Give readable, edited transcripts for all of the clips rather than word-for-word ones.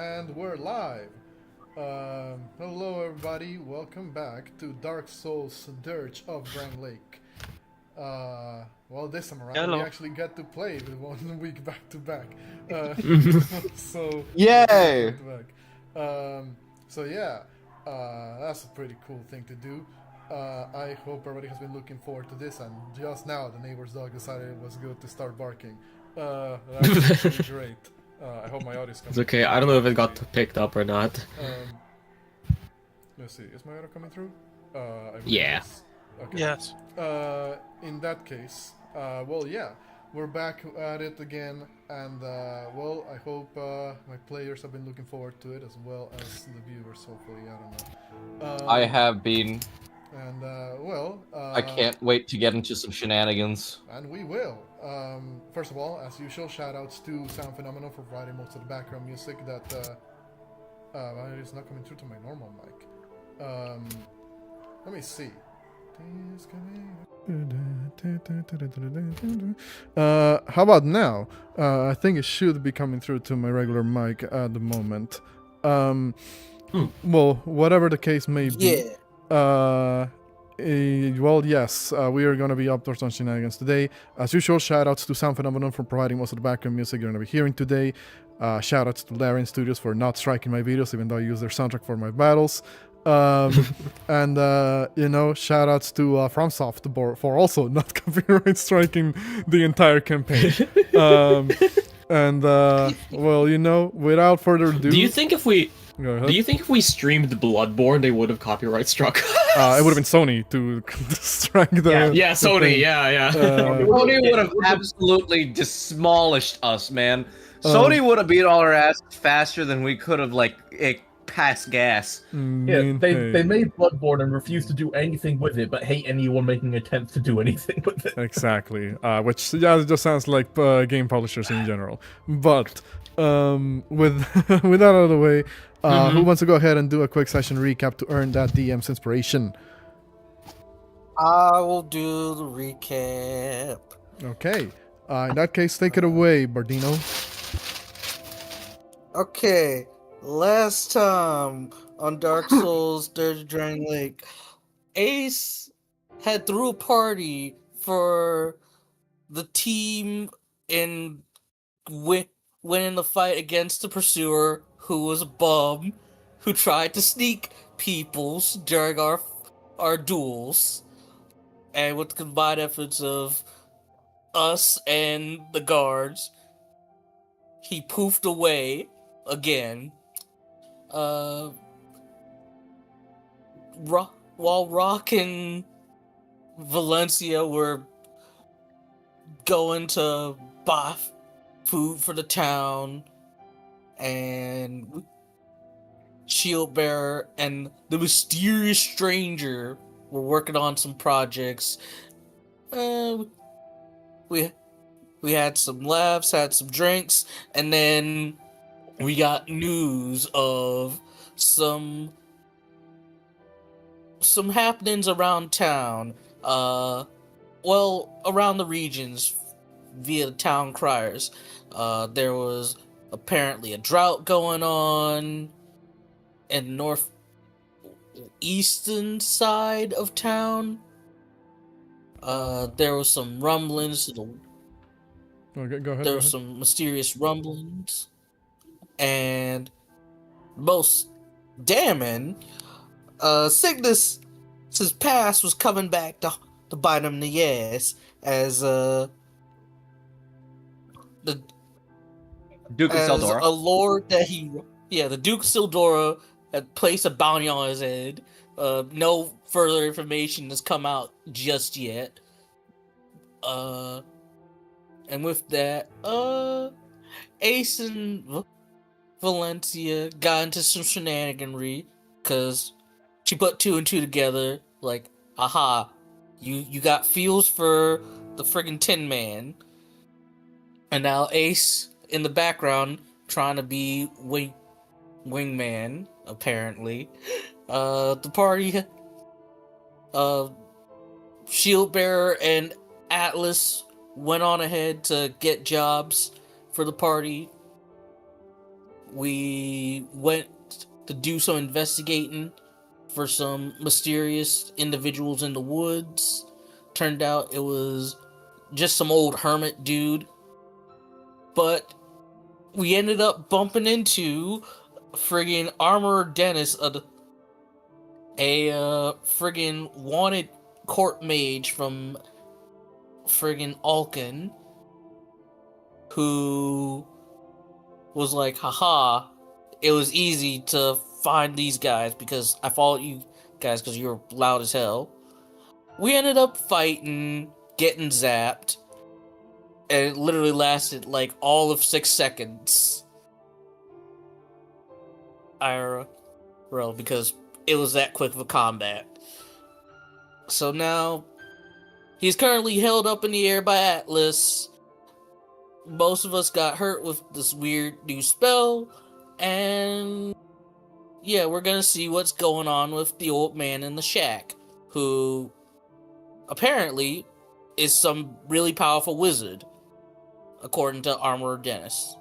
And we're live. Hello, everybody. Welcome back to Dark Souls Dirge of Drangleic. Well, this time around, we actually get to play with 1 week back to back. So yay! So yeah, that's a pretty cool thing to do. I hope everybody has been looking forward to this, and just now the neighbor's dog decided it was good to start barking. That's really great. I hope my audio is coming. It's okay, I don't know if it got picked up or not. Let's see, is my audio coming through? Yeah. Okay. Yes. In that case, well, yeah, we're back at it again, and well, I hope my players have been looking forward to it as well as the viewers. Hopefully, I don't know. I have been. And well, I can't wait to get into some shenanigans. And we will. First of all, as usual, shoutouts to Sound Phenomenon for providing most of the background music that it's not coming through to my normal mic. Let me see. How about now? I think it should be coming through to my regular mic at the moment. Well, whatever the case may be. Yeah. Well, yes, we are going to be up to some shenanigans today. As usual, shoutouts to Sound Phenomenon for providing most of the background music you're going to be hearing today. Shoutouts to Larian Studios for not striking my videos, even though I use their soundtrack for my battles. And, you know, shoutouts to FromSoft for also not copyright striking the entire campaign. And, well, you know, without further ado... Do you think if we streamed Bloodborne, they would have copyright struck? It would have been Sony to strike the... Yeah, Sony, yeah. Sony would have absolutely demolished us, man. Sony would have beat all our ass faster than we could have, like, passed gas. Yeah, they made Bloodborne and refused to do anything with it, but hate anyone making attempts to do anything with it. Exactly. Which, yeah, it just sounds like game publishers in general. But, with that out of the way, who wants to go ahead and do a quick session recap to earn that DM's inspiration? I will do the recap. Okay. In that case, take it away, Bardino. Okay. Last time on Dark Souls Dirge of Drangleic, Ace had threw a party for the team and went in the fight against the pursuer, who was a bum, who tried to sneak peoples during our duels. And with the combined efforts of us and the guards, he poofed away again. While Rock and Valencia were going to buy food for the town, and Shieldbearer and the mysterious stranger were working on some projects. We had some laughs, had some drinks, and then we got news of some happenings around town. Well, around the regions via the town criers. There was apparently a drought going on in the northeastern side of town. There was some rumblings. Go ahead. There were some mysterious rumblings. And most damning, Signis' past was coming back to bite him in the ass as the Duke of Seldora. A lord that the Duke of Seldora had placed a bounty on his head. No further information has come out just yet. And with that, Ace and Valencia got into some shenaniganry because she put 2 and 2 together, like, aha, you got feels for the friggin' Tin Man. And now Ace in the background trying to be wingman, apparently. The party, Shieldbearer and Atlas went on ahead to get jobs for the party. we went to do some investigating for some mysterious individuals in the woods. Turned out it was just some old hermit dude. But we ended up bumping into friggin' Armorer Dennis, a friggin' wanted court mage from friggin' Alkin, who was like, haha, it was easy to find these guys because I followed you guys because you were loud as hell. We ended up fighting, getting zapped, and it literally lasted like all of 6 seconds. IRL, because it was that quick of a combat. So now, he's currently held up in the air by Atlas. Most of us got hurt with this weird new spell, and yeah, we're gonna see what's going on with the old man in the shack, who apparently is some really powerful wizard, according to Armorer Dennis.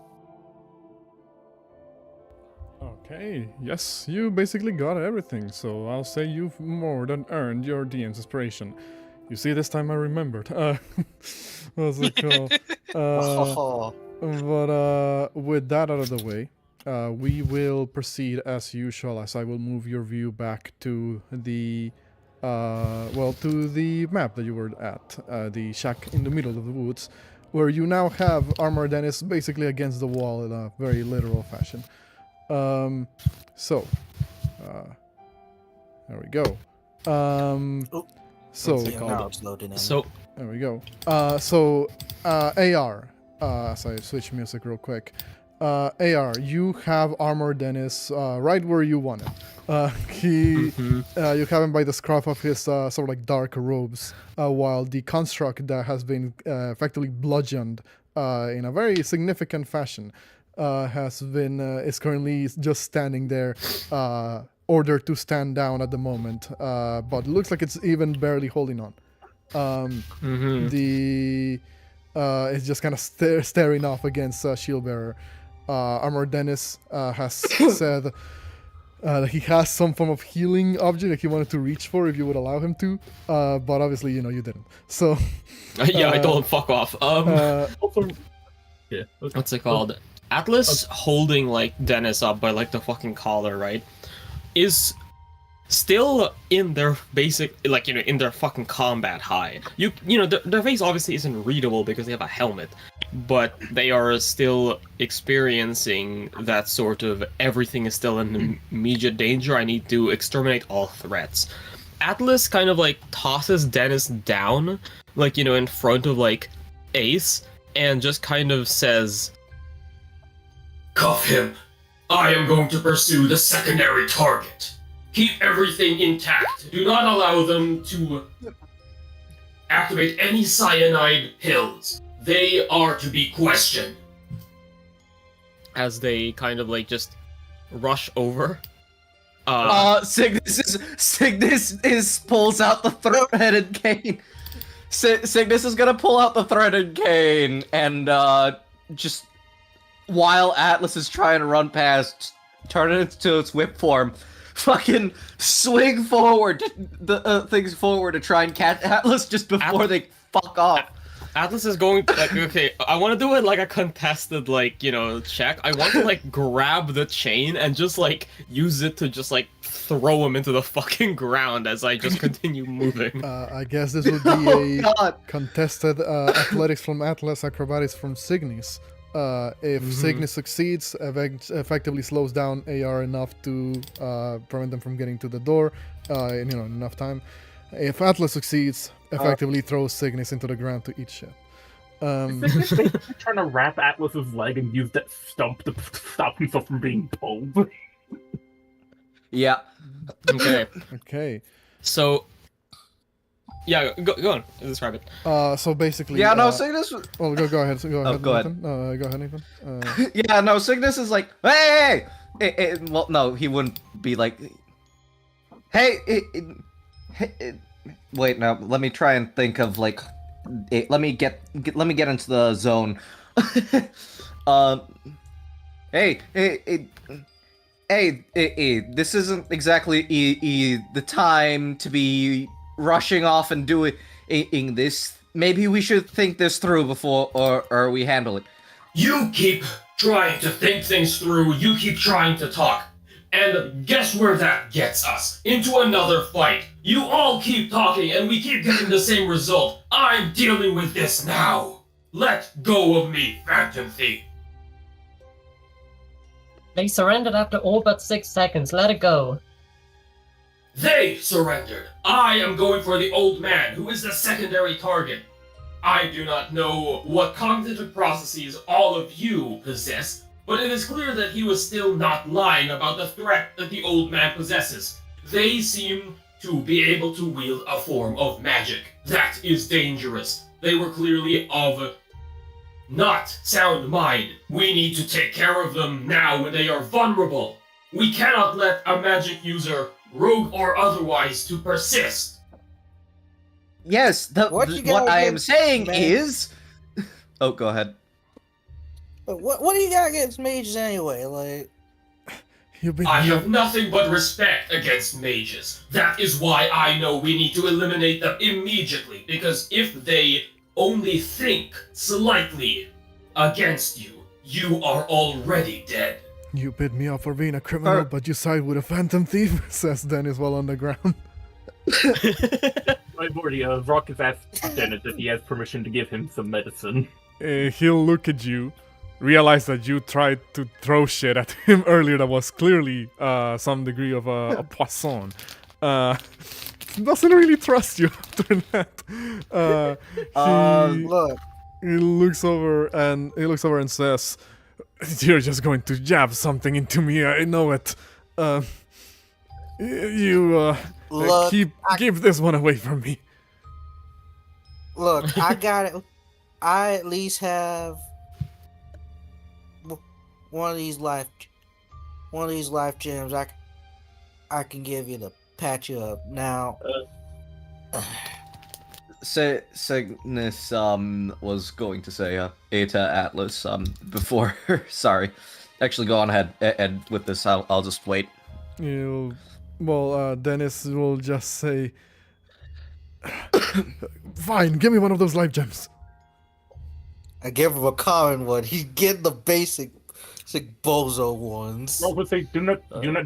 Okay, yes, you basically got everything, so I'll say you've more than earned your DM's inspiration. You see, this time I remembered. What's it called? But with that out of the way, we will proceed as usual, as I will move your view back to the, to the map that you were at, the shack in the middle of the woods, where you now have Armor Dennis basically against the wall in a very literal fashion. There we go. There we go. AR. As I switch music real quick. AR, you have Armor Dennis right where you want him. You have him by the scruff of his sort of like dark robes, while the construct that has been effectively bludgeoned in a very significant fashion is currently just standing there, ordered to stand down at the moment, but it looks like it's even barely holding on. It's just kind of staring off against Shieldbearer. Armor Dennis has said that he has some form of healing object that he wanted to reach for if you would allow him to, but obviously, you didn't. So yeah, I told him fuck off. Yeah. What's it called? Atlas holding like Dennis up by like the fucking collar, right? Is still in their basic, like, in their fucking combat high. Their face obviously isn't readable because they have a helmet, but they are still experiencing that sort of everything is still in immediate danger. I need to exterminate all threats. Atlas kind of like tosses Dennis down, like, in front of like Ace, and just kind of says, "Cuff him. I am going to pursue the secondary target. Keep everything intact. Do not allow them to activate any cyanide pills. They are to be questioned." As they kind of like just rush over. Signis pulls out the thread-headed cane. Signis is gonna pull out the threaded cane and just while Atlas is trying to run past, turn it into its whip form, fucking swing forward things forward to try and catch Atlas just before they fuck off. Atlas is going to, like, okay, I want to do it like a contested, like, check. I want to, like, grab the chain and just, like, use it to just, like, throw him into the fucking ground as I just continue moving. I guess this would be contested athletics from Atlas, acrobatics from Signis. If Signis succeeds, effectively slows down AR enough to prevent them from getting to the door in enough time. If Atlas succeeds, effectively throws Signis into the ground to eat shit. They're trying to wrap Atlas's leg and use that stump to stop himself from being pulled. Yeah. Okay. So, yeah, go on. Describe it. So basically... Yeah, no, Signis... Well, go ahead. Go ahead, go ahead. Nathan. Go ahead, Nathan. Yeah, no, Signis is like, hey! Well, no, he wouldn't be like, hey, wait, no, let me try and think of, like, let me get into the zone. Hey, this isn't exactly the time to be rushing off and doing this. Maybe we should think this through before or we handle it. You keep trying to think things through, you keep trying to talk. And guess where that gets us? Into another fight. You all keep talking and we keep getting the same result. I'm dealing with this now. Let go of me, Phantom Thief. They surrendered after all but 6 seconds. Let it go. They surrendered. I am going for the old man, who is the secondary target. I do not know what cognitive processes all of you possess, but it is clear that he was still not lying about the threat that the old man possesses. They seem to be able to wield a form of magic. That is dangerous. They were clearly of not sound mind. We need to take care of them now when they are vulnerable. We cannot let a magic user, rogue or otherwise, to persist. Yes, what I am saying is... Oh, go ahead. What do you got against mages anyway? Like, I have nothing but respect against mages. That is why I know we need to eliminate them immediately, because if they only think slightly against you, you are already dead. You bid me up for being a criminal, but you side with a phantom thief, says Dennis while on the ground. I've already, Rock has asked Dennis if he has permission to give him some medicine. He'll look at you, realize that you tried to throw shit at him earlier that was clearly some degree of a poisson. Doesn't really trust you after that. look. He looks over and says, "You're just going to jab something into me. I know it. Look, keep this one away from me." Look, I got it. I at least have one of these life gems. I can give you to patch you up now. Signis was going to say Eta Atlas before. Sorry, actually go on ahead and with this. I'll just wait. Dennis will just say, "Fine, give me one of those life gems." I give him a common one. He's getting the basic bozo ones. Rock would say, "Do not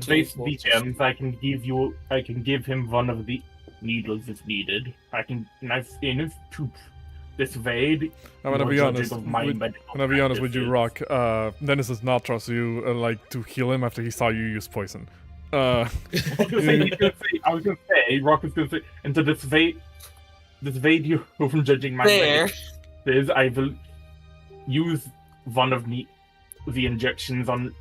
waste the gems. I can give him one of the needles if needed. I can to dissuade." I'm gonna be honest. With you, Rock. Dennis does not trust you to heal him after he saw you use poison. I was gonna say, Rock was gonna say, and to dissuade you from judging my medicine, I will use one of the injections on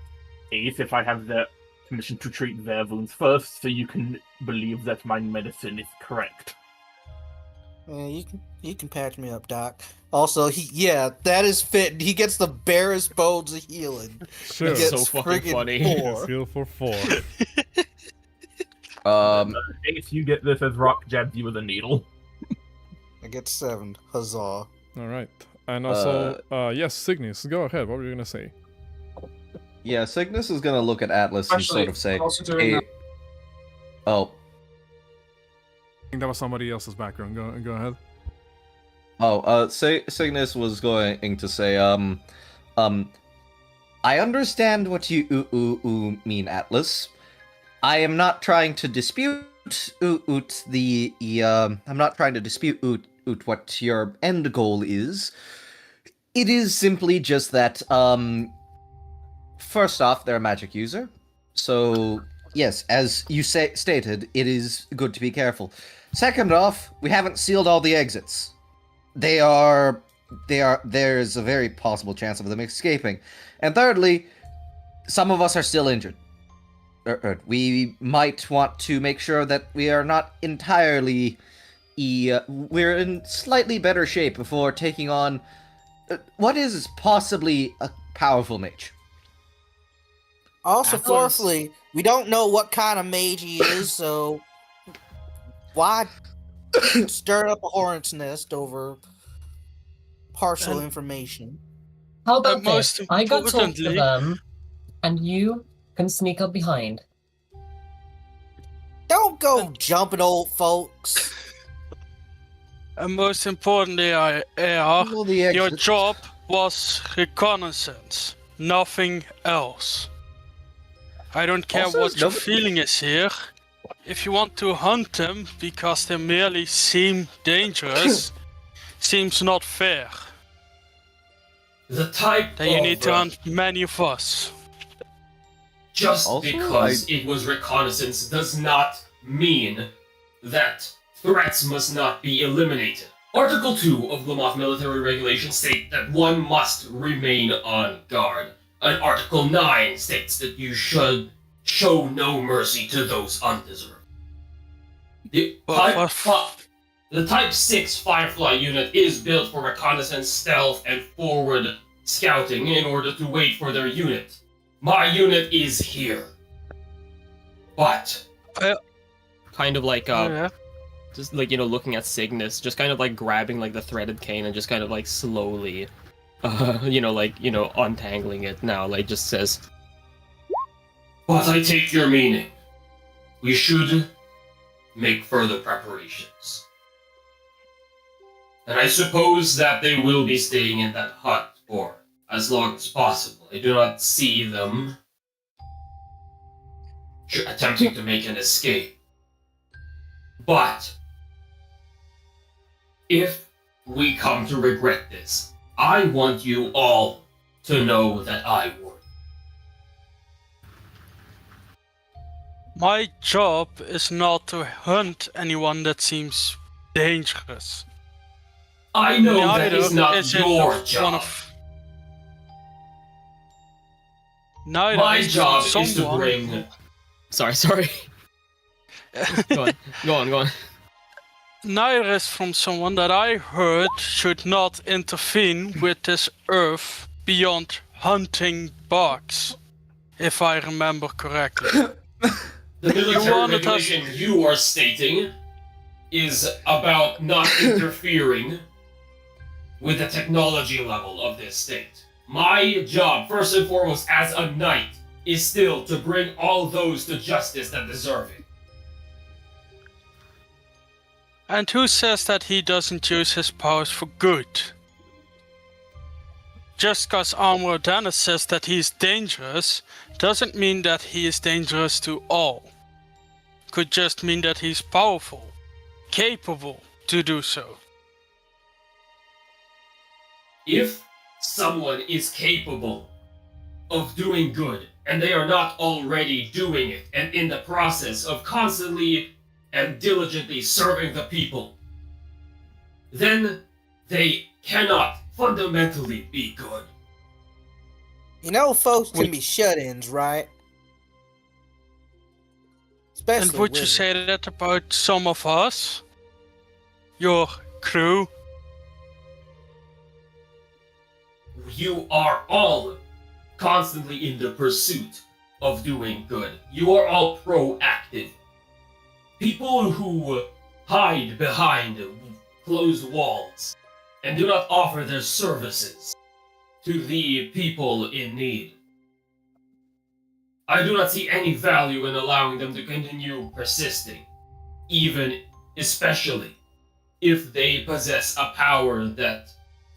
Ace if I have the permission to treat their wounds first, so you can believe that my medicine is correct. You can patch me up, Doc. Also, that is fit. He gets the barest bones of healing. Sure. That's so fucking funny. Heal for 4. Ace, you get this as Rock jabs you with a needle. I get 7. Huzzah. All right. And also, yes, Signis, go ahead. What were you gonna say? Yeah, Signis is gonna look at Atlas and sort of say, I think that was somebody else's background. Go ahead. Signis was going to say, I understand what you mean, Atlas. I am not trying to dispute I'm not trying to dispute what your end goal is. It is simply just that, first off, they're a magic user. So, yes, as you stated, it is good to be careful. Second off, we haven't sealed all the exits. There's a very possible chance of them escaping. And thirdly, some of us are still injured. We might want to make sure that we are not entirely... we're in slightly better shape before taking on what is possibly a powerful mage. Also, fourthly, we don't know what kind of mage he is, so why stir up a hornet's nest over partial information? How about this? I go talk to them, and you can sneak up behind. Don't go jumping old folks. And most importantly, your job was reconnaissance, nothing else. I don't care Also, what your nobody- feeling is here. If you want to hunt them because they merely seem dangerous, seems not fair. The type Then you of, need to hunt many of us. Just Also, because it was reconnaissance does not mean that threats must not be eliminated. Article 2 of Lamoth Military Regulations state that one must remain on guard. And Article 9 states that you should show no mercy to those undeserving. The Type 6 Firefly unit is built for reconnaissance, stealth, and forward scouting in order to wait for their unit. My unit is here. But kind of like just like, you know, looking at Signis, just kind of like grabbing like the threaded cane and just kind of like slowly untangling it now, like just says, "But I take your meaning. We should make further preparations. And I suppose that they will be staying in that hut for as long as possible. I do not see them attempting to make an escape. But if we come to regret this, I want you all to know that I would." My job is not to hunt anyone that seems dangerous. I know that is not is it your one job. of- Neither My is job is to someone- bring... Sorry. Go on. Neither is from someone that I heard should not intervene with this earth beyond hunting bugs, if I remember correctly. The military wanted us- regulation you are stating is about not interfering with the technology level of this state. My job, first and foremost, as a knight, is still to bring all those to justice that deserve it. And who says that he doesn't use his powers for good? Just cause Armor Dennis says that he is dangerous, doesn't mean that he is dangerous to all. Could just mean that he's powerful, capable to do so. If someone is capable of doing good, and they are not already doing it, and in the process of constantly and diligently serving the people, then they cannot fundamentally be good. You know, folks can be shut-ins, right? Especially And would you women. say that about some of us? Your crew? You are all constantly in the pursuit of doing good. You are all proactive. People who hide behind closed walls and do not offer their services to the people in need. I do not see any value in allowing them to continue persisting, even especially if they possess a power that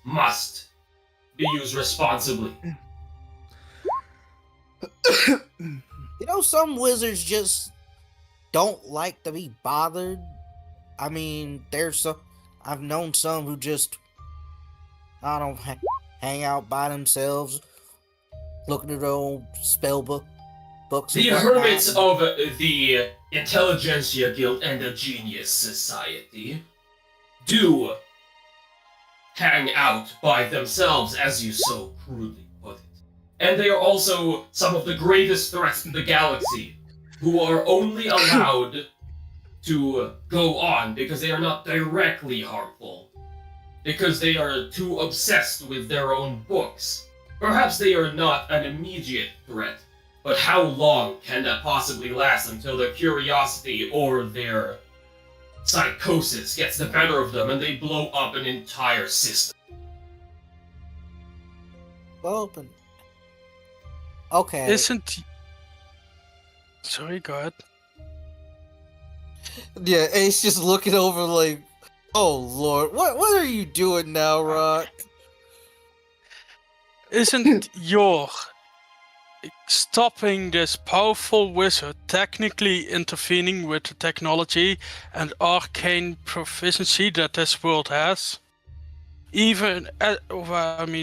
must be used responsibly. You know, some wizards just don't like to be bothered. I mean, there's some. I've known some who just, I don't hang out by themselves, looking at their own spell books. The and whatnot. hermits of the Intelligentsia Guild and the Genius Society do hang out by themselves, as you so crudely put it. And they are also some of the greatest threats to the galaxy, who are only allowed to go on because they are not directly harmful, because they are too obsessed with their own books. Perhaps they are not an immediate threat, but how long can that possibly last until their curiosity or their psychosis gets the better of them and they blow up an entire system? Open. Okay. Isn't. Sorry, go ahead. Yeah, Ace just looking over like, oh lord, what are you doing now, Rock? Isn't your stopping this powerful wizard technically intervening with the technology and arcane proficiency that this world has? Even,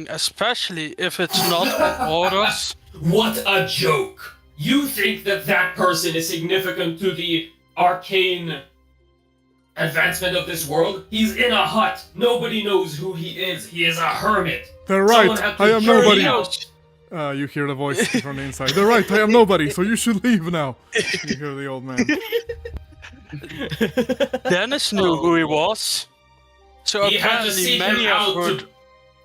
especially if it's not on orders. What a joke! You think that that person is significant to the arcane advancement of this world? He's in a hut. Nobody knows who he is. He is a hermit. They're right. Someone had to I am carry nobody. out- You hear the voice from the inside. They're right. I am nobody. So you should leave now. You hear the old man. Dennis knew who he was. So He had to apparently seek many him have out. heard.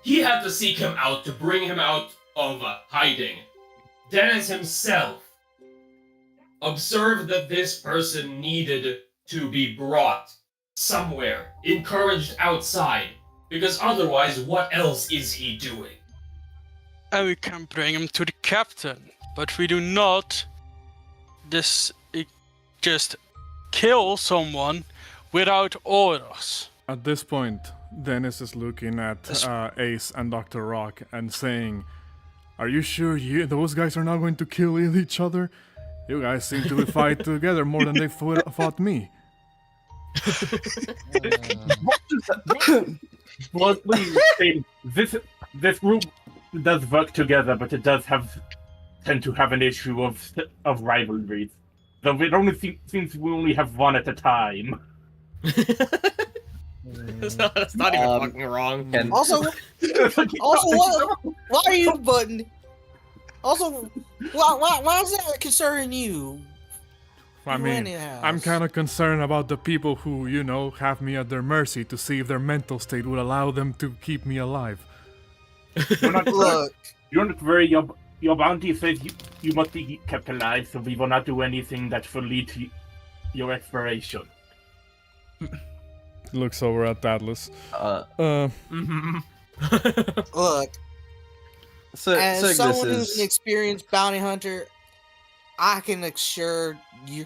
He had to seek him out to bring him out of hiding. Dennis himself observed that this person needed to be brought somewhere, encouraged outside, because otherwise, what else is he doing? And we can bring him to the captain. But we do not just kill someone without orders. At this point, Dennis is looking at Ace and Dr. Rock and saying, "Are you sure those guys are not going to kill each other? You guys seem to fight together more than they fought me." Bluntly saying, this group does work together, but it does tend to have an issue of rivalries. Though it only seems we only have one at a time. That's not even fucking wrong. And Also, why are you button? Also, why is that concerning you? I mean, I'm kind of concerned about the people who, have me at their mercy to see if their mental state would allow them to keep me alive. Look, You're not very. Your bounty says you must be kept alive, so we will not do anything that will lead to your expiration. Looks over at Atlas. look. So, As Signis someone who's is. an experienced bounty hunter, I can assure you,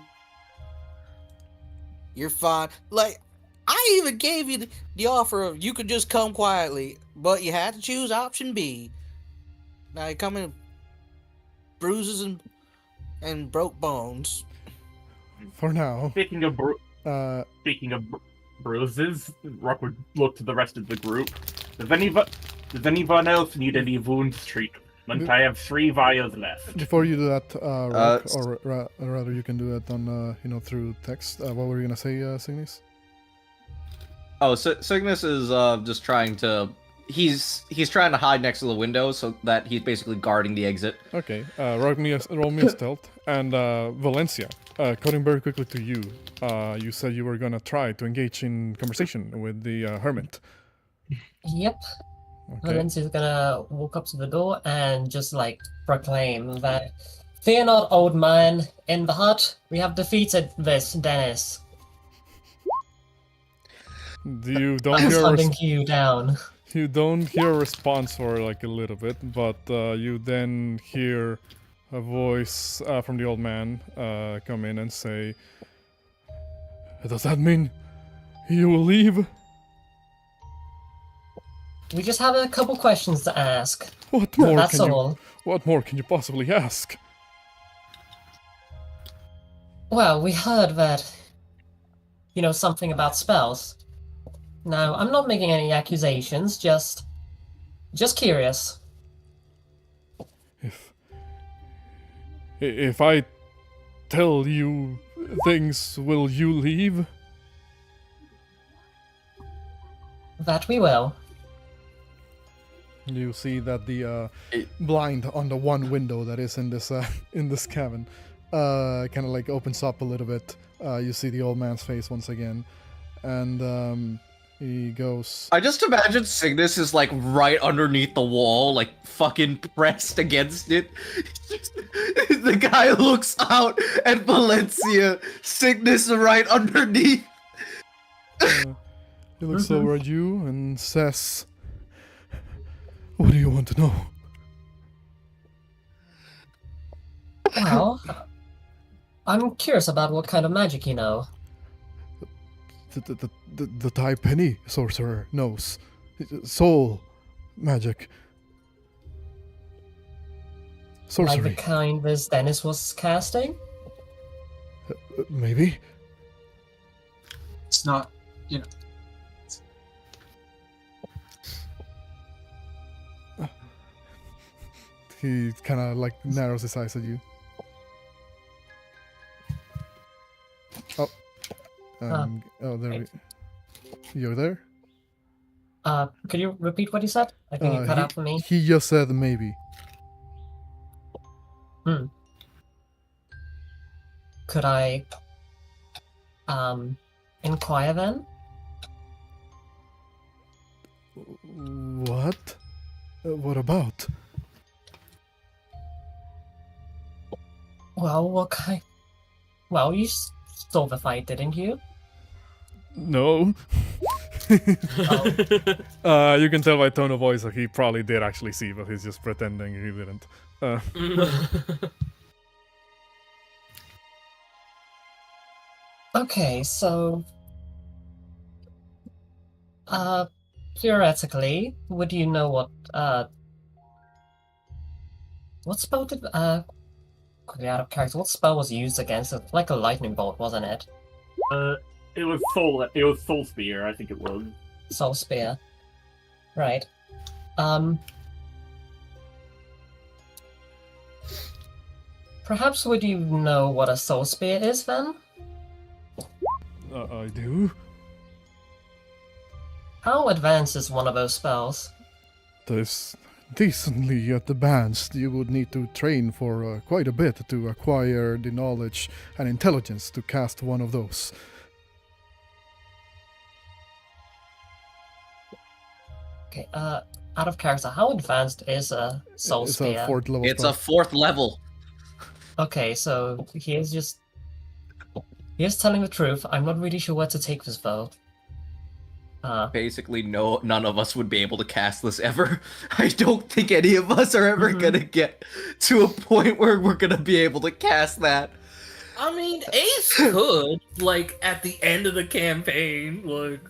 you're fine. Like, I even gave you the offer of you could just come quietly, but you had to choose option B. Now you come in bruises and broke bones. For now. Speaking of bruises, Rock would look to the rest of the group. Does anyone else need any wounds treatment? I have 3 vials left. Before you do that, Rock, or rather you can do that on, through text. What were you gonna say, Signis? Oh, Signis is just trying to. He's trying to hide next to the window so that he's basically guarding the exit. Okay, roll me a stealth. And Valencia, cutting very quickly to you. You said you were gonna try to engage in conversation with the hermit. Yep. Okay. Valencia's gonna walk up to the door and just proclaim that, "Fear not, old man. In the hut, we have defeated this Dennis." You don't I'm hear hunting you down. you don't hear a response for a little bit, but you then hear a voice from the old man come in and say, "Does that mean you will leave?" We just have a couple questions to ask. What more That's can all. What more can you possibly ask? Well, we heard that, something about spells. Now, I'm not making any accusations, just curious. If I tell you things, will you leave? That we will. You see that the blind on the one window that is in this cabin kind of opens up a little bit. You see the old man's face once again, and he goes, I just imagine Signis is right underneath the wall, fucking pressed against it. The guy looks out at Valencia, Signis right underneath. he looks over at you and says, "What do you want to know?" Well, I'm curious about what kind of magic you know. The type any sorcerer knows. Soul magic. Sorcery. Like the kind this Dennis was casting? Maybe. It's not, He kind of like narrows his eyes at you. Oh. There we... You're there? Could you repeat what you said? I think you cut out for me. He just said maybe. Could I, inquire then? What? What about? Well, what kind? Well, you saw the fight, didn't you? No. You can tell by tone of voice that he probably did actually see, but he's just pretending he didn't. Okay, so... theoretically, would you know what spell did, quickly out of character, what spell was used against it? Like a lightning bolt, wasn't it? It was Soul Spear, I think it was. Soul Spear. Right. Perhaps would you know what a Soul Spear is, then? I do. How advanced is one of those spells? There's decently advanced. You would need to train for quite a bit to acquire the knowledge and intelligence to cast one of those. Okay, out of character, how advanced is a Soul It's Spear? a 4th level It's spell. a 4th level. Okay, so he's telling the truth. I'm not really sure where to take this, though. Basically, none of us would be able to cast this ever. I don't think any of us are ever gonna get to a point where we're gonna be able to cast that. I mean, Ace could, like, at the end of the campaign, like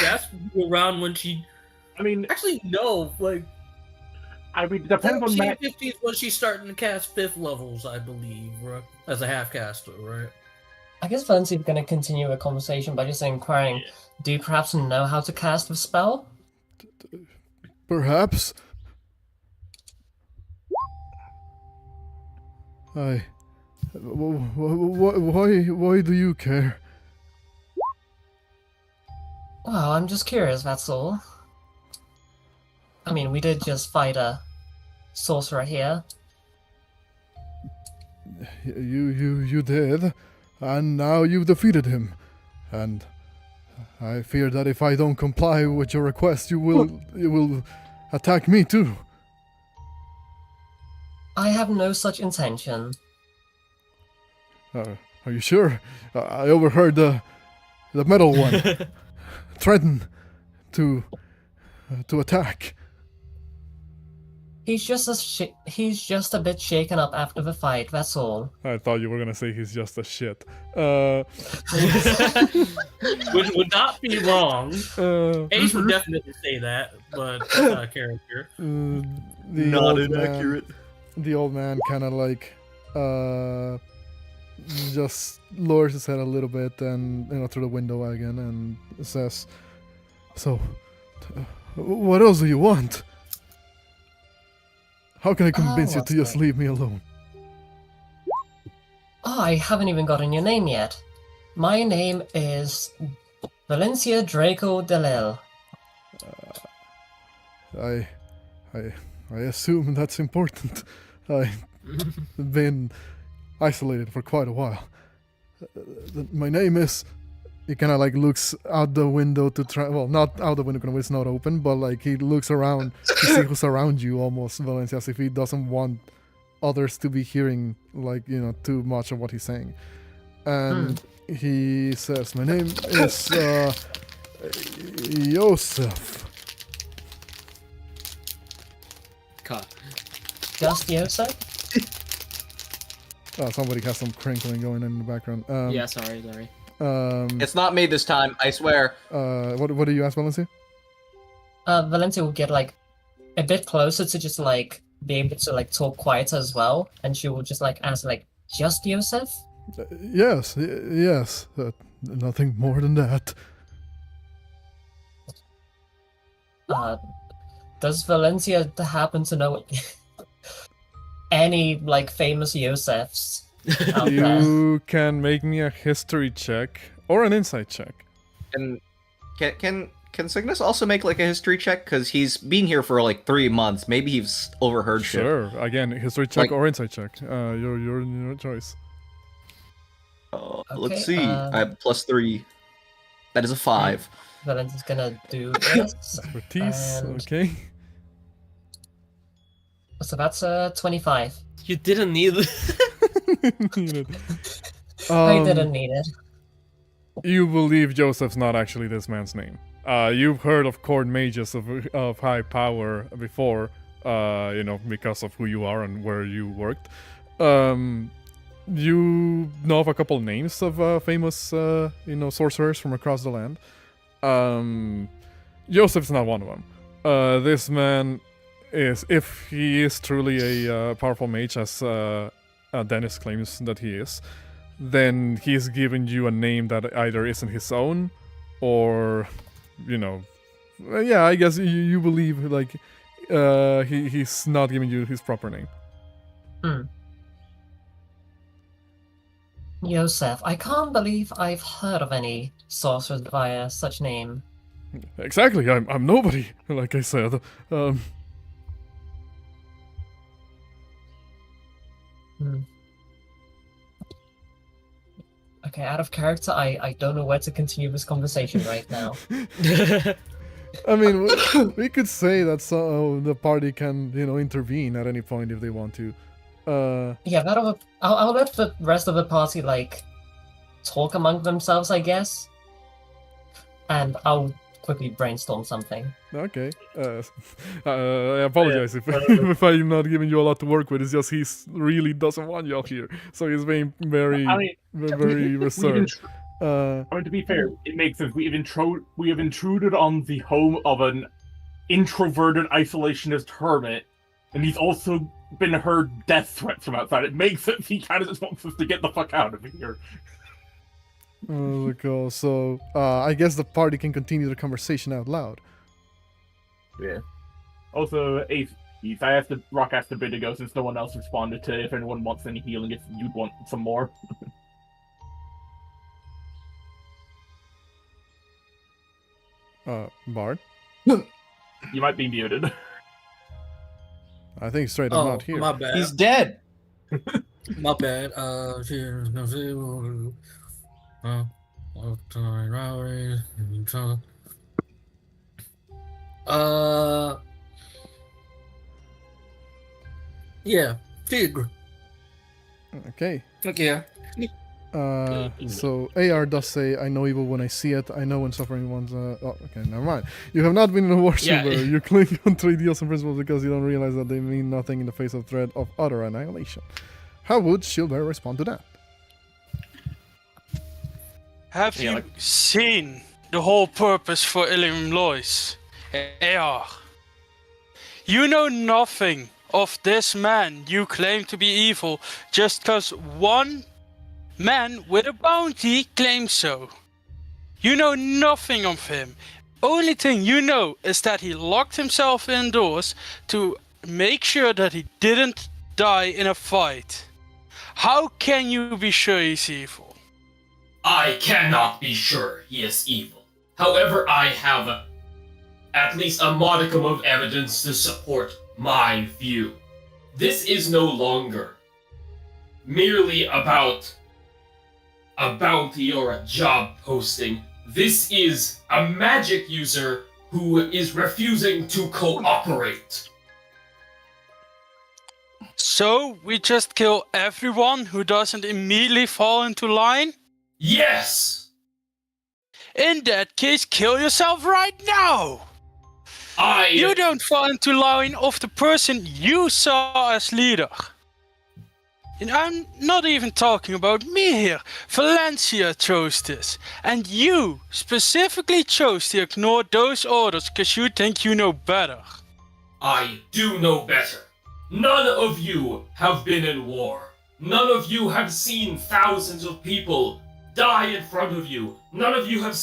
that's around when she. I mean, Actually, no, like. it depends on that. 15 is when she's starting to cast 5th levels, I believe, right? As a half caster, right? I guess Valencia's gonna continue the conversation by just inquiring, do you perhaps know how to cast the spell? Perhaps. Why do you care? Well, I'm just curious, that's all. I mean, we did just fight a sorcerer here. You did, and now you've defeated him. And I fear that if I don't comply with your request, you will attack me too. I have no such intention. Are you sure? I overheard the metal one threaten to attack. He's just a bit shaken up after the fight, that's all. I thought you were gonna say he's just a shit. Would not be wrong. Ace would definitely say that, but that's not a character. Not inaccurate. The old man kind of like just lowers his head a little bit and through the window again and says, "So, what else do you want? How can I convince you to just leave me alone?" Oh, I haven't even gotten your name yet. My name is Valencia Draco Delil. I assume that's important. I've been isolated for quite a while. My name is... He kind of like looks out the window to try... Well, not out the window because it's not open, but like he looks around to see who's around you almost, Valencia, as if he doesn't want others to be hearing like, too much of what he's saying. And he says, "My name is Joseph." God. Just Yosef? Oh, somebody has some crinkling going on in the background. Yeah, sorry. It's not me this time, I swear. What do you ask, Valencia? Valencia will get like a bit closer to just like be able to like talk quieter as well, and she will just like ask like, just Yosef? Yes, yes. Nothing more than that. Does Valencia happen to know any like famous Yosefs out there? You can make me a history check or an insight check. And can Signis also make like a history check? Because he's been here for like 3 months. Maybe he's overheard shit. Sure. Again, history check Like- or insight check. Your choice. Let's Okay, see. I have +3. That is a 5. Valencia's gonna do this. Expertise. And- Okay. So that's 25. You didn't need Needed. I didn't need it. You believe Joseph's not actually this man's name. You've heard of court mages of high power before, because of who you are and where you worked. You know of a couple names of famous, sorcerers from across the land. Joseph's not one of them. This man is, if he is truly a powerful mage, as Dennis claims that he is, then he's given you a name that either isn't his own, or, I guess you believe, like, he's not giving you his proper name. Yosef, I can't believe I've heard of any sorcerers via such name. Exactly, I'm nobody, like I said. Okay, out of character, I don't know where to continue this conversation right now. I mean, we could say that the party can, intervene at any point if they want to. Yeah, I'll let the rest of the party, like, talk among themselves, I guess. And I'll quickly brainstorm something. Okay. I apologize if I'm not giving you a lot to work with. It's just he really doesn't want y'all here, so he's being very, very reserved. To be fair, it makes sense. We have intruded on the home of an introverted, isolationist hermit, and he's also been heard death threats from outside. It makes sense. He kind of just wants us to get the fuck out of here. Cool. So, I guess the party can continue the conversation out loud. Yeah. Also, Ace, Rock asked a bit ago, since no one else responded, to if anyone wants any healing, if you'd want some more. Bard? You might be muted. I think straight up not here. My bad. He's dead. My bad. Yeah, Tigre. Okay. Okay. So AR does say, "I know evil when I see it. I know when suffering wants." Okay, never mind. You have not been in a war chamber. Yeah. You cling on to ideals and principles because you don't realize that they mean nothing in the face of threat of utter annihilation. How would Shieldbearer respond to that? Have you seen the whole purpose for Ilium Lois? AR. You know nothing of this man you claim to be evil just because one man with a bounty claims so. You know nothing of him. Only thing you know is that he locked himself indoors to make sure that he didn't die in a fight. How can you be sure he's evil? I cannot be sure he is evil. However, I have at least a modicum of evidence to support my view. This is no longer merely about a bounty or a job posting. This is a magic user who is refusing to cooperate. So we just kill everyone who doesn't immediately fall into line? Yes! In that case, kill yourself right now! You don't fall into line of the person you saw as leader. And I'm not even talking about me here. Valencia chose this. And you specifically chose to ignore those orders because you think you know better. I do know better. None of you have been in war. None of you have seen thousands of people die in front of you. None of you have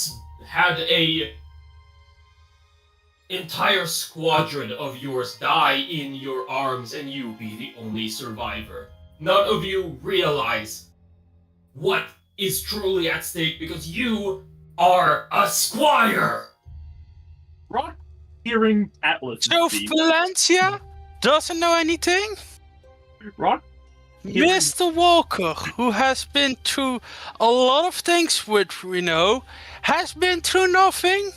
had a entire squadron of yours die in your arms and you be the only survivor. None of you realize what is truly at stake because you are a squire! Rock hearing Atlas So speak. Valencia doesn't know anything? Rock hearing... Mr. Walker, who has been through a lot of things which we know, has been through nothing?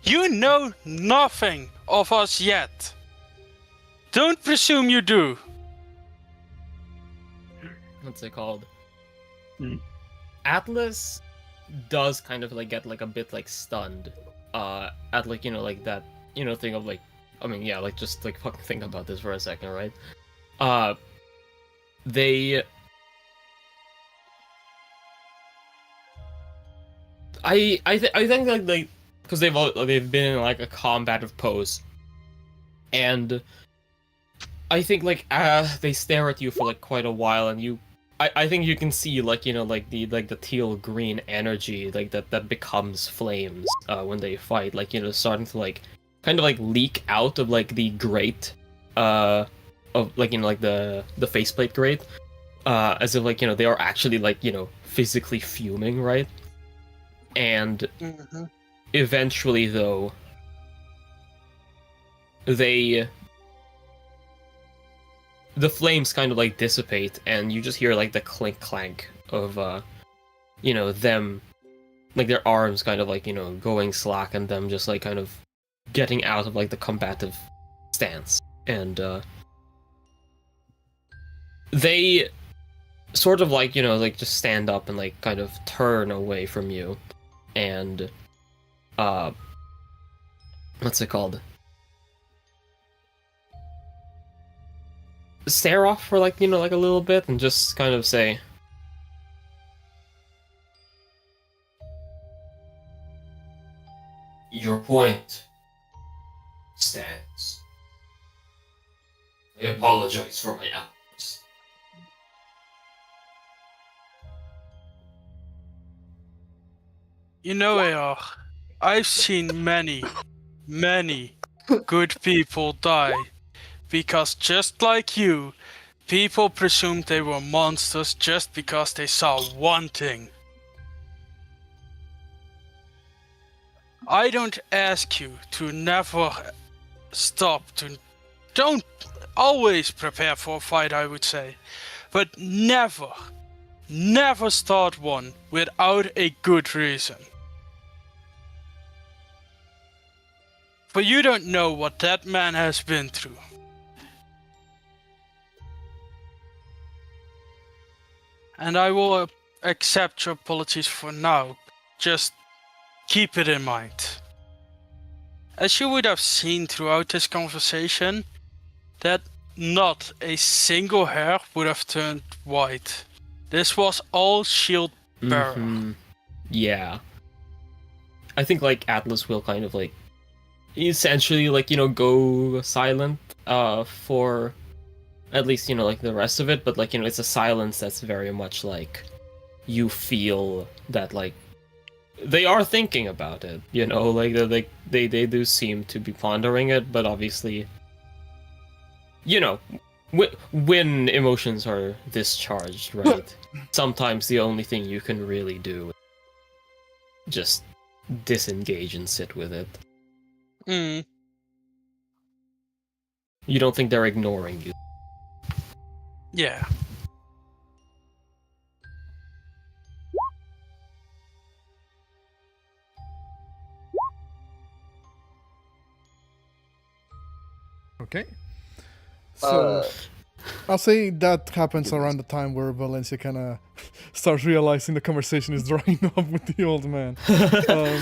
You know nothing of us yet. Don't presume you do. What's it called? Hmm. Atlas does kind of like get like a bit like stunned at like, you know, like that, you know, thing of like, I mean, yeah, like just like fucking think about this for a second, right? They I think like they, because they've been in like a combative pose, and I think like they stare at you for like quite a while, and I think you can see like, you know, like the teal green energy like that becomes flames when they fight, like, you know, starting to like kind of like leak out of like the grate of like, you know, like the faceplate grate, as if like, you know, they are actually like, you know, physically fuming, right? And eventually though the flames kind of like dissipate, and you just hear like the clink clank of you know, them, like their arms kind of like, you know, going slack, and them just like kind of getting out of like the combative stance, and they sort of like, you know, like just stand up and like kind of turn away from you, and what's it called? Stare off for like, you know, like a little bit, and just kind of say, "Your point stands. I apologize for my outburst." You know, AR, I've seen many good people die because just like you, people presumed they were monsters just because they saw one thing. I don't ask you to never stop, don't always prepare for a fight, I would say, but never start one without a good reason. For you don't know what that man has been through. And I will accept your apologies for now. Just keep it in mind. As you would have seen throughout this conversation, that not a single hair would have turned white. This was all shield bearer. Mm-hmm. Yeah. I think like Atlas will kind of like essentially like, you know, go silent for at least, you know, like the rest of it, but like, you know, it's a silence that's very much like you feel that like they are thinking about it, you know, like they do seem to be pondering it, but obviously, you know, when emotions are discharged, right? Sometimes the only thing you can really do is just disengage and sit with it. Mm. You don't think they're ignoring you? Yeah. Okay. So I'll say that happens around the time where Valencia kind of starts realizing the conversation is drying up with the old man. Cool.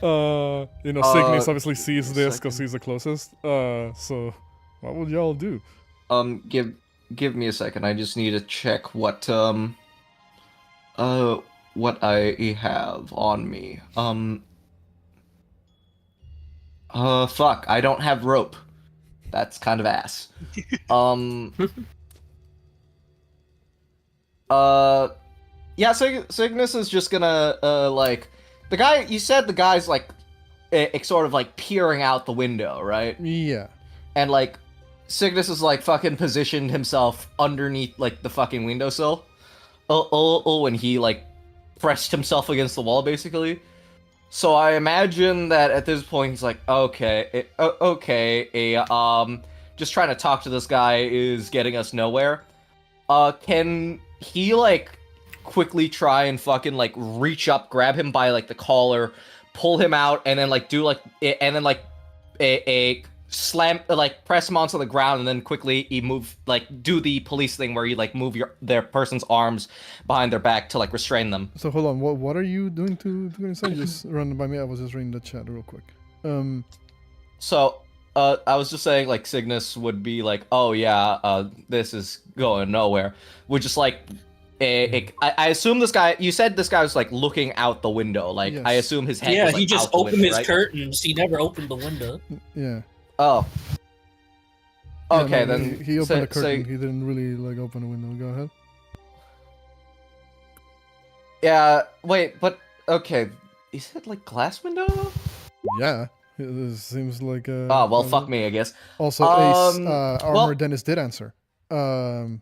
Signis obviously sees this because he's the closest. So, what would y'all do? Give me a second. I just need to check what I have on me. Fuck, I don't have rope. That's kind of ass. Yeah, Signis is just gonna, the guy, you said the guy's, sort of, peering out the window, right? Yeah. And, Signis is, fucking positioned himself underneath, the fucking windowsill. When he, pressed himself against the wall, basically. So I imagine that at this point he's like, just trying to talk to this guy is getting us nowhere. Can he, quickly try and fucking, reach up, grab him by, the collar, pull him out, and then, slam, press him onto the ground, and then quickly he move, do the police thing where you, move their person's arms behind their back to, restrain them. So hold on, what are you doing to go inside? Just run by me. I was just reading the chat real quick. So, I was just saying, Signis would be oh yeah, this is going nowhere. Would just, I assume this guy, you said this guy was, looking out the window, Yes. I assume his head was, he just out the opened window, his right? curtains. He never opened the window. Yeah. Oh. Yeah, Okay, no, then... He opened the curtain, he didn't really, open the window. Go ahead. Yeah, wait, but... Okay, is it, glass window? Yeah. It seems like a... Oh, well, fuck me, I guess. Also, Ace, Armor Dennis did answer. He was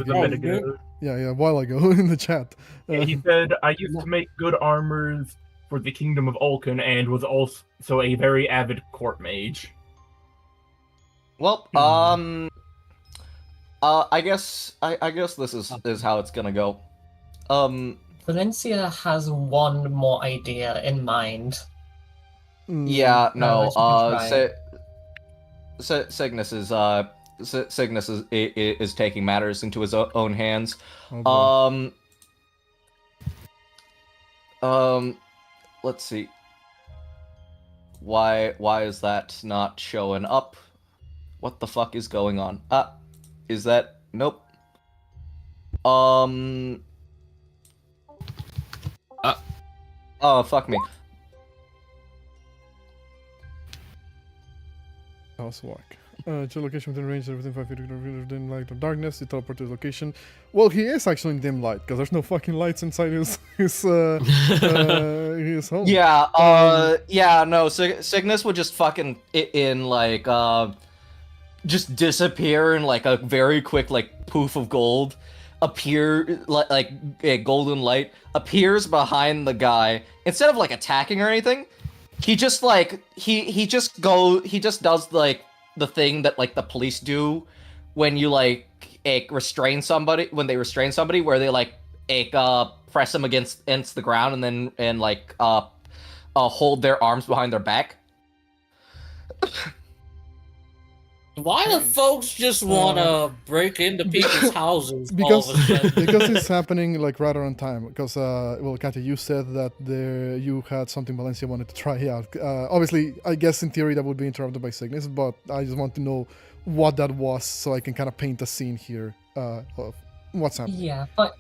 a minute ago. Yeah, a while ago in the chat. He said, I used to make good armors for the Kingdom of Ulcan and was also a very avid court mage. Well, I guess this is how it's gonna go. Valencia has one more idea in mind. Yeah, no, try. Signis is taking matters into his own hands. Oh, Let's see. Why is that not showing up? What the fuck is going on? Is that... Nope. Oh, fuck me. House walk. Geolocation within range, within 5 feet of dim light or darkness. You teleport to his location. Well, he is actually in dim light because there's no fucking lights inside his home. Yeah. Yeah. No. Signis would just fucking just disappear in a very quick poof of gold. Appear a golden light appears behind the guy instead of attacking or anything. He just he just does the thing that the police do when you restrain somebody, when they restrain somebody, where they press them against the ground and then hold their arms behind their back. Why do folks just want to break into people's houses because all of a sudden? because it's happening rather on time. Because Katya, you said that you had something Valencia wanted to try out. Obviously, I guess in theory that would be interrupted by Signis, but I just want to know what that was so I can kind of paint a scene here of what's happening. Yeah, but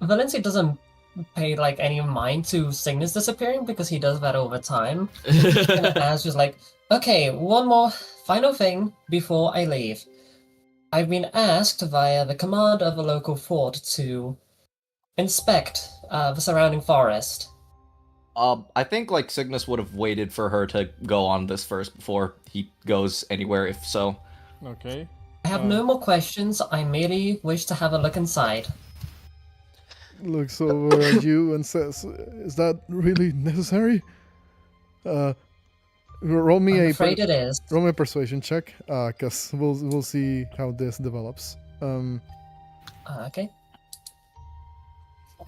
Valencia doesn't pay any mind to Signis disappearing because he does that over time. He's gonna ask just okay, one more final thing before I leave. I've been asked via the command of a local fort to inspect the surrounding forest. I think Signis would have waited for her to go on this first before he goes anywhere, if so. Okay. I have no more questions. I merely wish to have a look inside. Looks over at you and says, "Is that really necessary?" Roll me I'm afraid it is. Roll me a persuasion check, cause we'll see how this develops. Okay.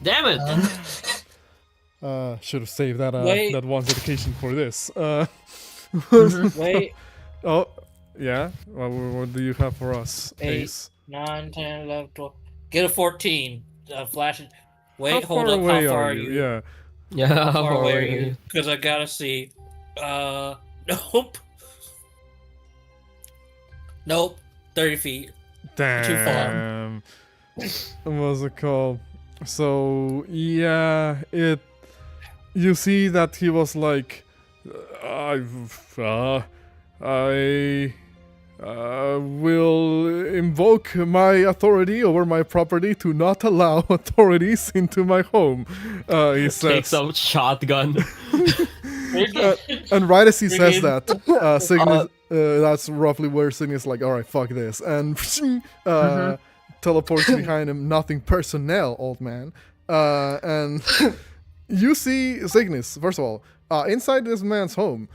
Damn it! Should have saved that Wait. that one dedication for this. Wait. Oh, Yeah? What do you have for us, 8, Ace? 9, 10, 11, 12. Get a 14. Flash it. Wait, How hold far up. away How far are are you? you? Yeah. Yeah, How far away are you? Because I gotta see. Nope. Nope. 30 feet. Too far. Damn. What's it called? So yeah, you see that he was like, I will invoke my authority over my property to not allow authorities into my home. He says. Takes out shotgun. And right as he says that, Friggin- Signis, that's roughly where Signis is like, alright, fuck this. And teleports behind him, nothing personnel, old man. And you see Signis, first of all, inside this man's home.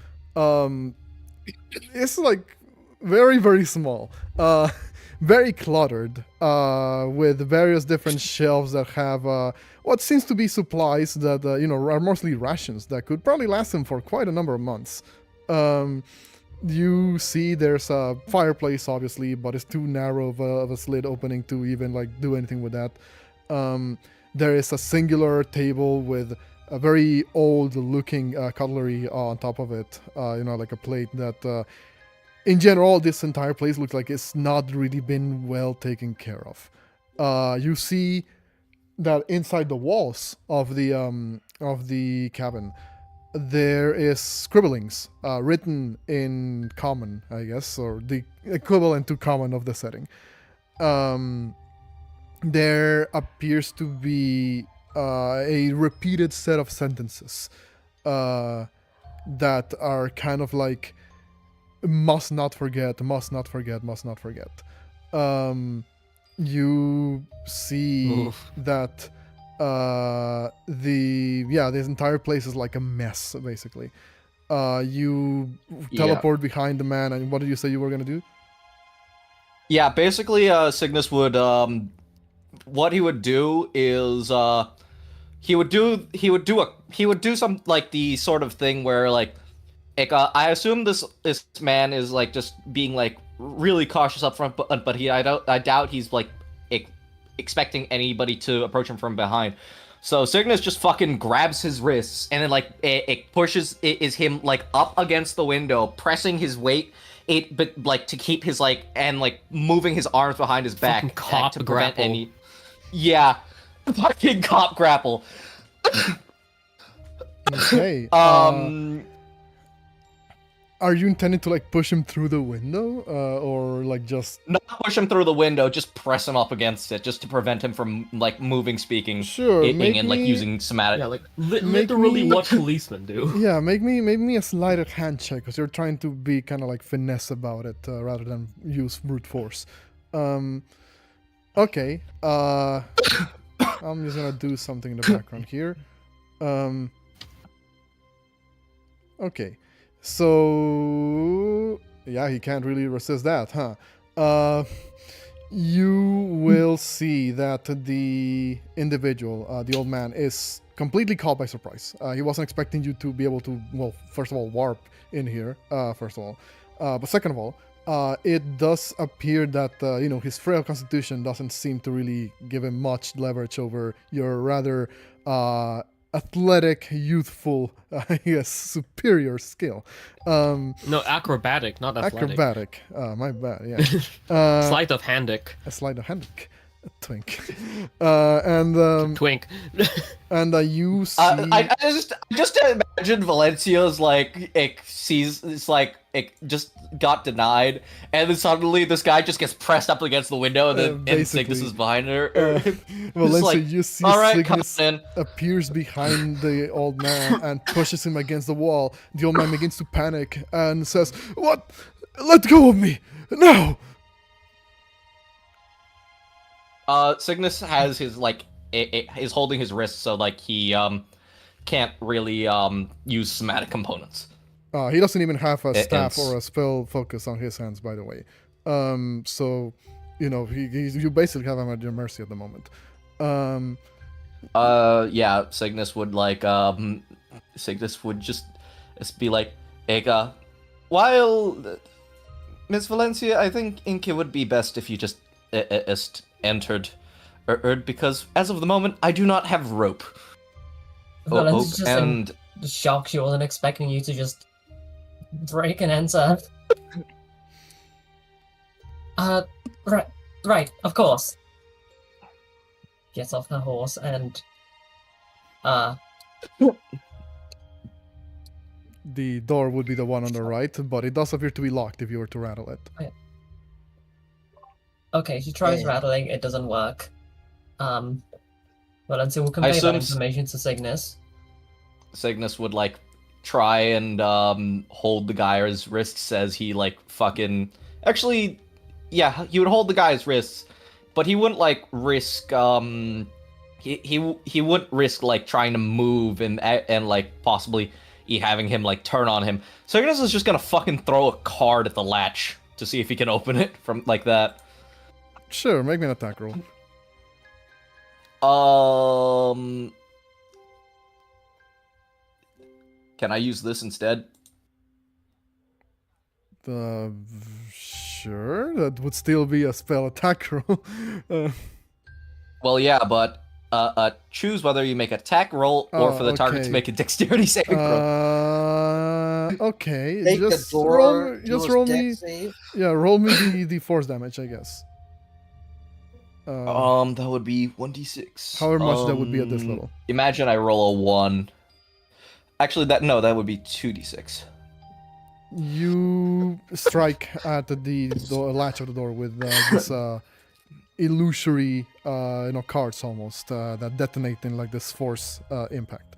It's like very, very small. Very cluttered, with various different shelves that have what seems to be supplies that are mostly rations that could probably last him for quite a number of months. You see there's a fireplace, obviously, but it's too narrow of a slit opening to even like do anything with that. There is a singular table with a very old-looking cutlery on top of it. Like a plate that. In general, this entire place looks like it's not really been well taken care of. You see that inside the walls of the cabin, there is scribblings written in common, I guess, or the equivalent to common of the setting. There appears to be a repeated set of sentences that are kind of like. Must not forget, must not forget, must not forget. You see that this entire place is like a mess, basically. You teleport behind the man, and what did you say you were gonna do? Yeah, basically, Signis would what he would do is he would do some like the sort of thing where like I assume this man is like just being like really cautious up front, but I doubt he's like expecting anybody to approach him from behind. So Signis just fucking grabs his wrists and then like it pushes him like up against the window, pressing his weight but like to keep his like and like moving his arms behind his back to prevent grapple. any. Yeah, fucking cop grapple. Okay. Are you intending to like push him through the window, or like just not push him through the window, just press him up against it, just to prevent him from like moving, speaking, Sure, and like using somatic. Yeah, like literally what policemen do. Yeah, make me a sleight of hand check, because you're trying to be kind of like finesse about it rather than use brute force. Okay. I'm just gonna do something in the background here. Okay. So yeah, he can't really resist that, huh? You will see that the individual, the old man, is completely caught by surprise. He wasn't expecting you to be able to, well, first of all, warp in here, first of all. But second of all, it does appear that, his frail constitution doesn't seem to really give him much leverage over your rather athletic, youthful, I guess, superior skill. No, acrobatic, not athletic. Acrobatic. My bad, yeah. Sleight of handic. A sleight of hand. A twink. And Twink. and you see. I just imagine Valencia's like just got denied, and then suddenly this guy just gets pressed up against the window, and then and Signis is behind her. Valencia, like, you see all right, Signis appears behind the old man and pushes him against the wall. The old man begins to panic and says, "What? Let go of me now!" Signis has his like is holding his wrist, so like he can't really use somatic components. He doesn't even have a staff or a spell focus on his hands, by the way. So, you basically have him at your mercy at the moment. Yeah, Signis would like Signis would just be like, while Miss Valencia, I think it would be best if you just entered, because as of the moment, I do not have rope. Valencia's just and in shock. She wasn't expecting you to just break and enter. Right, of course. Gets off her horse and The door would be the one on the right, but it does appear to be locked if you were to rattle it. okay, she tries Yeah. rattling, it doesn't work. Valencia will convey that assume information to Signis. Signis would like try and hold the guy's wrists as he like fucking. Actually, yeah, he would hold the guy's wrists, but he wouldn't like risk he wouldn't risk like trying to move and like possibly having him like turn on him. So Ignis is just gonna fucking throw a card at the latch to see if he can open it from like that. Sure, make me an attack roll. Can I use this instead? Sure, that would still be a spell attack roll. Well, yeah, but choose whether you make an attack roll or for the target okay. to make a dexterity saving throw. Okay, Take just the door. roll me. Yeah, roll me the force damage, I guess. That would be 1d6. However much that would be at this level. Imagine I roll a 1. Actually, that would be 2d6. You strike at the latch of the door with this illusory, cards almost that detonate in like this force impact,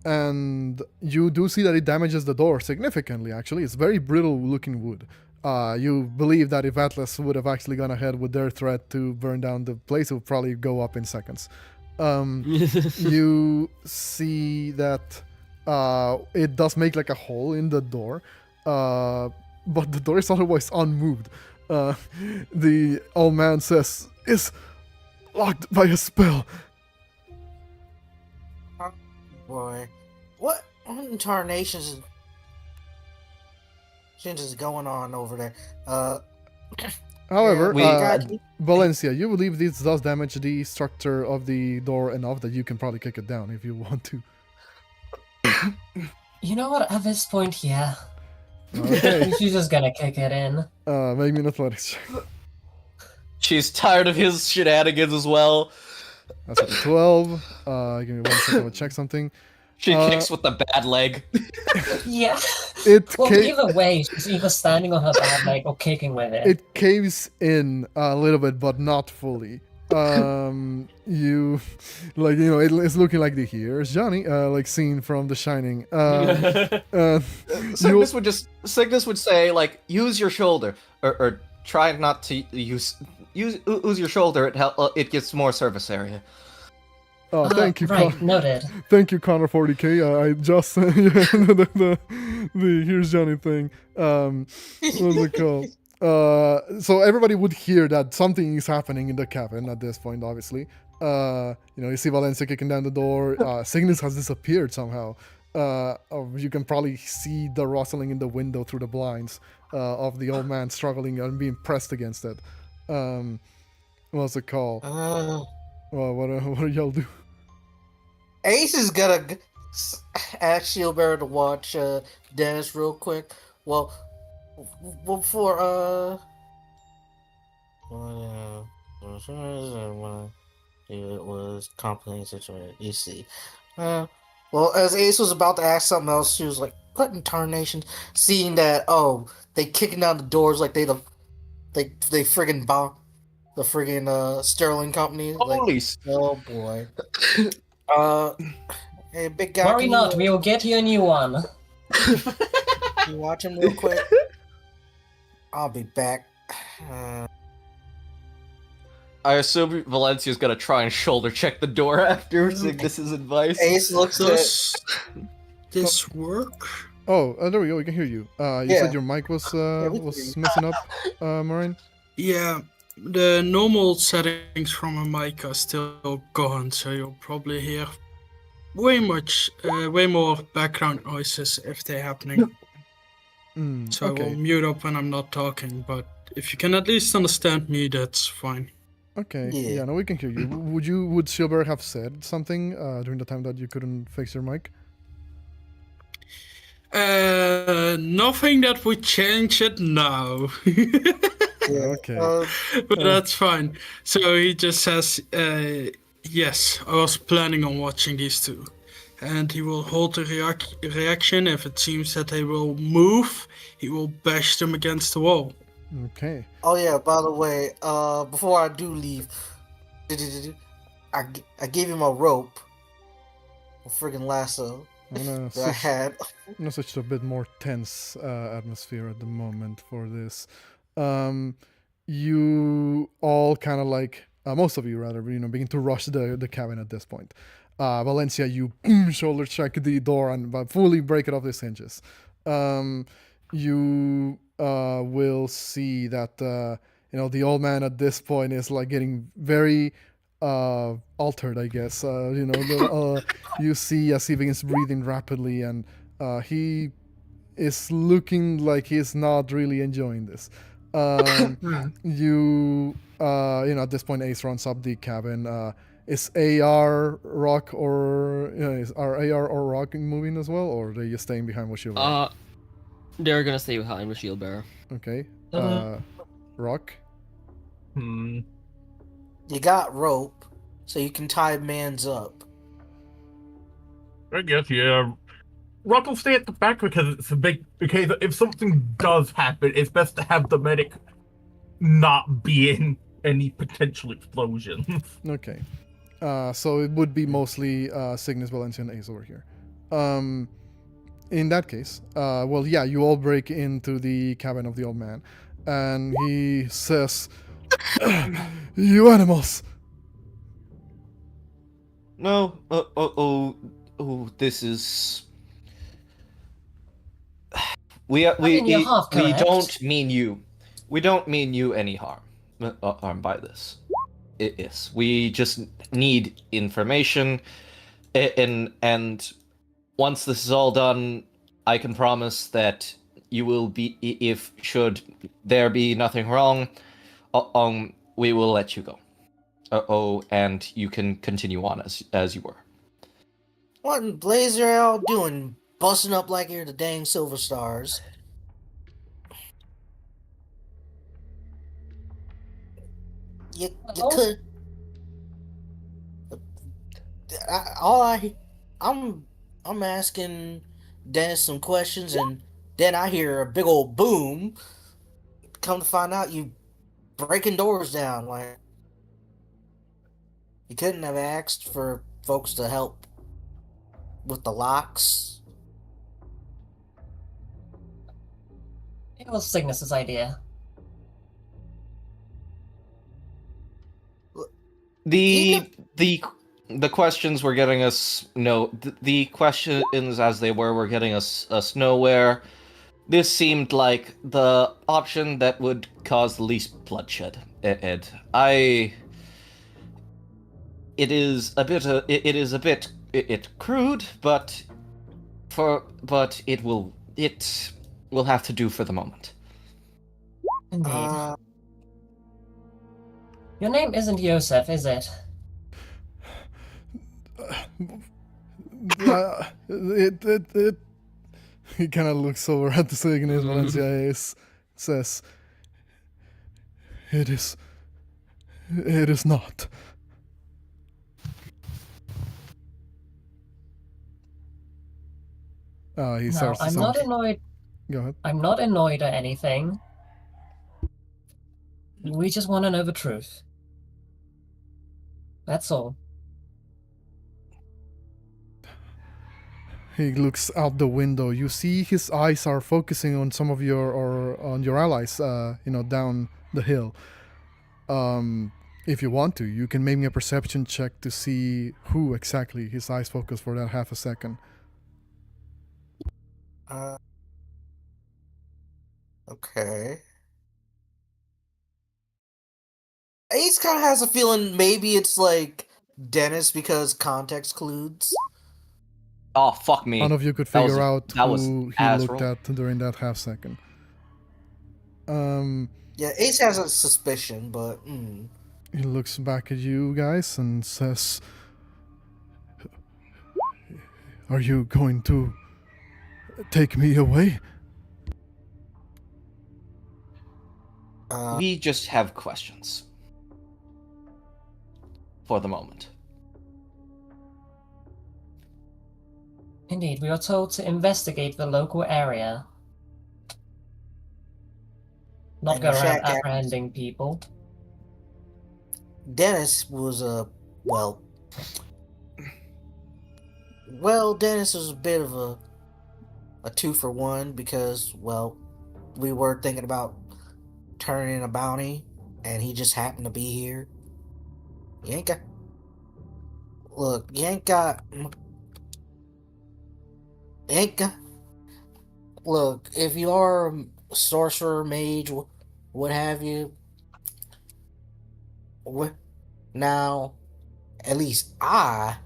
and you do see that it damages the door significantly. Actually, it's very brittle-looking wood. You believe that if Atlas would have actually gone ahead with their threat to burn down the place, it would probably go up in seconds. You see that it does make like a hole in the door, but the door is otherwise unmoved. The old man says, "Is locked by a spell." Oh, boy, what in tarnations is going on over there? However, Yeah, Valencia, you believe this does damage the structure of the door enough that you can probably kick it down if you want to. You know what? At this point, yeah. Okay. She's just gonna kick it in. Make me an athletics check. She's tired of his shenanigans as well. That's at 12. Give me 1 second to check something. She kicks with the bad leg. Yeah. Well, either way, she's either standing on her bad leg or kicking with it. It caves in a little bit, but not fully. You, it's looking like the Here's Johnny, like scene from The Shining. Signis would say, like, use your shoulder, or try not to use your shoulder. It gets more surface area. Thank you, right, Connor. noted. Thank you, Connor 40k. I just the Here's Johnny thing. What was it called? So everybody would hear that something is happening in the cabin at this point, obviously. You see Valencia kicking down the door. Signis has disappeared somehow. You can probably see the rustling in the window through the blinds of the old man struggling and being pressed against it. What's it called? Well, what do y'all do? Ace is gonna ask Shieldbearer to watch Dennis real quick. Well, before it was complicated situation. You see, well, as Ace was about to ask something else, she was like, "What in tarnation?" Seeing that, they kicking down the doors like they friggin' bomb the friggin' Sterling Company. Holy oh boy. Hey, big guy. Worry not, we will get you a new one. Can you watch him real quick? I'll be back. I assume Valencia's gonna try and shoulder check the door after Signis's advice. Ace looks Does this work? Oh, there we go. We can hear you. You said your mic was messing up, Moraine? Yeah, the normal settings from a mic are still gone, so you'll probably hear way more background noises if they're happening. So I okay. will mute up when I'm not talking, but if you can at least understand me, that's fine. Okay. Yeah. Yeah, no, we can hear you. Would Silberg have said something during the time that you couldn't fix your mic? Nothing that would change it now. Yeah. Okay. But that's fine. So he just says, yes, I was planning on watching these two. And he will hold the reaction. If it seems that they will move, he will bash them against the wall. Okay. Oh yeah. By the way, before I do leave, I gave him a rope, a friggin' lasso I'm gonna that I had. I'm gonna switch to a bit more tense atmosphere at the moment for this. You all kind of like most of you rather, begin to rush the cabin at this point. Valencia, you shoulder check the door and fully break it off its hinges. You will see that the old man at this point is like getting very altered, I guess. You see as he begins breathing rapidly, and he is looking like he's not really enjoying this. At this point, Ace runs up the cabin. Is AR Rock or are AR or Rock moving as well, or are they just staying behind with Shield? They're gonna stay behind with Shield Bearer. Okay. Rock. Hmm. You got rope, so you can tie mans up. I guess, yeah. Rock will stay at the back because it's a big. Because if something does happen, it's best to have the medic not be in any potential explosions. Okay. So it would be mostly Signis, Valencia, and Ace over here. In that case, you all break into the cabin of the old man, and he says, "You animals!" No. This is. We don't mean you. We don't mean you any harm by this. Yes, we just need information, and once this is all done, I can promise that you will be, if should there be nothing wrong, we will let you go. And you can continue on as you were. What in Blazer y'all doing? Busting up like you're the dang Silver Stars. You could. I'm asking Dennis some questions, and then I hear a big old boom. Come to find out, you breaking doors down. Like, you couldn't have asked for folks to help with the locks. It was Signis's idea. The questions were getting us the questions as they were getting us nowhere. This seemed like the option that would cause the least bloodshed. It is a bit crude, but it will have to do for the moment. Indeed. Your name isn't Yosef, is it? He kind of looks over at the Signis, Valencia Ace, says, It is not. He starts to I'm sound... not annoyed. Go ahead. I'm not annoyed or anything. We just want to know the truth. That's all. He looks out the window. You see his eyes are focusing on some of on your allies, down the hill. If you want to, you can make me a perception check to see who exactly his eyes focus for that half a second. Okay. Ace kind of has a feeling maybe it's like Dennis because context clues. Oh, fuck me. None of you could That was- figure out that was who he ass looked roll. at during that half second. Yeah, Ace has a suspicion, but He looks back at you guys and says, "Are you going to take me away?" We just have questions. For the moment. Indeed, we are told to investigate the local area. Not And go around check out- apprehending people. Dennis was well, Dennis was a bit of a 2-for-1 because, well, we were thinking about turning in a bounty, and he just happened to be here. You ain't got. Look, you ain't got. Look, if you are a sorcerer, mage, what have you, now, at least I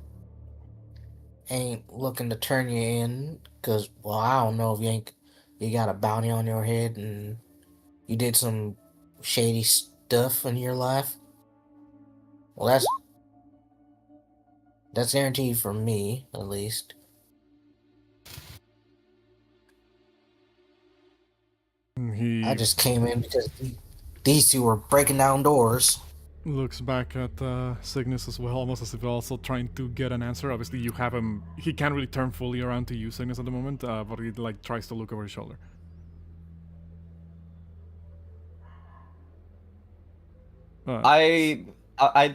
ain't looking to turn you in, because, well, I don't know if you got a bounty on your head and you did some shady stuff in your life. Well, that's guaranteed from me, at least. He I just came in because these two were breaking down doors. looks back at Signis as well, almost as if also trying to get an answer. Obviously, you have him. He can't really turn fully around to you, Signis, at the moment, but he like tries to look over his shoulder. I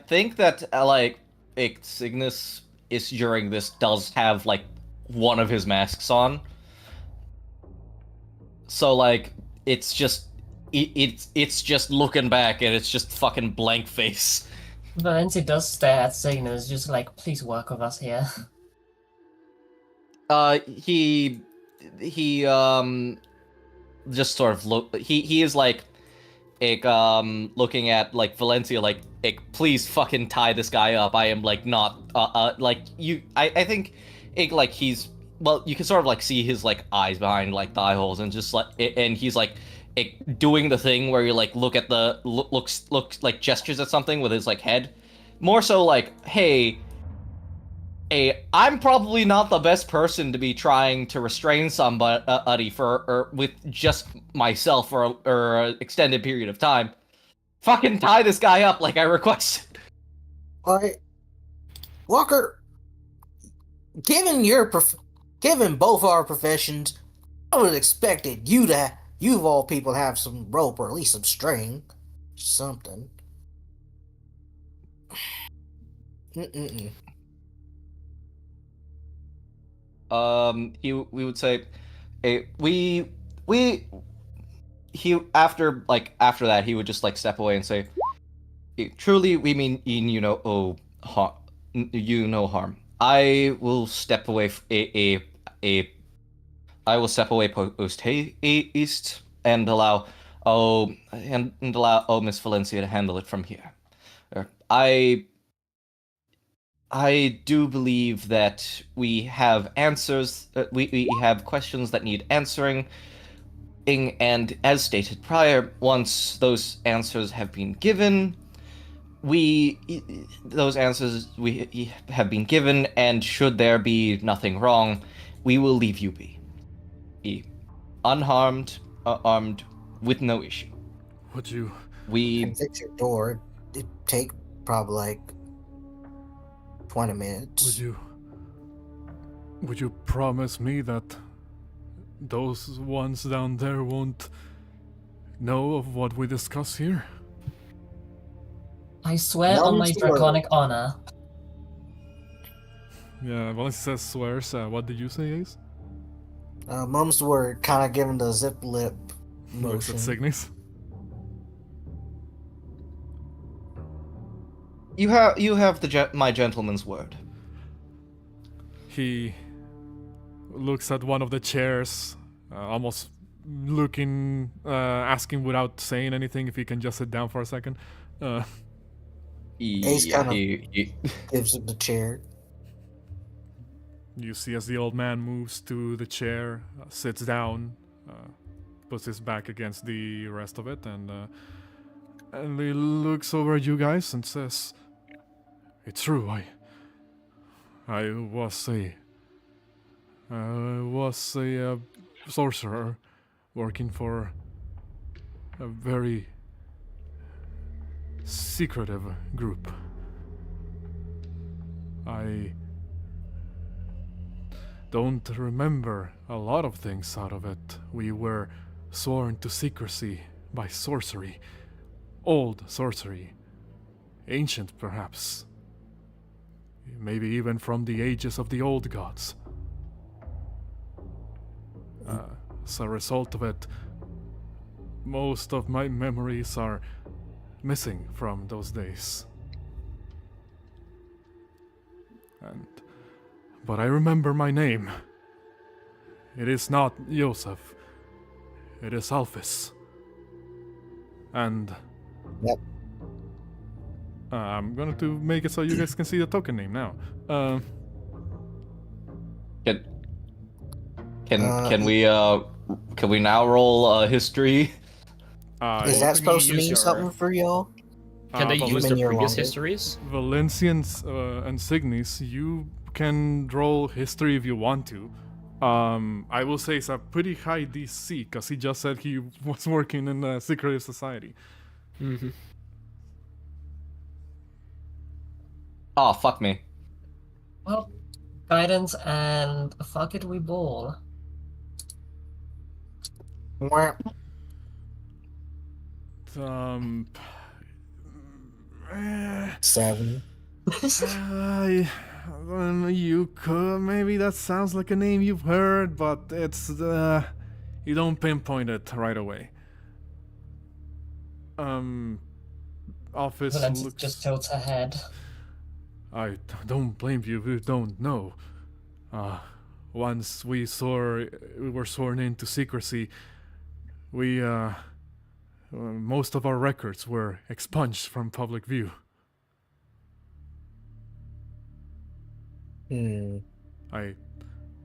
think that like Signis is during this does have like one of his masks on. So like it's just just looking back and it's just fucking blank face. Valencia does stare at Signis, just like, please work with us here. He just sort of look. He is like looking at like Valencia like please fucking tie this guy up. I am like not like you. I think like he's, well, you can sort of like see his like eyes behind like the eye holes and just like and he's like doing the thing where you like look at the looks like gestures at something with his like head, more so like, hey, I'm probably not the best person to be trying to restrain somebody for with just myself for an extended period of time. Fucking tie this guy up like I requested. Alright, Walker. Given both our professions, I would have expected you of all people, have some rope or at least some string, something. We would say, after that he would just like step away and say, truly we mean no harm. I will step away post haste and allow Miss Valencia to handle it from here. I do believe that we have answers. We have questions that need answering, and as stated prior, once those answers have been given, have been given, and should there be nothing wrong, we will leave you be unharmed, armed, with no issue. Would you? Can fix your door. It'd take probably like 20 minutes. Would you promise me that those ones down there won't know of what we discuss here? I swear on my draconic honor. Yeah, Valencia says swears. What did you say, Ace? Mum's word, kind of giving the zip lip Looks motion. at Signis. You have my gentleman's word. He looks at one of the chairs, almost looking, asking without saying anything if he can just sit down for a second. Ace kind of gives him the chair. You see as the old man moves to the chair, sits down, puts his back against the rest of it, and he looks over at you guys and says, "It's true. I was a sorcerer working for a very secretive group. I don't remember a lot of things out of it. We were sworn to secrecy by sorcery. Old sorcery. Ancient, perhaps. Maybe even from the ages of the old gods. As a result of it, most of my memories are missing from those days. But I remember my name. It is not Joseph. It is Alphys. And... Yep. I'm going to make it so you guys can see the token name now. Can we now roll history? Is that supposed to mean something for y'all? Can they use their your previous longer. histories? Valencians and Signis, you can roll history if you want to. I will say it's a pretty high DC, because he just said he was working in a secretive society. Mm-hmm. Oh, fuck me. Well, guidance and fuck it, we ball. Wah. Eh, 7. You could, maybe that sounds like a name you've heard, but it's, you don't pinpoint it right away. Office Valencia looks... just tilts her head. I don't blame you if you don't know. Once we were sworn into secrecy, we, most of our records were expunged from public view. I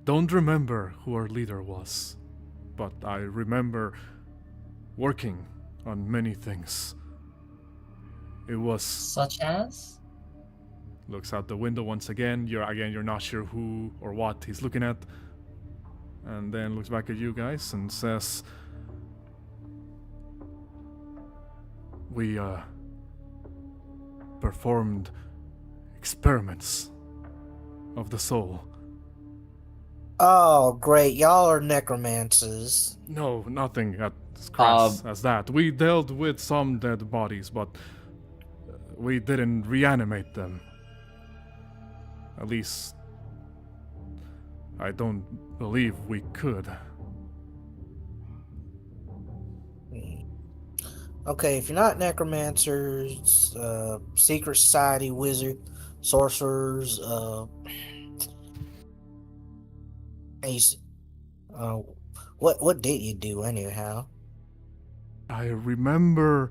don't remember who our leader was, but I remember working on many things. It was... Such as? Looks out the window once again. You're not sure who or what he's looking at. And then looks back at you guys and says... We, performed experiments of the soul. Oh, great. Y'all are necromancers. No, nothing as crass as that. We dealt with some dead bodies, but we didn't reanimate them. At least, I don't believe we could. Okay, if you're not necromancers, secret society, wizard, sorcerers, what did you do anyhow? I remember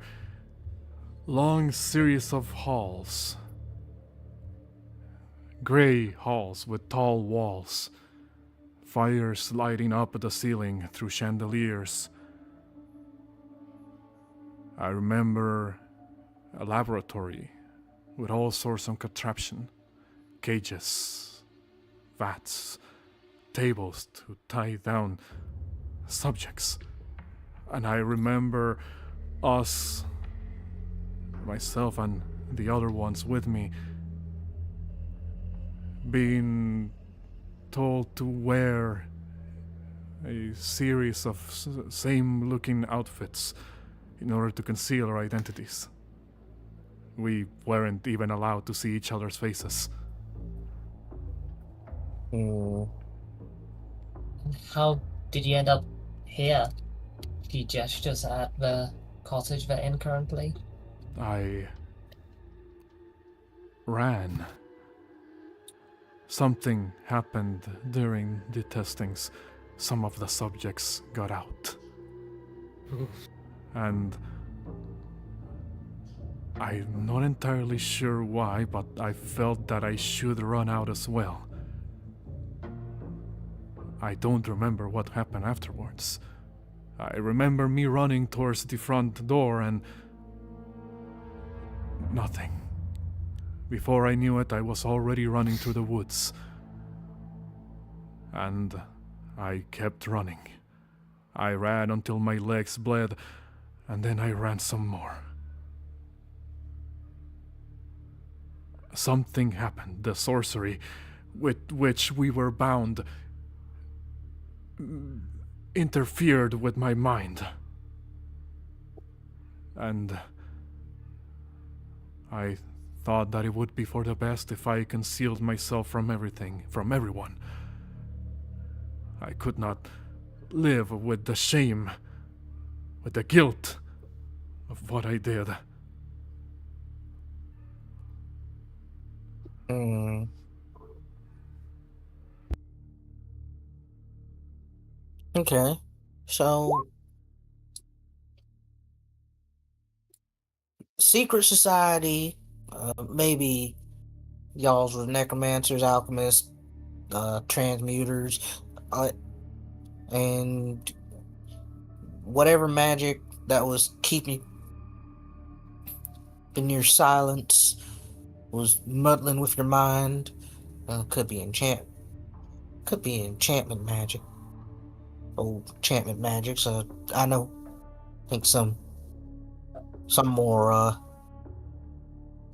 long series of halls. Gray halls with tall walls. Fires lighting up at the ceiling through chandeliers. I remember a laboratory with all sorts of contraption. Cages, vats, tables to tie down subjects. And I remember us, myself and the other ones with me, being told to wear a series of same-looking outfits in order to conceal our identities. We weren't even allowed to see each other's faces. How did you end up here? He gestures at the cottage we're in currently. I ran. Something happened during the testings. Some of the subjects got out. And I'm not entirely sure why, but I felt that I should run out as well. I don't remember what happened afterwards. I remember me running towards the front door and nothing. Before I knew it, I was already running through the woods. And I kept running. I ran until my legs bled, and then I ran some more. Something happened. The sorcery with which we were bound interfered with my mind. And I thought that it would be for the best if I concealed myself from everything, from everyone. I could not live with the shame, with the guilt of what I did. Okay. So, secret society, maybe y'all's were necromancers, alchemists, transmuters, and whatever magic that was keeping in your silence was muddling with your mind. Could be enchantment magic. Old enchantment magic. So I think some more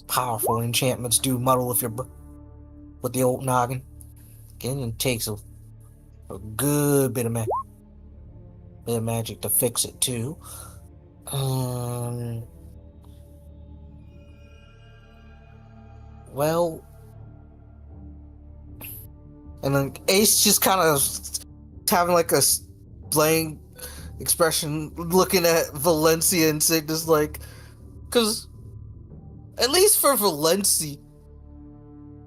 powerful enchantments do muddle with with the old noggin. Again, it takes a good bit of magic to fix it too. Well, and then Ace just kind of having like a blank expression, looking at Valencia and Signis, like, because at least for Valencia,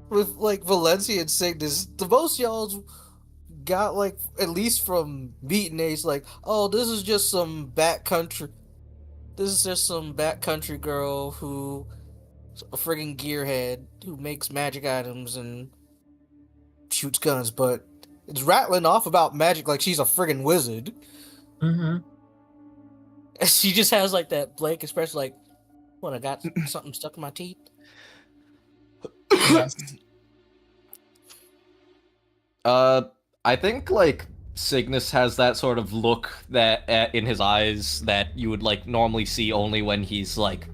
with like Valencia and Signis, the most y'all's got, like, at least from meeting Ace, like, oh, this is just some backcountry girl who a friggin' gearhead who makes magic items and shoots guns, but it's rattling off about magic like she's a friggin' wizard. Mm-hmm. And she just has like that blank expression, like, what, I got something stuck in my teeth? Yes. I think like Signis has that sort of look that in his eyes that you would like normally see only when he's like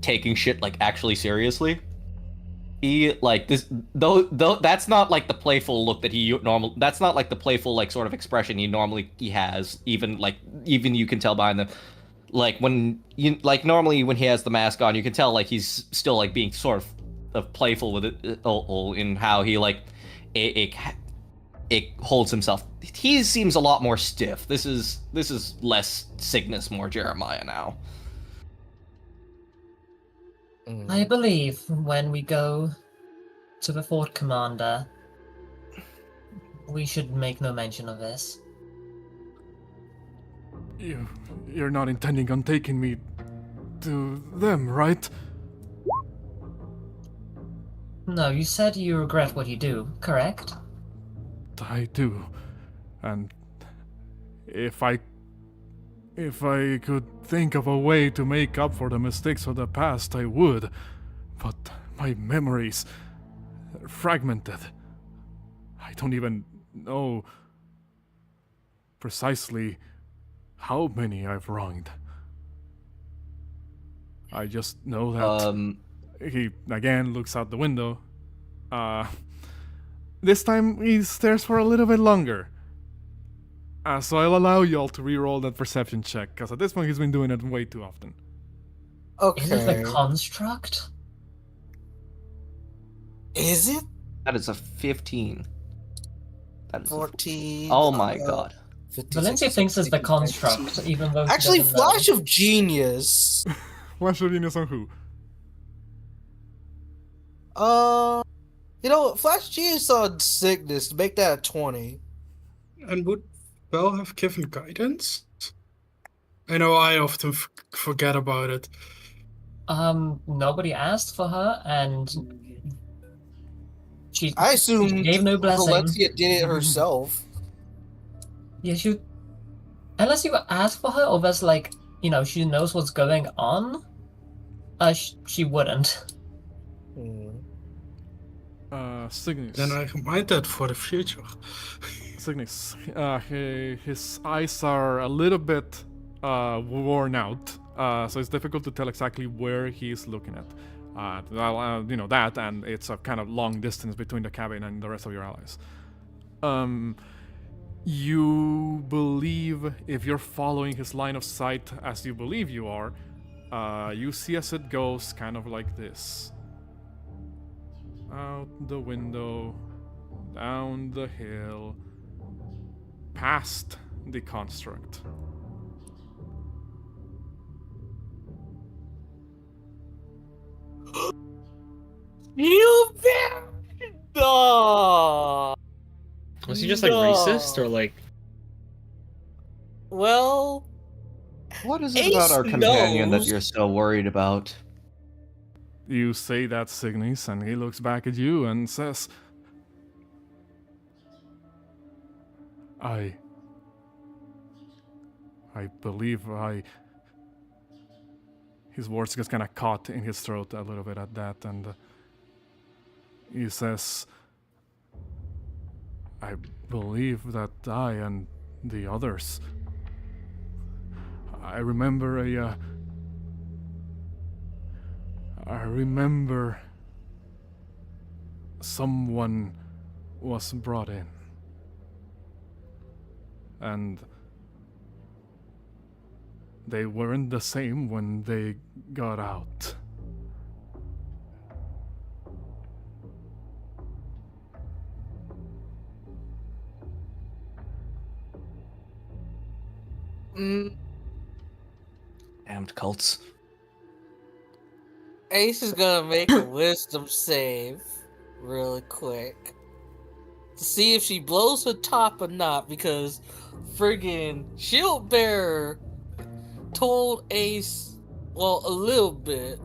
taking shit like actually seriously. He like this though that's not like the playful look that that's not like the playful like sort of expression he has, even you can tell behind the like when you like normally when he has the mask on, you can tell like he's still like being sort of playful with it in how he like it holds himself. He seems a lot more stiff. This is less Signis, more Jeremiah now. I believe when we go to the Fort Commander, we should make no mention of this. You're not intending on taking me to them, right? No, you said you regret what you do, correct? I do. And if I could think of a way to make up for the mistakes of the past, I would. But my memories are fragmented. I don't even know precisely how many I've wronged. I just know that he again looks out the window. This time he stares for a little bit longer. So I'll allow y'all to re-roll that perception check, because at this point he's been doing it way too often. Is it Okay. the construct? Is it? That is a 15. That is 14. oh my god. 15, Valencia 16, thinks it's the 17, construct, even though she Actually, doesn't know. Flash of Genius. Flash of Genius on who? You know what? Flash Genius on Signis to make that a 20. And would Belle have given guidance? I know I often forget about it. Nobody asked for her, and she I assume gave no blessing. Valencia did it herself. Yeah, unless you ask for her, or there's like, she knows what's going on, she wouldn't. Signis. Then I remind that for the future. Signis. His eyes are a little bit worn out, so it's difficult to tell exactly where he's looking at. That, and it's a kind of long distance between the cabin and the rest of your allies. You believe, if you're following his line of sight as you believe you are, you see as it goes kind of like this. Out the window, down the hill, past the construct. You no. Was he just like racist or like? Well, What is it Ace about our companion that knows. you're so worried about? You say that, Signis, and he looks back at you and says, I believe His words just kind of caught in his throat a little bit at that, and he says, I believe that I and the others, I remember someone was brought in, and they weren't the same when they got out. Damned cults. Ace is gonna make a wisdom save really quick to see if she blows her top or not, because friggin' Shield Bearer told Ace, well, a little bit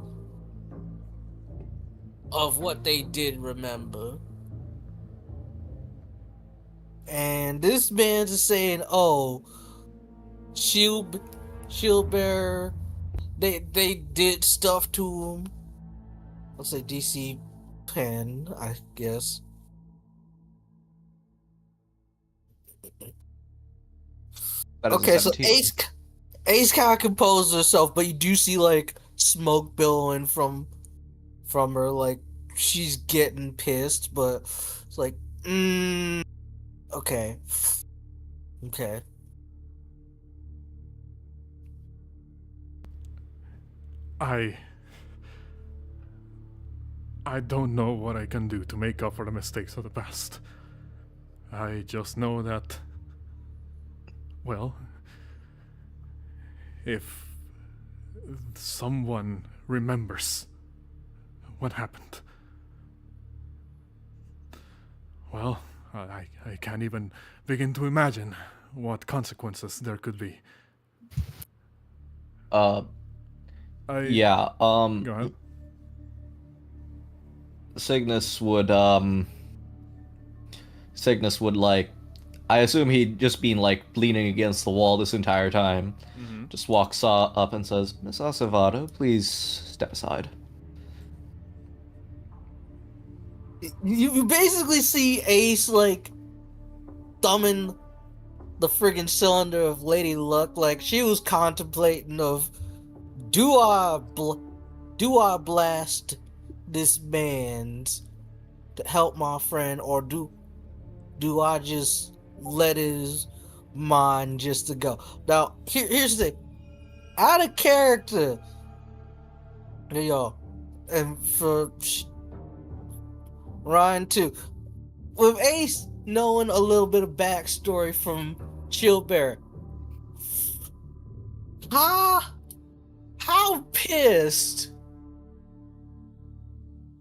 of what they did remember. And this man's just saying, oh, Shield Bearer, they did stuff to him. Let's say DC 10, I guess. That is a Okay, so 17. Ace kind of composes herself, but you do see like smoke billowing from her, like she's getting pissed, but it's like, okay. I don't know what I can do to make up for the mistakes of the past. I just know that, well, if someone remembers what happened, well, I can't even begin to imagine what consequences there could be. Yeah, Go ahead. Signis would like, I assume he'd just been like leaning against the wall this entire time. Mm-hmm. Just walks up and says, Miss Acevedo, please step aside. You basically see Ace like thumbing the friggin' cylinder of Lady Luck, like she was contemplating of, do I blast this man's to help my friend, or do I just let his mind just to go? Now here's the thing. Out of character, y'all, and for Ryan too, with Ace knowing a little bit of backstory from Chillbear, how pissed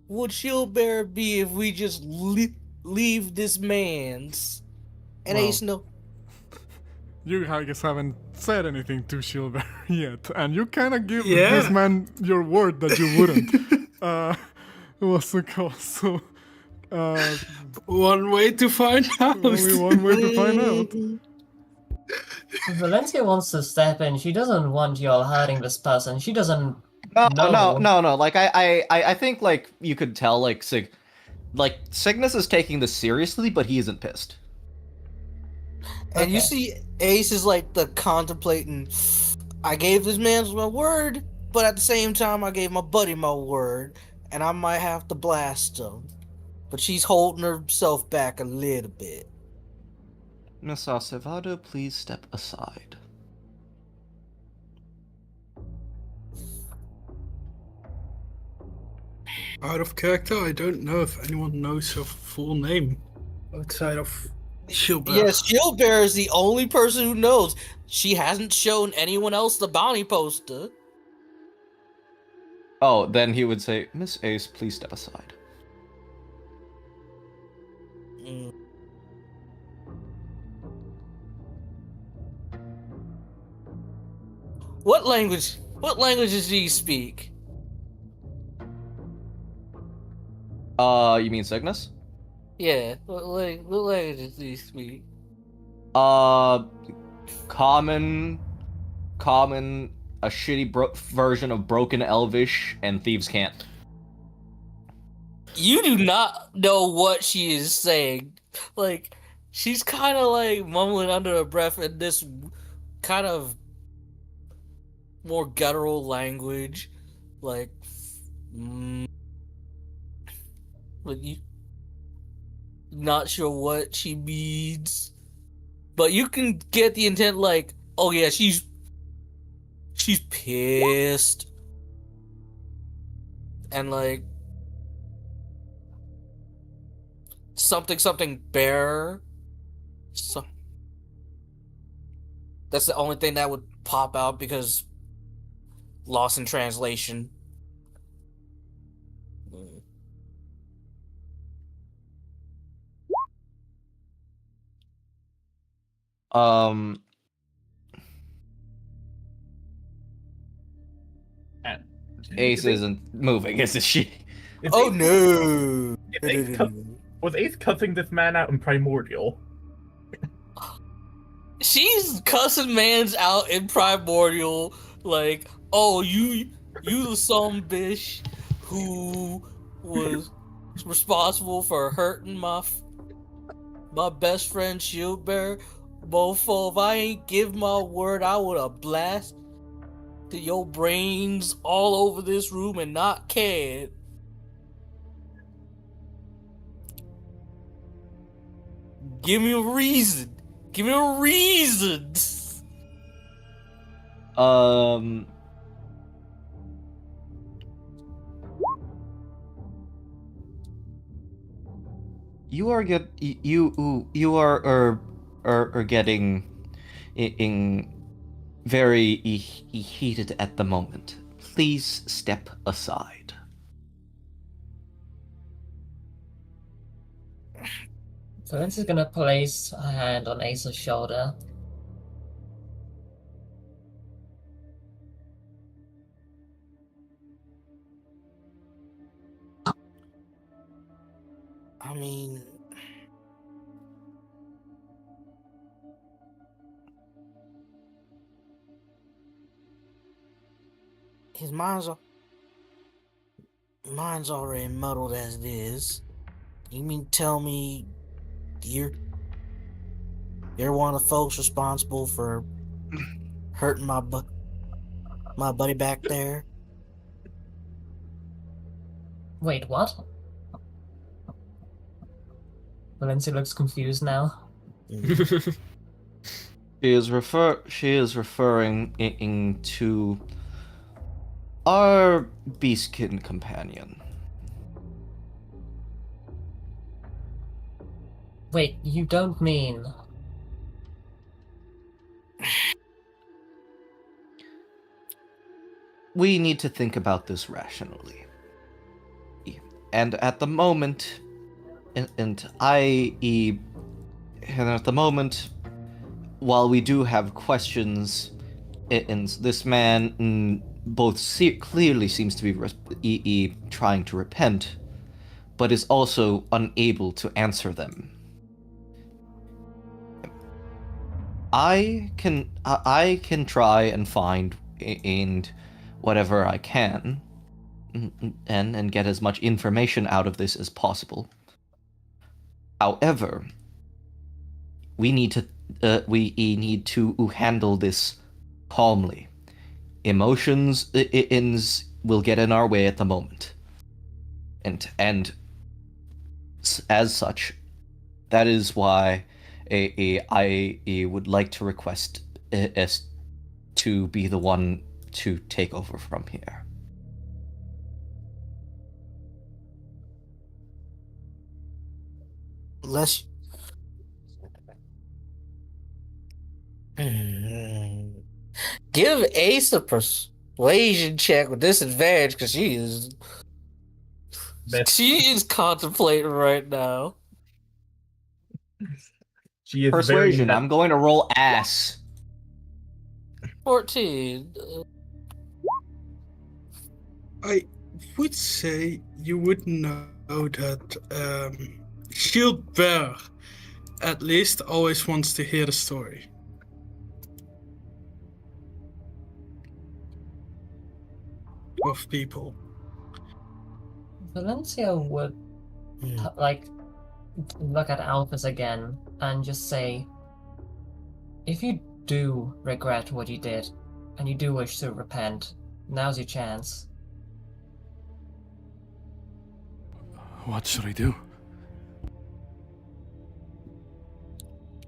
would Chillbear be if we just leave this man's and Well, Ace no? You, I guess, haven't said anything to Silver yet, and you kind of give Yeah. this man your word that you wouldn't. What's the call? So, One way to find out. only one way to find out. Valencia wants to step in. She doesn't want y'all hurting this person. She doesn't No, know. no. Like I think like you could tell like Signis is taking this seriously, but he isn't pissed. And you Okay. see Ace is like the contemplating, I gave this man my word, but at the same time I gave my buddy my word, and I might have to blast him. But she's holding herself back a little bit. Miss Acevedo, please step aside. Out of character, I don't know if anyone knows her full name outside of Shieldbearer. Yes, Shieldbearer is the only person who knows. She hasn't shown anyone else the bounty poster. Oh, then he would say, Miss Ace, please step aside. Mm. What languages do you speak? You mean Signis? Yeah, what languages do you speak? Common, a shitty version of Broken Elvish, and Thieves' Cant. You do not know what she is saying. Like, she's kind of like mumbling under her breath in this kind of more guttural language. Like, but you not sure what she means. But you can get the intent, like, oh yeah, she's pissed. And like something bear. So that's the only thing that would pop out because lost in translation. Ace isn't moving, isn't she? Is Oh Ace- no! Was Ace cussing this man out in Primordial? She's cussing mans out in Primordial, like, oh, you the some bitch who was responsible for hurting my best friend Shieldbearer. Mofo, if I ain't give my word, I would have blasted your brains all over this room and not cared. Give me a reason. Give me a reason. You are getting very heated at the moment. Please step aside. Valencia's gonna place her hand on Ace's shoulder. I mean, his mind's already muddled as it is. You mean tell me you're one of the folks responsible for hurting my buddy back there? Wait, what? Valencia looks confused now. She is referring to our beastkin companion. Wait, you don't mean... We need to think about this rationally. And at the moment, while we do have questions, and this man clearly seems to be trying to repent, but is also unable to answer them. I can try and find and whatever I can, and get as much information out of this as possible. However, we need to handle this calmly. Emotions will get in our way at the moment, and as such, that is why I would like to request us to be the one to take over from here. Let's. Give Ace a persuasion check with disadvantage because she is contemplating right now. She is Persuasion. very I'm going to roll ass. 14. I would say you would know that Shield Bear at least always wants to hear the story. Of people. Valencia would like look at Alphys again and just say, if you do regret what you did and you do wish to repent, now's your chance. What should I do?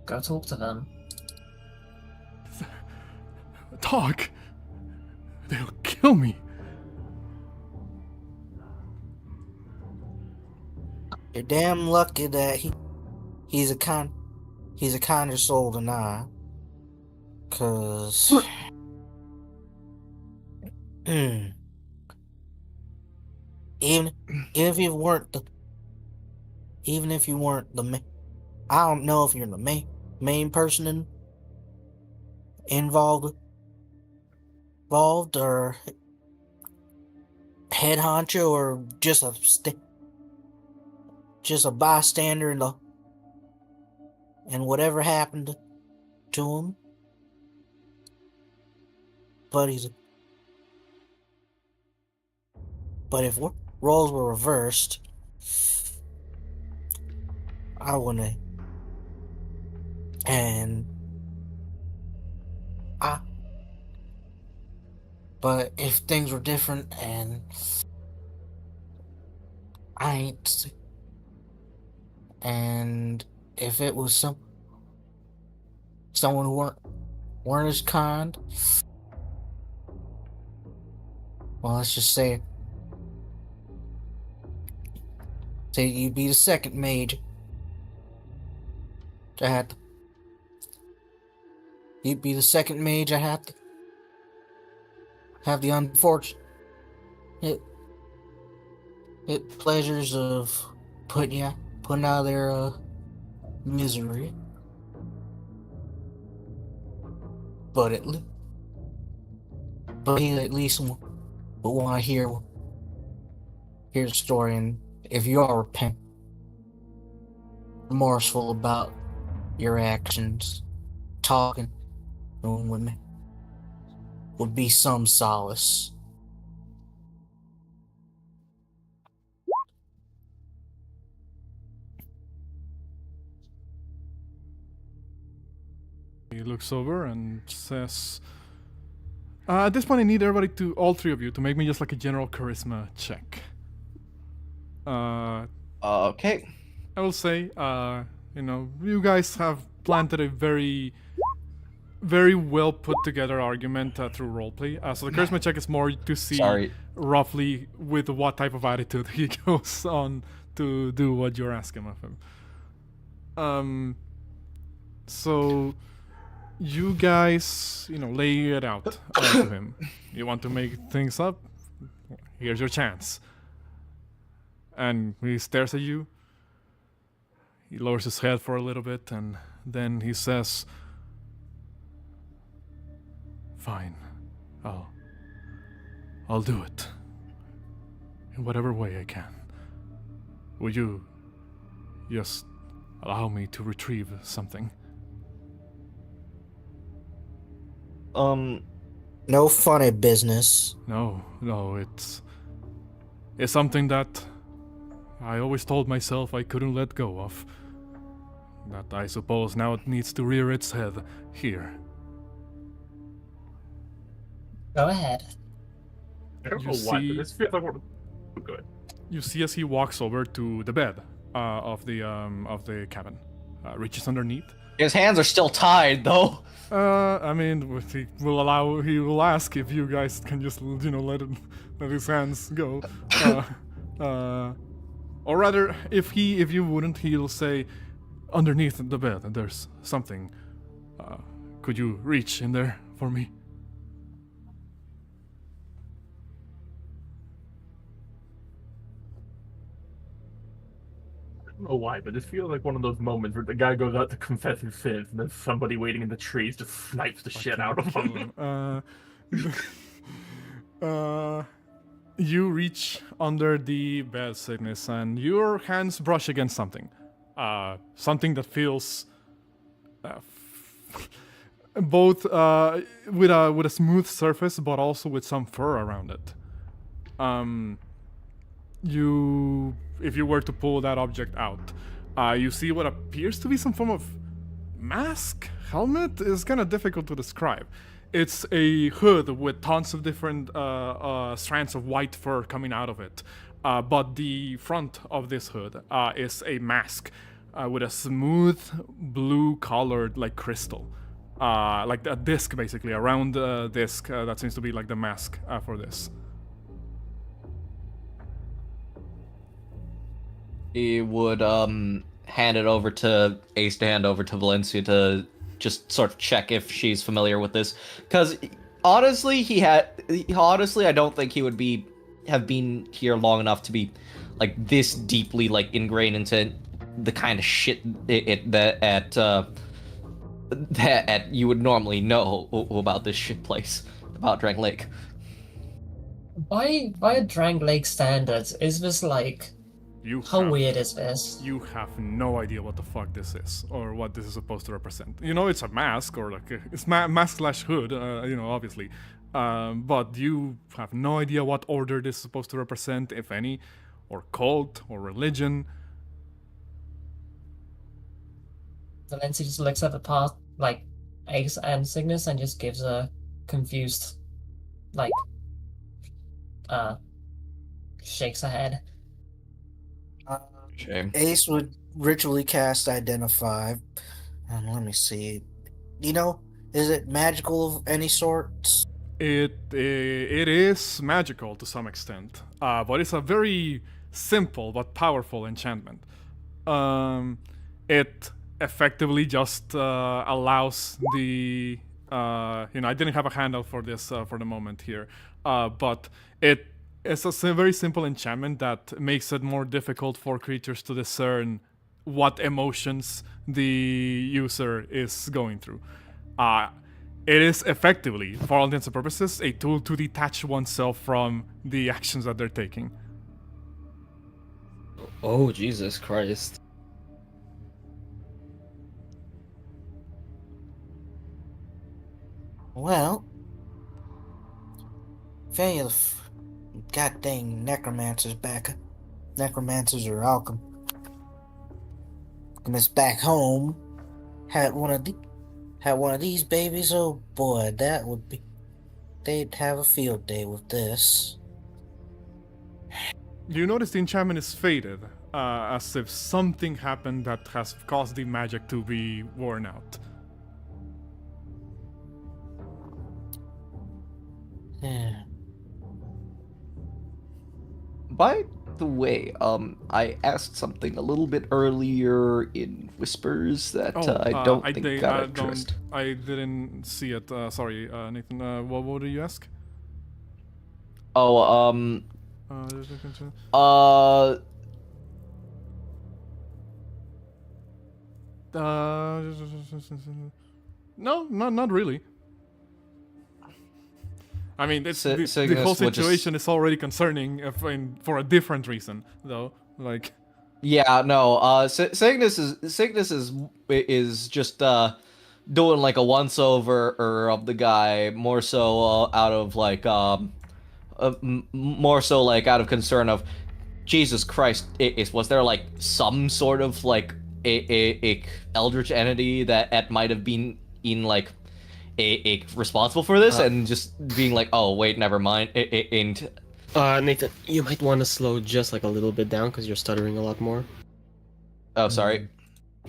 Go talk to them. Talk? They'll kill me. You're damn lucky that he's a kinder soul than I. 'Cause even if you weren't the I don't know if you're the main person involved or head honcho or just a bystander and whatever happened to him. But if roles were reversed, I wouldn't. But if things were different and and if it was someone who weren't as kind, well, let's just say you'd be the second mage to have to. You'd be the second mage I have to have the unfortunate pleasures of putting out of their misery. But he at least would want to hear the story, and if you are remorseful about your actions, talking would be some solace. He looks over and says, at this point I need everybody all three of you, to make me just like a general charisma check. Okay. I will say, you guys have planted a very, very well put together argument through roleplay. So the charisma check is more to see roughly with what type of attitude he goes on to do what you're asking of him. So you guys, lay it out to him. You want to make things up? Here's your chance. And he stares at you. He lowers his head for a little bit, and then he says, "Fine, I'll do it. In whatever way I can. Would you just allow me to retrieve something?" No funny business. No, it's something that I always told myself I couldn't let go of. That I suppose now it needs to rear its head here. Go ahead. I don't You know why, see- but this feels like one. Good. You see as he walks over to the bed of the cabin, reaches underneath. His hands are still tied, though. I mean, he will ask if you guys can just, let his hands go. Or rather, if you wouldn't, he'll say, underneath the bed, there's something. Could you reach in there for me? I don't know why, but this feels like one of those moments where the guy goes out to confess his sins, and then somebody waiting in the trees just snipes the shit out of him. You reach under the bed, Signis, and your hands brush against something. Something that feels both with a smooth surface, but also with some fur around it. If you were to pull that object out, you see what appears to be some form of mask, helmet. Is kind of difficult to describe. It's a hood with tons of different strands of white fur coming out of it. But the front of this hood is a mask with a smooth blue-colored like crystal, like a disc basically, a round disc that seems to be like the mask for this. He would hand it over to Ace to hand over to Valencia to just sort of check if she's familiar with this, because honestly, I don't think he would have been here long enough to be like this deeply like ingrained into the kind of shit that you would normally know about this shit place, about Drangleic. By Drangleic standards, is this like... How weird is this? You have no idea what the fuck this is, or what this is supposed to represent. You know, it's a mask, or like it's mask/hood, obviously. But you have no idea what order this is supposed to represent, if any, or cult, or religion. Valencia just looks at the past, like Ace and Signis, and just gives a confused, like, shakes her head. Shame. Ace would ritually cast Identify. Let me see. Is it magical of any sort? It is magical to some extent, but it's a very simple but powerful enchantment. It effectively just allows the I didn't have a handle for this for the moment here, but it's a very simple enchantment that makes it more difficult for creatures to discern what emotions the user is going through. It is effectively, for all intents and purposes, a tool to detach oneself from the actions that they're taking. Oh, Jesus Christ. Well, if any of the god dang necromancers or alchemists back home had one of these babies, oh boy, they'd have a field day with this. You notice the enchantment is faded, as if something happened that has caused the magic to be worn out. Yeah. By the way, I asked something a little bit earlier in whispers that I don't think got addressed. I didn't see it. Sorry, Nathan. What did you ask? Oh, No, not really. I mean, the whole would situation is already concerning for a different reason, though. Like, yeah, no. Signis is just doing like a once over of the guy, more so out of like more so like out of concern of Jesus Christ. Was there like some sort of like a eldritch entity that might have been in like a responsible for this, and just being like, oh wait, never mind. Nathan, you might want to slow just like a little bit down because you're stuttering a lot more. Oh, sorry.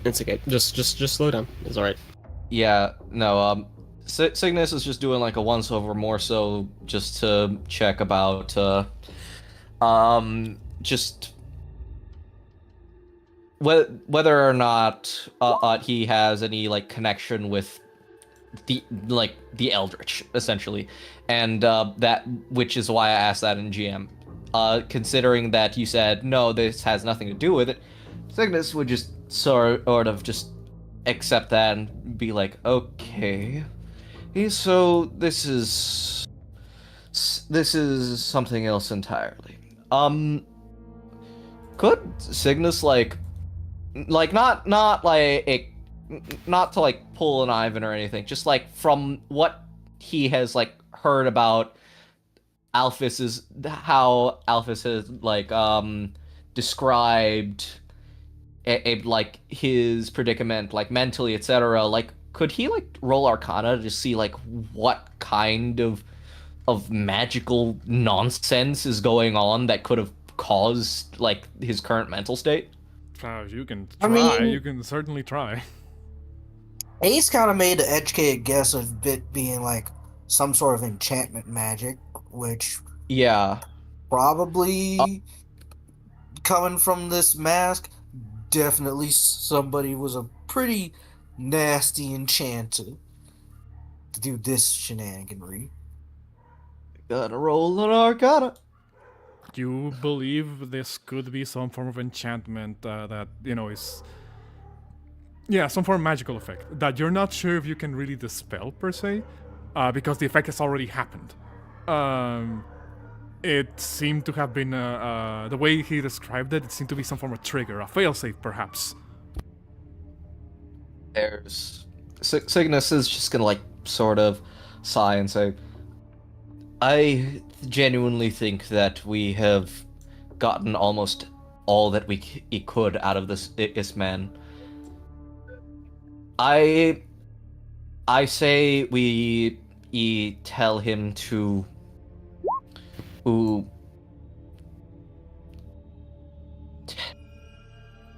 It's okay. Just slow down. It's all right. Yeah, no. Signis is just doing like a once over, more so just to check about just whether or not he has any like connection with the Eldritch, essentially, and that, which is why I asked that in GM. Considering that you said no, this has nothing to do with it, Signis would just sort of just accept that and be like, okay, so this is something else entirely. Could Signis not to like pull an Ivan or anything, just like from what he has like heard about Alphys, how Alphys has like described like his predicament, like mentally, etc. Like, could he like roll Arcana to see like what kind of magical nonsense is going on that could have caused like his current mental state? You can try. You can certainly try. Ace kind of made an educated guess of it being like some sort of enchantment magic, which probably coming from this mask, definitely somebody was a pretty nasty enchanter to do this shenaniganry. Gotta roll an Arcana. You believe this could be some form of enchantment that, is... Yeah, some form of magical effect that you're not sure if you can really dispel, per se, because the effect has already happened. It seemed to have been, the way he described it, it seemed to be some form of trigger, a failsafe, perhaps. Signis is just gonna, like, sort of sigh and say, I genuinely think that we have gotten almost all that we could out of this man. I say we tell him to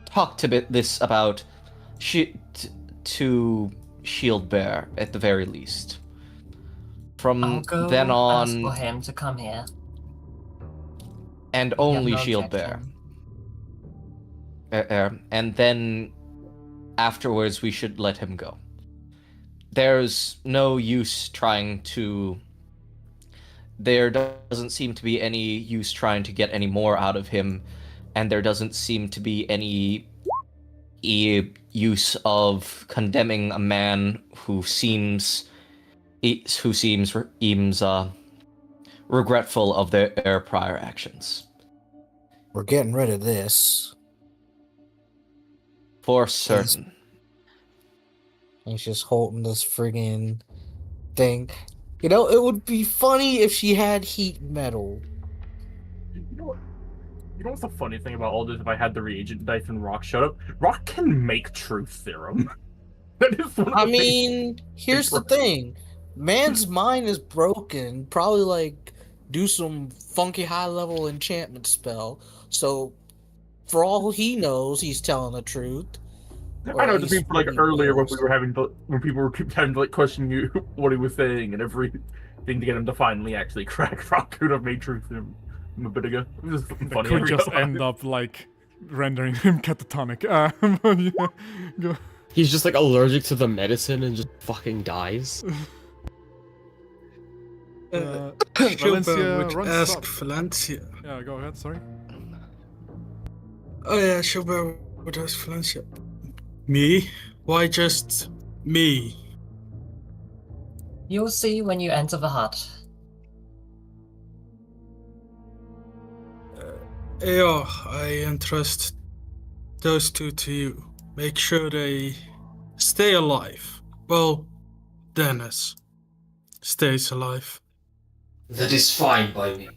talk to this about to Shieldbear at the very least. From then on, ask for him to come here. And only Shieldbear. And then afterwards, we should let him go. There's no use trying to... There doesn't seem to be any use trying to get any more out of him, and there doesn't seem to be any use of condemning a man who seems regretful of their prior actions. We're getting rid of this. For certain. He's just holding this friggin' thing. You know, it would be funny if she had heat metal. You know what's the funny thing about all this? If I had the reagent dice and Rock showed up, Rock can make truth serum. That is one of the things. Here's the thing. Man's mind is broken. Probably like do some funky high level enchantment spell. So for all he knows, he's telling the truth. I know, just mean for like earlier when people were having to like question you what he was saying and everything to get him to finally actually crack. Rock could have made truth serum a bit ago. It was just funny. Could just end up like rendering him catatonic. Yeah, go. He's just like allergic to the medicine and just fucking dies. Valencia would runs ask up. Valencia. Yeah, go ahead, sorry. Oh yeah, Shilber would ask Valencia. Me? Why just me? You'll see when you enter the hut. Yeah, I entrust those two to you. Make sure they stay alive. Well, Dennis stays alive. That is fine by me.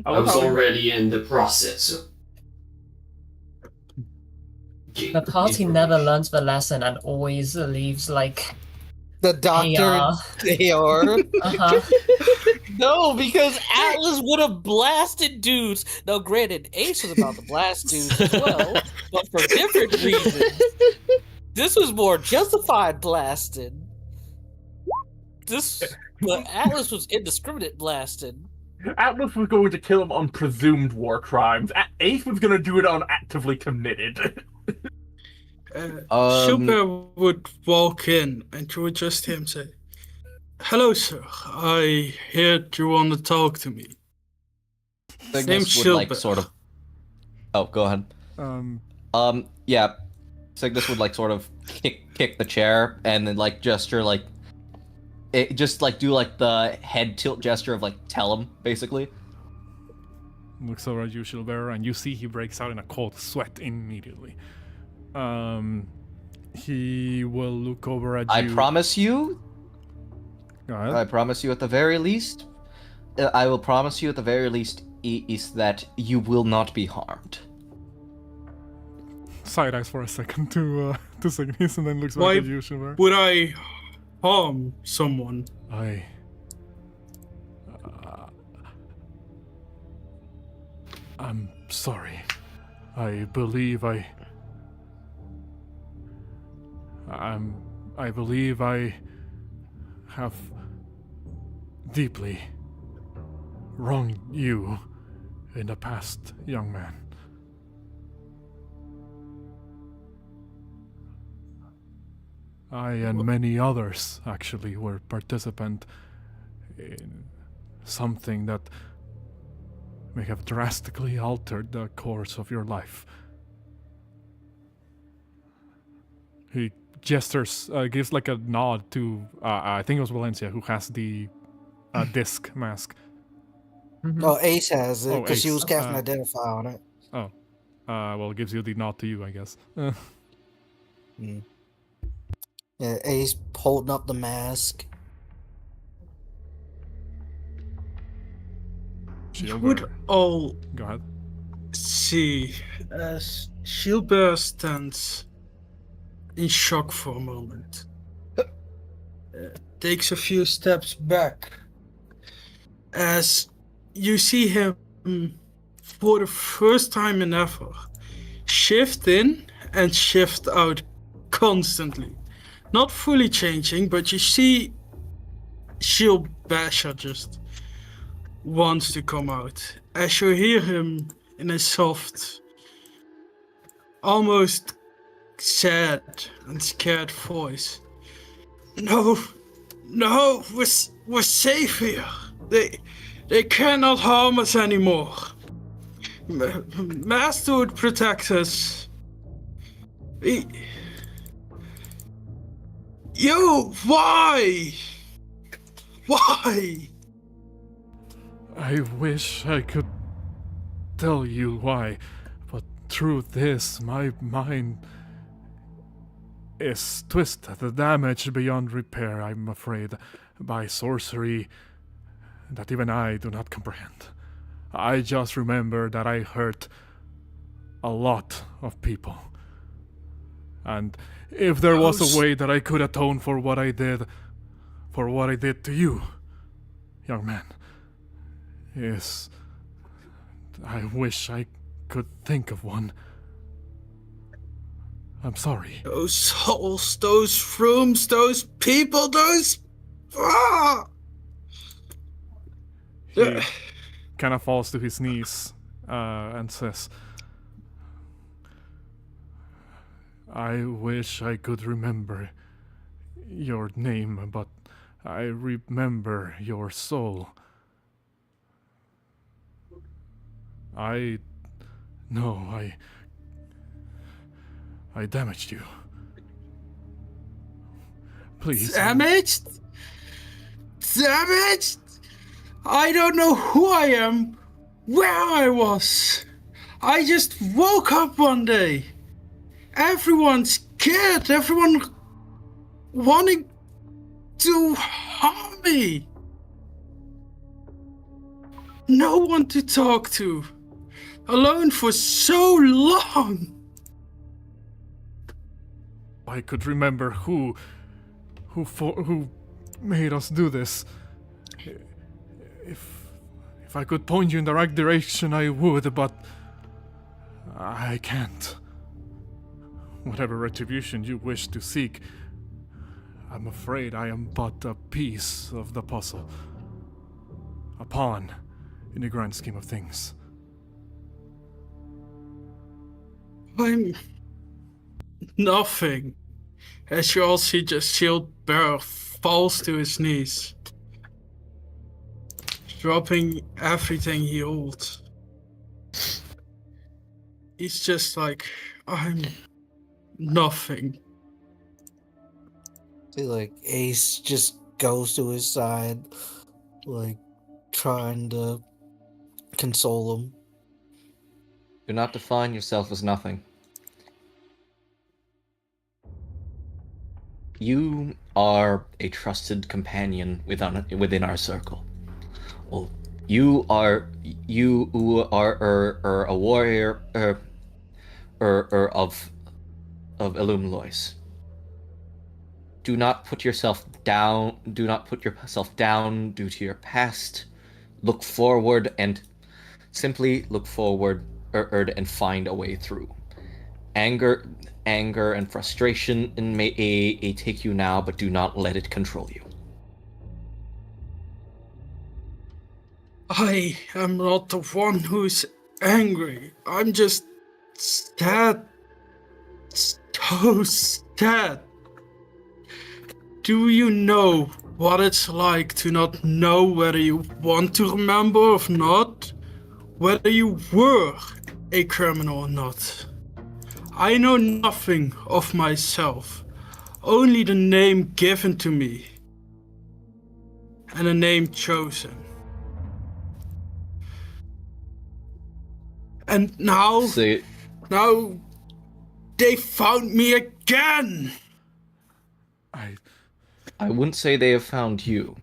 I love was how he- already in the process of The party never learns the lesson and always leaves like The doctor AR. and AR. Uh-huh. No, because Atlas would have blasted dudes. Now, granted, Ace was about to blast dudes as well, but for different reasons. This was more justified blasting. But Atlas was indiscriminate blasting. Atlas was going to kill him on presumed war crimes. Ace was going to do it on actively committed. Super would walk in, and you would just hear him say, "Hello, sir. I heard you want to talk to me." Signis would like sort of. Oh, go ahead. Yeah. Signis would like sort of kick the chair and then like gesture like. It just like do like the head tilt gesture of like tell him basically. Looks over at you, Shieldbearer, and you see he breaks out in a cold sweat immediately. He will look over at you. I promise you. Go ahead. I promise you at the very least. I will promise you at the very least is that you will not be harmed. Side eyes for a second to Signis and then looks back Why at you, Shieldbearer. would I harm someone? I'm sorry. I believe I believe I have deeply wronged you in the past, young man. I and many others actually were participant in something that may have drastically altered the course of your life. He gestures, gives like a nod to, I think it was Valencia who has the disc mask. Oh, Ace has it, Oh, because she Ace. was casting Identify on it. Oh. Well, gives you the nod to you, I guess. Yeah, Ace holding up the mask. You would all Go ahead. see as Shieldbearer stands in shock for a moment. Takes a few steps back as you see him for the first time in ever shift in and shift out constantly. Not fully changing, but you see Shield Basher just wants to come out. As you hear him in a soft, almost sad and scared voice. No, we're safe here. They cannot harm us anymore. Master would protect us. Why? Why? I wish I could tell you why, but truth is, my mind is twisted. The damage beyond repair, I'm afraid, by sorcery that even I do not comprehend. I just remember that I hurt a lot of people. And if there was a way that I could atone for what I did to you, young man, is I wish I could think of one. I'm sorry. Those souls, those rooms, those people, those... Ah! He kind of falls to his knees and says, I wish I could remember your name, but I remember your soul. I know I damaged you. Please. Damaged? Damaged? I don't know who I am, where I was. I just woke up one day. Everyone's scared. Everyone wanting to harm me. No one to talk to. Alone for so long. I could remember who made us do this. If I could point you in the right direction, I would, but I can't. Whatever retribution you wish to seek, I'm afraid I am but a piece of the puzzle. A pawn in the grand scheme of things. I'm nothing. As you all see, just Shield Bearer falls to his knees, dropping everything he holds. He's just like, I'm nothing. See, like, Ace just goes to his side, like, trying to console him. Do not define yourself as nothing. You are a trusted companion within our circle. Well, you are a warrior of Illumlois. Do not put yourself down. Do not put yourself down due to your past. Look forward and simply look forward and find a way through. Anger and frustration may take you now, but do not let it control you. I am not the one who's angry. I'm just sad. So sad. Do you know what it's like to not know whether you want to remember or not? Whether you were a criminal or not? I know nothing of myself, only the name given to me and a name chosen. And now they found me again. I wouldn't say they have found you.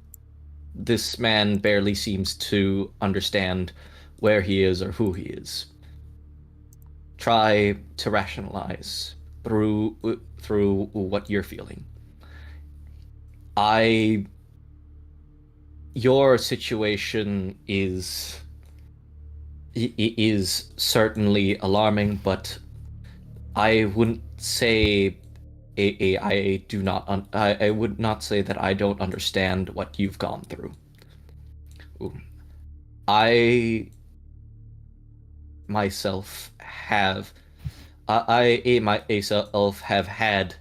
This man barely seems to understand where he is or who he is. Try to rationalize through what you're feeling. Your situation is certainly alarming, but I wouldn't say I would not say that I don't understand what you've gone through. I myself have had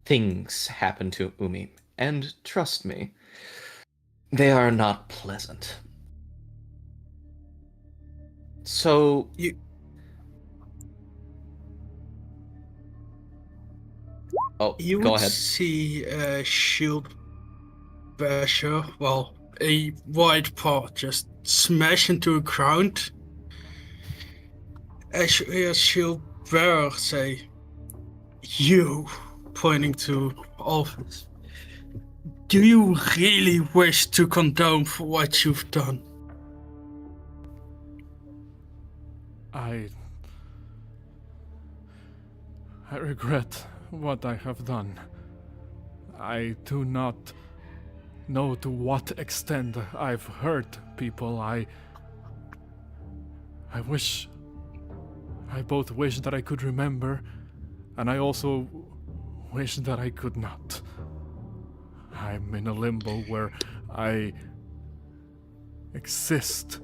things happen to me, and trust me, they are not pleasant. So you go would ahead. see a shield basher, well, a white paw just smash into the ground. As you hear Shield Bearer say, "You," pointing to Alphys, "do you really wish to condone for what you've done?" I regret what I have done. I do not know to what extent I've hurt people. I both wish that I could remember, and I also wish that I could not. I'm in a limbo where I exist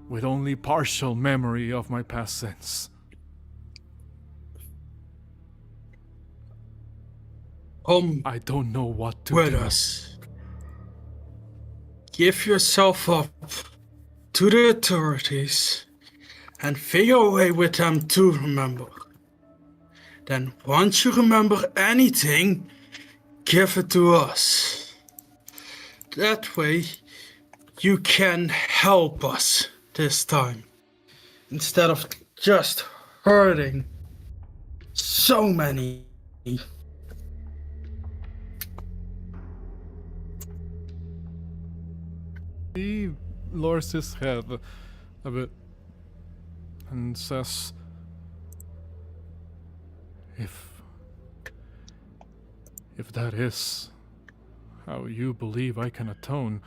with only partial memory of my past sins. I don't know what to with do. us. Give yourself up to the authorities and figure a way with them to remember. Then once you remember anything, give it to us. That way, you can help us this time, instead of just hurting so many He lowers his head a bit and says, If that is how you believe I can atone,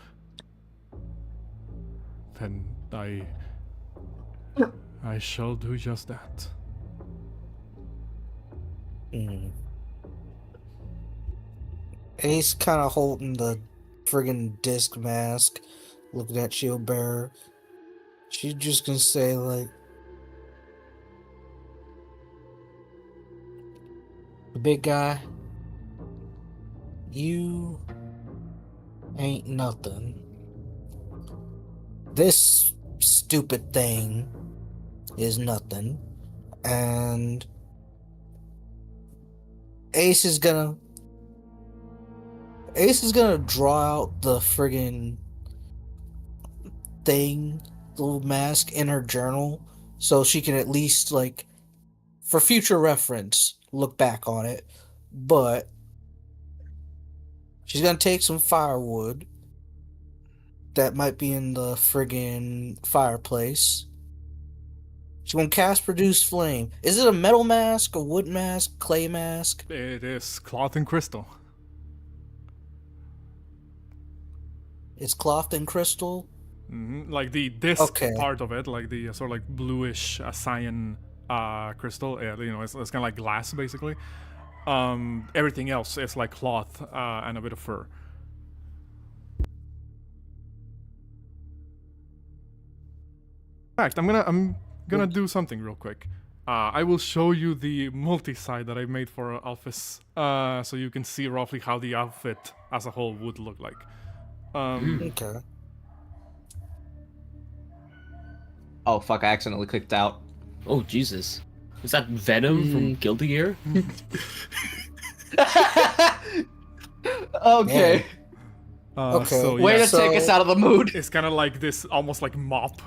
then I shall do just that. Ace kind of holding the friggin' disc mask, looking at Shield Bearer. She's just gonna say, like, the big guy, you ain't nothing. This stupid thing is nothing. And Ace is gonna draw out the friggin' thing, little mask in her journal, so she can at least, like, for future reference, look back on it. But she's gonna take some firewood that might be in the friggin' fireplace. She's gonna cast Produce Flame. Is it a metal mask, a wood mask, clay mask? It is cloth and crystal. It's cloth and crystal? Like the disc Okay. part of it, like the sort of like bluish cyan crystal. You know, it's kind of like glass basically. Everything else is like cloth and a bit of fur. In fact, I'm gonna do something real quick. I will show you the multi-side that I made for Alphys, so you can see roughly how the outfit as a whole would look like. Okay. Oh fuck! I accidentally clicked out. Oh Jesus. Is that Venom from Guilty Gear? Okay. Okay. So, Way yeah, to take us out of the mood. it's kind of like this, almost like mop,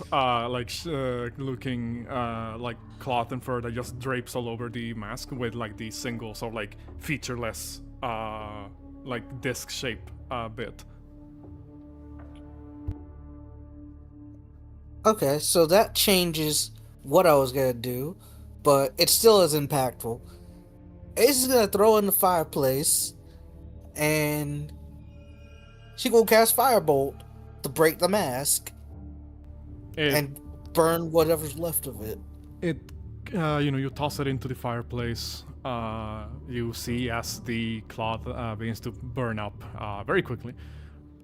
looking like cloth and fur that just drapes all over the mask with like the single sort of like featureless, like disc shape bit. Okay, so that changes what I was gonna do, but it still is impactful. Ace is gonna throw in the fireplace, and she gonna cast Firebolt to break the mask and burn whatever's left of it. You toss it into the fireplace. You see as the cloth begins to burn up very quickly.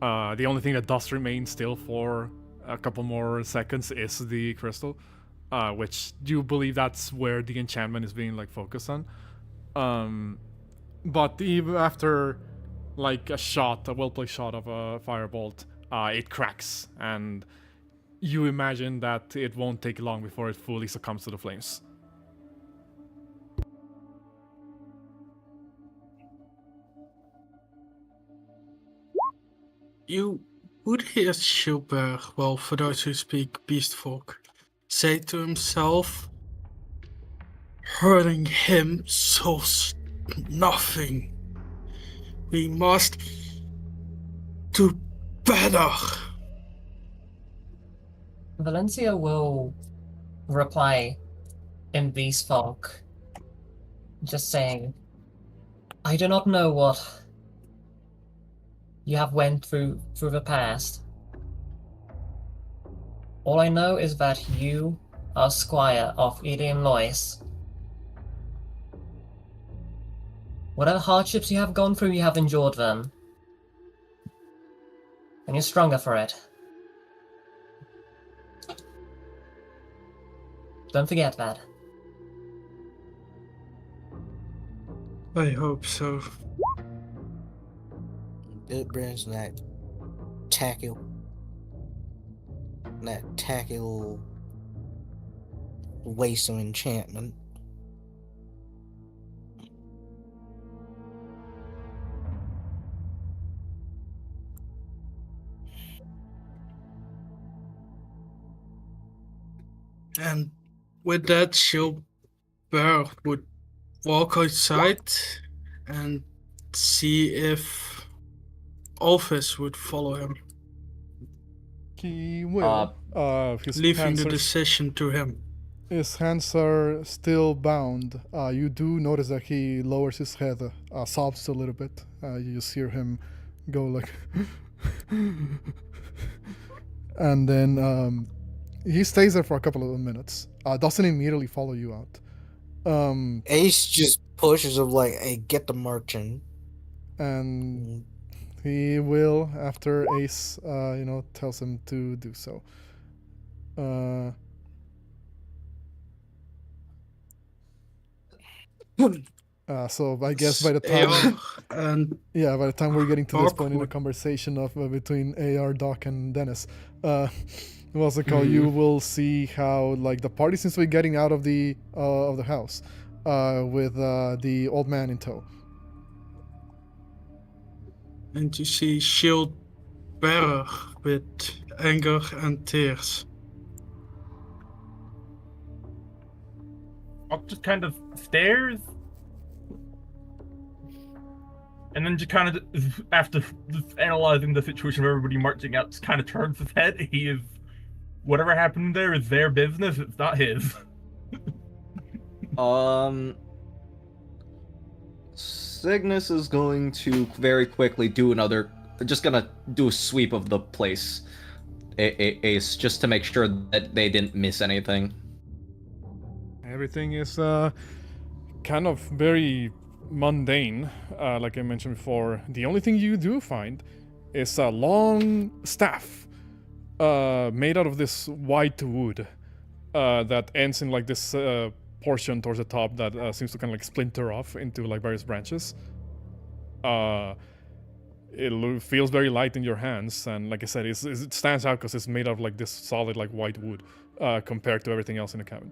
The only thing that does remain still for a couple more seconds is the crystal, which you believe that's where the enchantment is being like focused on. But even after like a well-placed shot of a firebolt, it cracks, and you imagine that it won't take long before it fully succumbs to the flames. You would hear Schubert, well, for those who speak Beast Folk, say to himself, hurting him so nothing. We must do better. Valencia will reply in Beast Folk, just saying, I do not know what you have went through the past. All I know is that you are squire of Edian Lois. Whatever hardships you have gone through, you have endured them. And you're stronger for it. Don't forget that. I hope so. It brings that tacky little waste of enchantment. And with that, Schubert would walk outside and see if Alphys would follow him. He will. His Leaving hands the are decision to him. His hands are still bound. You do notice that he lowers his head, sobs a little bit. You just hear him go like, and then he stays there for a couple of minutes. Doesn't immediately follow you out. Ace just pushes him like, "Hey, get the marching." And he will after Ace, tells him to do so. So I guess by the time, by the time we're getting to this point in the conversation of between AR, Doc, and Dennis, what's it called? You will see how like the party seems to be getting out of the house, with the old man in tow. And you see Shield bearer with anger and tears. Up just kind of stares. And then just kind of, after just analyzing the situation of everybody marching out, just kind of turns his head. He is, whatever happened there is their business, it's not his. Signis is going to very quickly do just gonna do a sweep of the place, Ace, just to make sure that they didn't miss anything. Everything is kind of very mundane, like I mentioned before. The only thing you do find is a long staff made out of this white wood that ends in like this portion towards the top that seems to kind of like splinter off into like various branches. It feels very light in your hands, and like I said, it stands out because it's made out of like this solid like white wood compared to everything else in the cabin.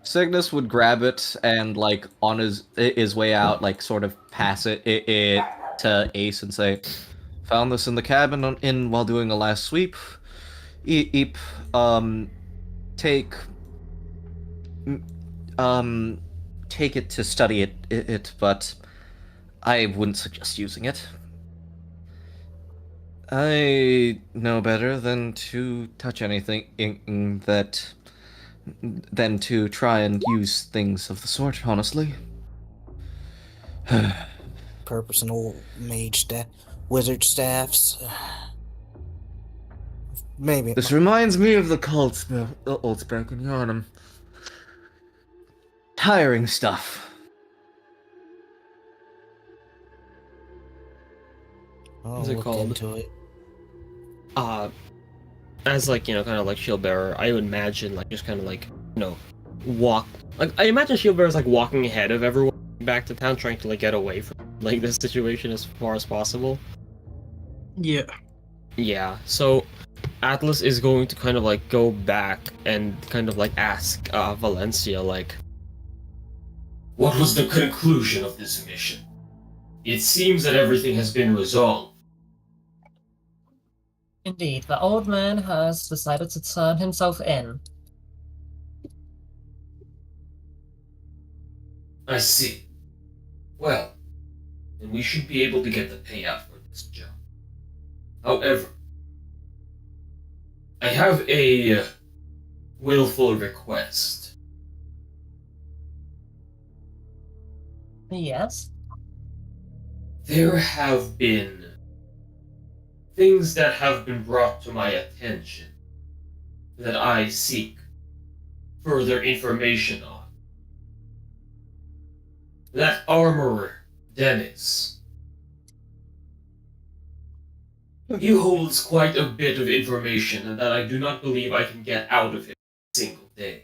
Signis would grab it and like on his way out, like sort of pass it to Ace and say, "Found this in the cabin while doing a last sweep. Take it to study it, but I wouldn't suggest using it. I know better than to touch anything than to try and use things of the sort, honestly." Personal wizard staffs. Maybe. This reminds me of the old spec in Yarnum. Tiring stuff. What's it called? Into it. As like, kind of like shield bearer, I would imagine like just kind of like, walk. Like I imagine shield bearer's like walking ahead of everyone back to town, trying to like get away from like this situation as far as possible. Yeah. Yeah. So Atlas is going to kind of like go back and kind of like ask Valencia like, what was the conclusion of this mission? It seems that everything has been resolved. Indeed, the old man has decided to turn himself in. I see. Well, then we should be able to get the payout for this job. However, I have a willful request. Yes? There have been things that have been brought to my attention that I seek further information on. That armorer, Dennis, he holds quite a bit of information that I do not believe I can get out of him in a single day.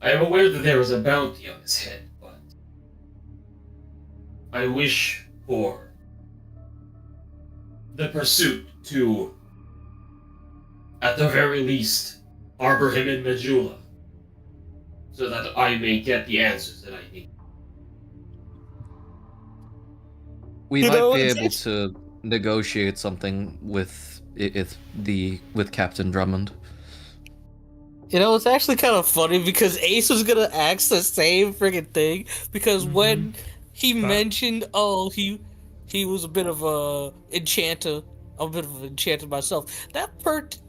I am aware that there is a bounty on his head, but I wish for the pursuit to, at the very least, harbor him in Majula, so that I may get the answers that I need. We might be able to negotiate something with Captain Drummond. You know, it's actually kind of funny because Ace was gonna ask the same friggin' thing because when he mentioned, he was a bit of a enchanter, I'm a bit of an enchanter myself. That perked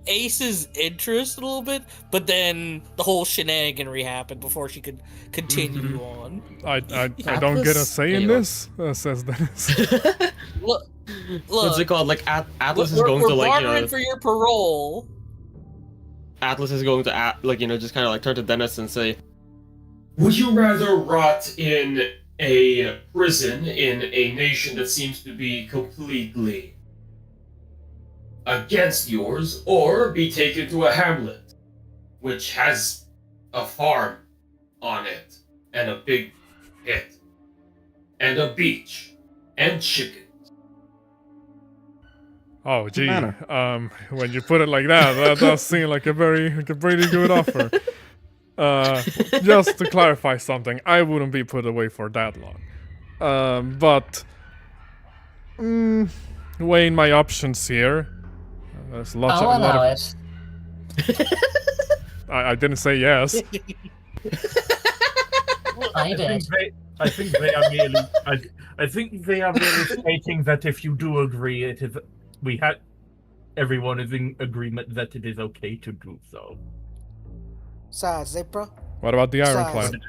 Ace's interest a little bit, but then the whole shenaniganry happened before she could continue on. I don't get a say in this, says Dennis. Look, What's it called? Like Atlas is we're going to like bartering for your parole. Atlas is going to just kind of like turn to Dennis and say, Would you rather rot in a prison in a nation that seems to be completely against yours, or be taken to a hamlet which has a farm on it, and a big pit, and a beach, and chicken? Oh, gee. When you put it like that, that does seem like a pretty good offer. Just to clarify something, I wouldn't be put away for that long. But weighing my options here, there's lots I'll of. allow it. I didn't say yes. I did. I think they are merely. I think they are merely stating that if you do agree, it is. Everyone is in agreement that it is okay to do so. Besides, Zipra, What about the Ironclad?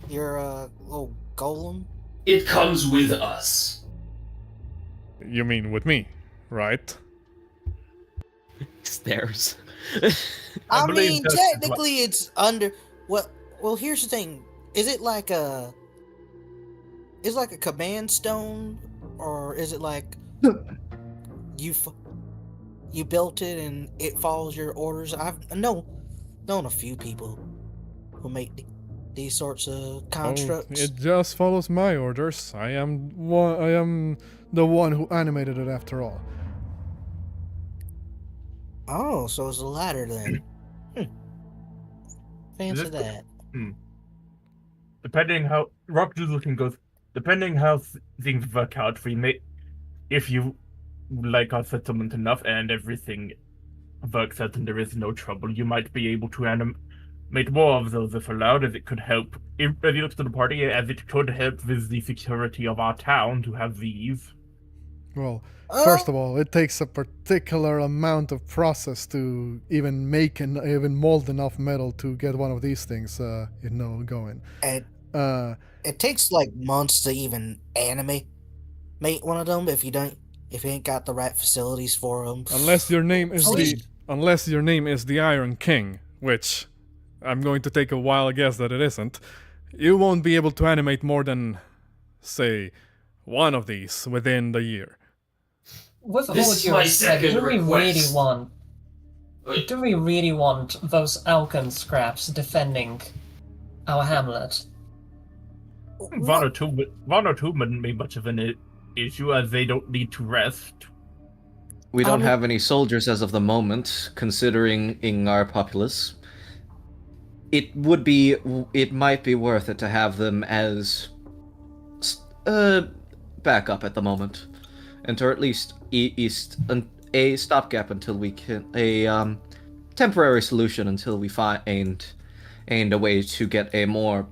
your little golem. It comes with us. You mean with me, right? stares. I believe mean, that's technically, it's under. Well, here's the thing. Is it like a? Is like a command stone, or is it like you built it and it follows your orders? I've known a few people who make these sorts of constructs. Oh, it just follows my orders. I am the one who animated it after all. Oh, so it's the latter then. Fancy that. Depending how Rockdoodle can go, depending how things work out, if you like our settlement enough and everything works out and there is no trouble, you might be able to animate more of those if allowed, as it could help. If you look to the party, as it could help with the security of our town to have these. Well, first of all, it takes a particular amount of process to even make and even mold enough metal to get one of these things, going. It takes like months to even animate one of them if you ain't got the right facilities for them. Unless your name is the Iron King, which I'm going to take a wild guess that it isn't. You won't be able to animate more than, say, one of these within the year. With This all is due my respect, second request. do we really want those Alcon scraps defending our hamlet? One or two wouldn't be much of an issue, as they don't need to rest. We don't have any soldiers as of the moment, considering in our populace. It might be worth it to have them as backup at the moment, and or at least a stopgap until we can temporary solution until we find a way to get a more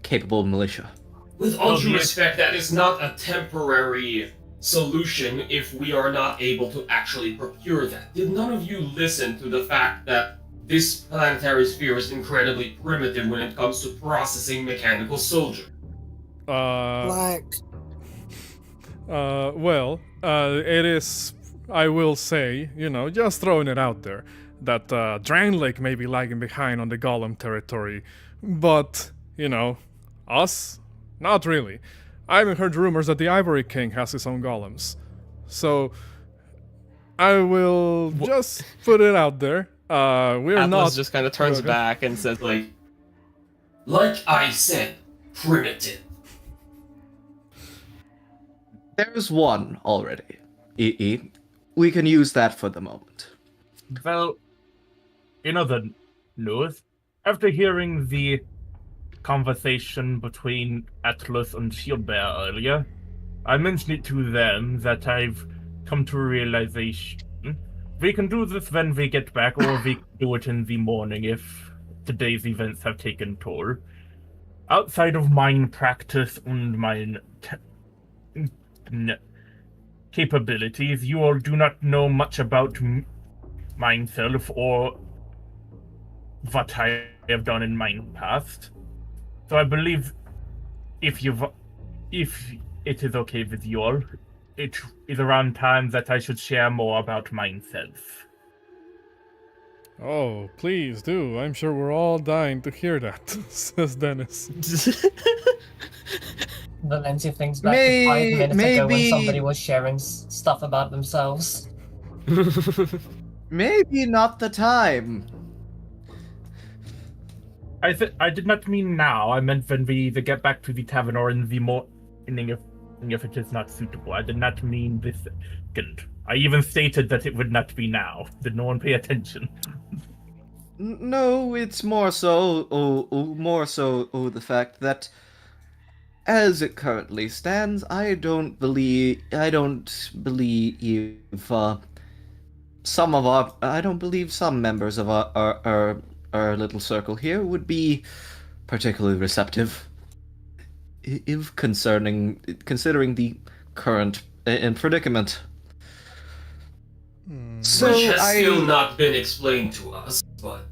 capable militia. With all due respect, that is not a temporary solution if we are not able to actually procure that. Did none of you listen to the fact that this planetary sphere is incredibly primitive when it comes to processing mechanical soldier? It is, I will say, just throwing it out there, that Drangleic may be lagging behind on the Golem territory, but, us? Not really. I haven't heard rumors that the Ivory King has his own golems. So, I will just put it out there. We're Atlas not... just kind of turns back and says, like I said, primitive. There's one already. We can use that for the moment. Well, in other news, after hearing the conversation between Atlas and Shieldbear earlier, I mentioned it to them that I've come to a realization We can do this when we get back, or we can do it in the morning if today's events have taken toll. Outside of mine practice and mine capabilities, you all do not know much about myself or what I have done in mine past. So I believe if it is okay with you all, it is around time that I should share more about myself. Oh, please do. I'm sure we're all dying to hear that, says Dennis. Valencia thinks back to 5 minutes ago when somebody was sharing stuff about themselves. Maybe not the time. I did not mean now. I meant when we either get back to the tavern or in the morning if it is not suitable. I did not mean this second. I even stated that it would not be now. Did no one pay attention? No, it's more so the fact that as it currently stands, I don't believe some members of our little circle here would be particularly receptive if considering the current predicament. So Which has still not been explained to us, but...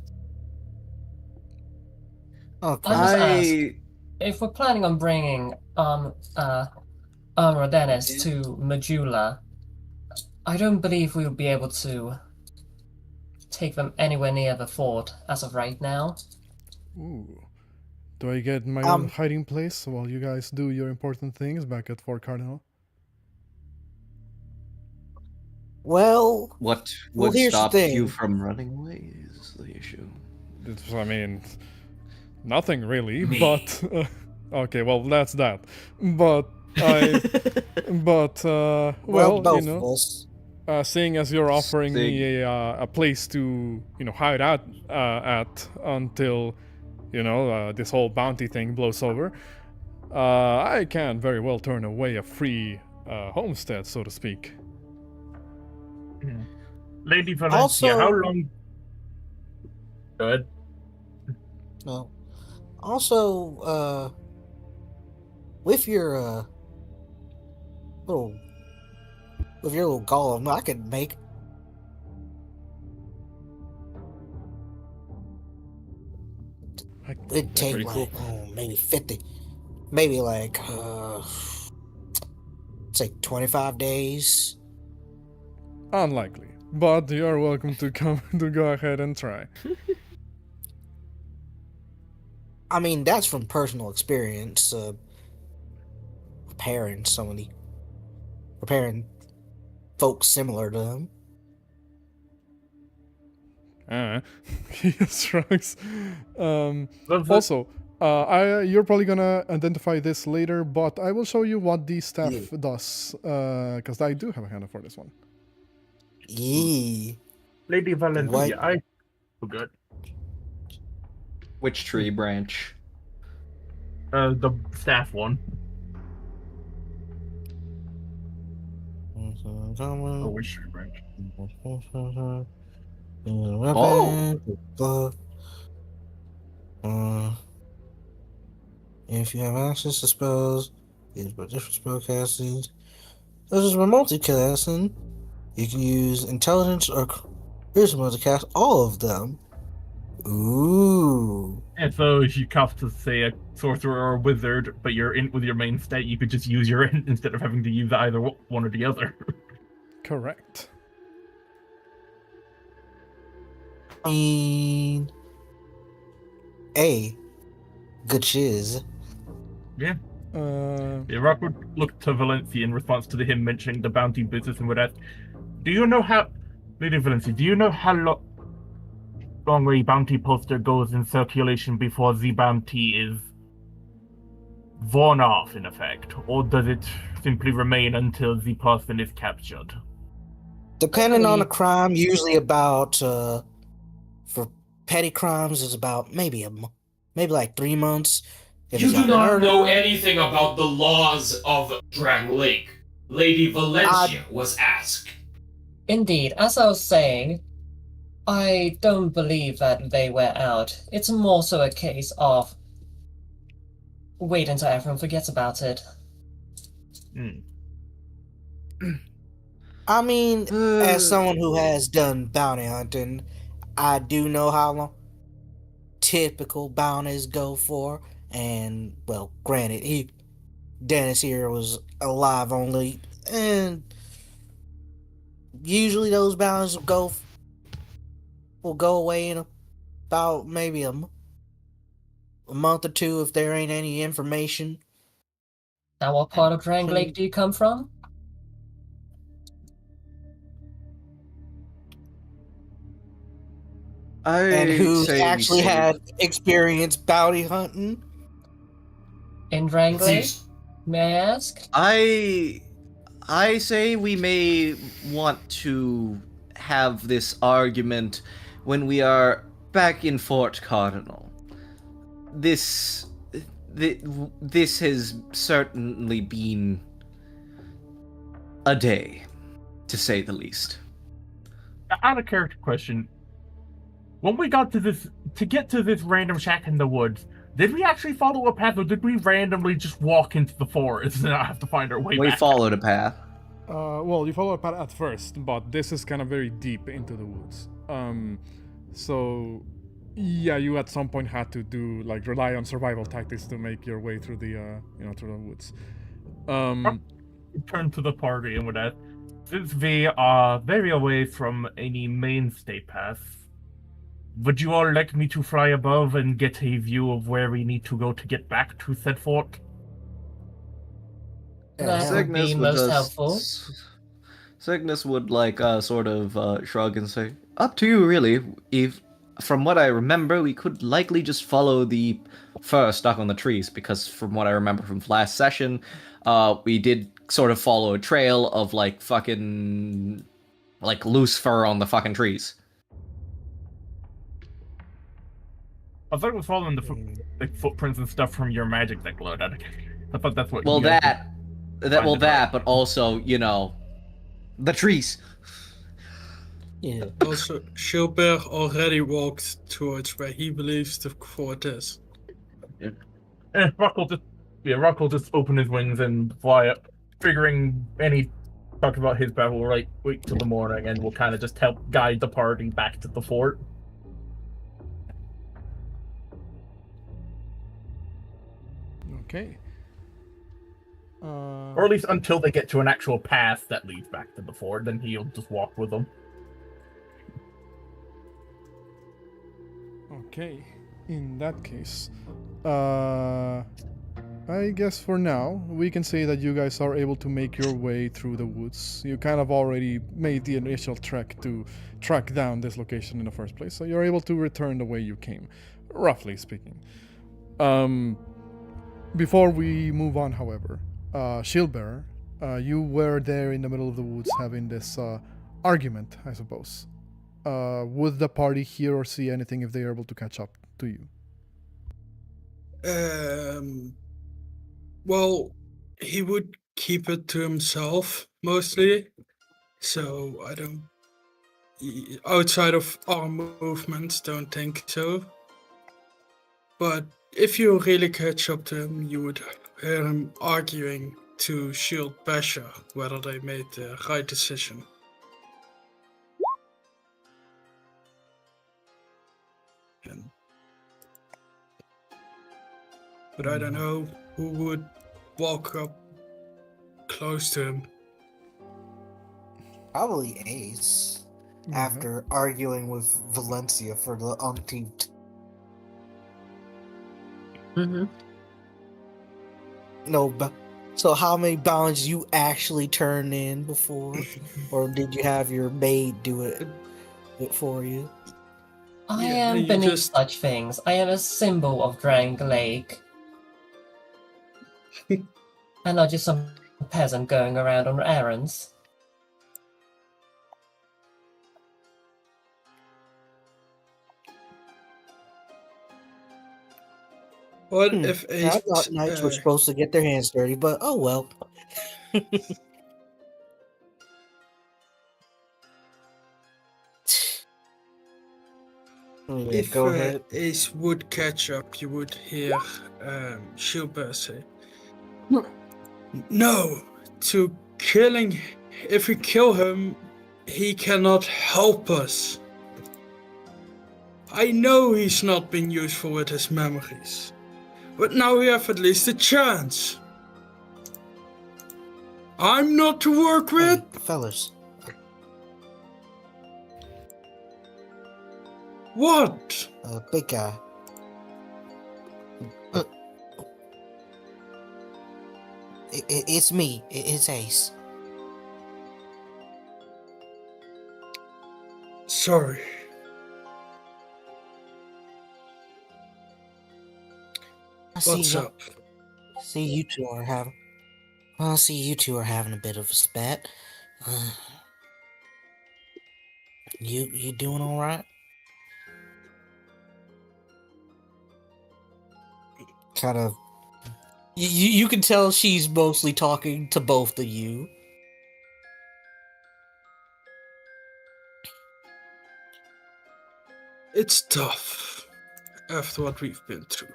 Okay. If we're planning on bringing Dennis to Majula, I don't believe we would be able to take them anywhere near the fort as of right now. Ooh. Do I get my own hiding place while you guys do your important things back at Fort Cardinal? Well, what would stop you from running away is the issue. I mean, nothing really, but... okay, well, that's that. But well, both you know... of us. Seeing as you're offering me a place to, hide out at until, this whole bounty thing blows over, I can't very well turn away a free homestead, so to speak. Lady Valencia, how long... Good. No. Also, with your little golem, I could make it'd take like maybe 50, maybe like say 25 days. Unlikely, but you're welcome to come to go ahead and try. I mean, that's from personal experience. Repairing folks similar to them. He shrugs. Also, you're probably gonna identify this later, but I will show you what the staff does, because I do have a handle for this one. Yeah. Lady Valencia, good. Which tree branch? The staff one. Oh, which tree branch? If you have access to spells, use by different spell castings, such as multicasting, you can use intelligence or charisma to cast all of them. Ooh. And so if you have to say a sorcerer or a wizard, but you're in with your main stat, you could just use your instead of having to use either one or the other. Correct. I mean, good shiz. Yeah. Rock would look to Valencia in response to him mentioning the bounty business and would ask, Lady Valencia, do you know how long a bounty poster goes in circulation before the bounty is worn off, in effect? Or does it simply remain until the person is captured? Depending on the crime, usually about, for petty crimes, is about maybe like 3 months. If You do not know anything about the laws of Drangleic. Lady Valencia was asked. Indeed, as I was saying, I don't believe that they were out. It's more so a case of wait until everyone forgets about it. I mean, as someone who has done bounty hunting, I do know how long typical bounties go for. And, well, granted, Dennis here was alive only, and usually those bounties will go away in about maybe a month or two if there ain't any information. Now, what part of Drangleic do you come from? And who say we actually save- had experience bounty hunting? In Drangleic? May I ask? I say we may want to have this argument when we are back in Fort Cardinal. This has certainly been a day, to say the least. Out of character question. When we got to get to this random shack in the woods, did we actually follow a path, or did we randomly just walk into the forest and not have to find our way back? We followed a path. Well, you follow a path at first, but this is kind of very deep into the woods. So yeah, you at some point had to rely on survival tactics to make your way through the through the woods. Turn to the party and with that. Since we are very away from any mainstay path, would you all like me to fly above and get a view of where we need to go to get back to said fort? That would be most helpful. Cygnus would sort of shrug and say, "Up to you, really. If from what I remember, we could likely just follow the fur stuck on the trees, because from what I remember from last session, we did sort of follow a trail of fucking loose fur on the fucking trees." I thought it was following the footprints and stuff from your magic that glowed. I thought that's what. Well, you guys but also, the trees. Yeah. Also, Gilbert already walked towards where he believes the fort is. Rock will just open his wings and fly up, figuring any talk about his battle right wait till the morning, and will kind of just help guide the party back to the fort. Okay. Or at least until they get to an actual path that leads back to the fort, then he'll just walk with them. Okay. In that case, I guess for now we can say that you guys are able to make your way through the woods. You kind of already made the initial trek to track down this location in the first place, so you're able to return the way you came, roughly speaking. Before we move on, however, Shieldbearer, you were there in the middle of the woods having this argument, I suppose. Would the party hear or see anything if they are able to catch up to you? Well, he would keep it to himself mostly, so I don't. Outside of our movements, don't think so. But if you really catch up to him, you would hear him arguing to Shield Basher whether they made the right decision. But I don't know who would walk up close to him. Probably Ace, after arguing with Valencia for the umpteenth. No, but so how many bounds you actually turned in before, or did you have your maid do it for you? I am beneath such things. I am a symbol of Drangleic. And not just some peasant going around on errands. What if Ace... I thought knights were supposed to get their hands dirty, but oh well. If go ahead. Ace would catch up, you would hear Shieldbear say, "No, to killing. If we kill him, he cannot help us. I know he's not been useful with his memories, but now we have at least a chance. I'm not to work with." Hey, fellas. What? Big guy. It's me. It's Ace. Sorry. What's up? See, you two are having. Well, I see you two are having a bit of a spat. You doing all right? Kind of. You can tell she's mostly talking to both of you. It's tough after what we've been through.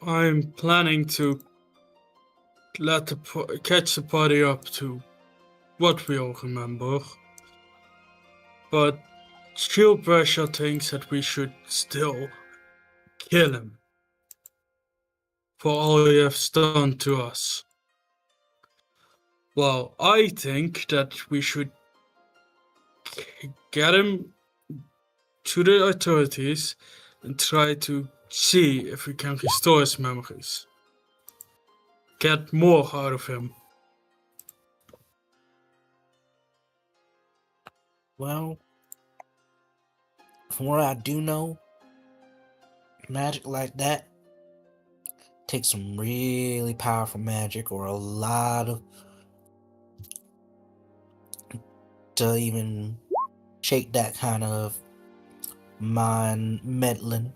I'm planning to catch the party up to what we all remember. But Shield Pressure thinks that we should still kill him for all he has done to us. Well, I think that we should get him to the authorities and try to see if we can restore his memories. Get more out of him. Well, from what I do know, magic like that takes some really powerful magic or a lot of to even shake that kind of mind meddling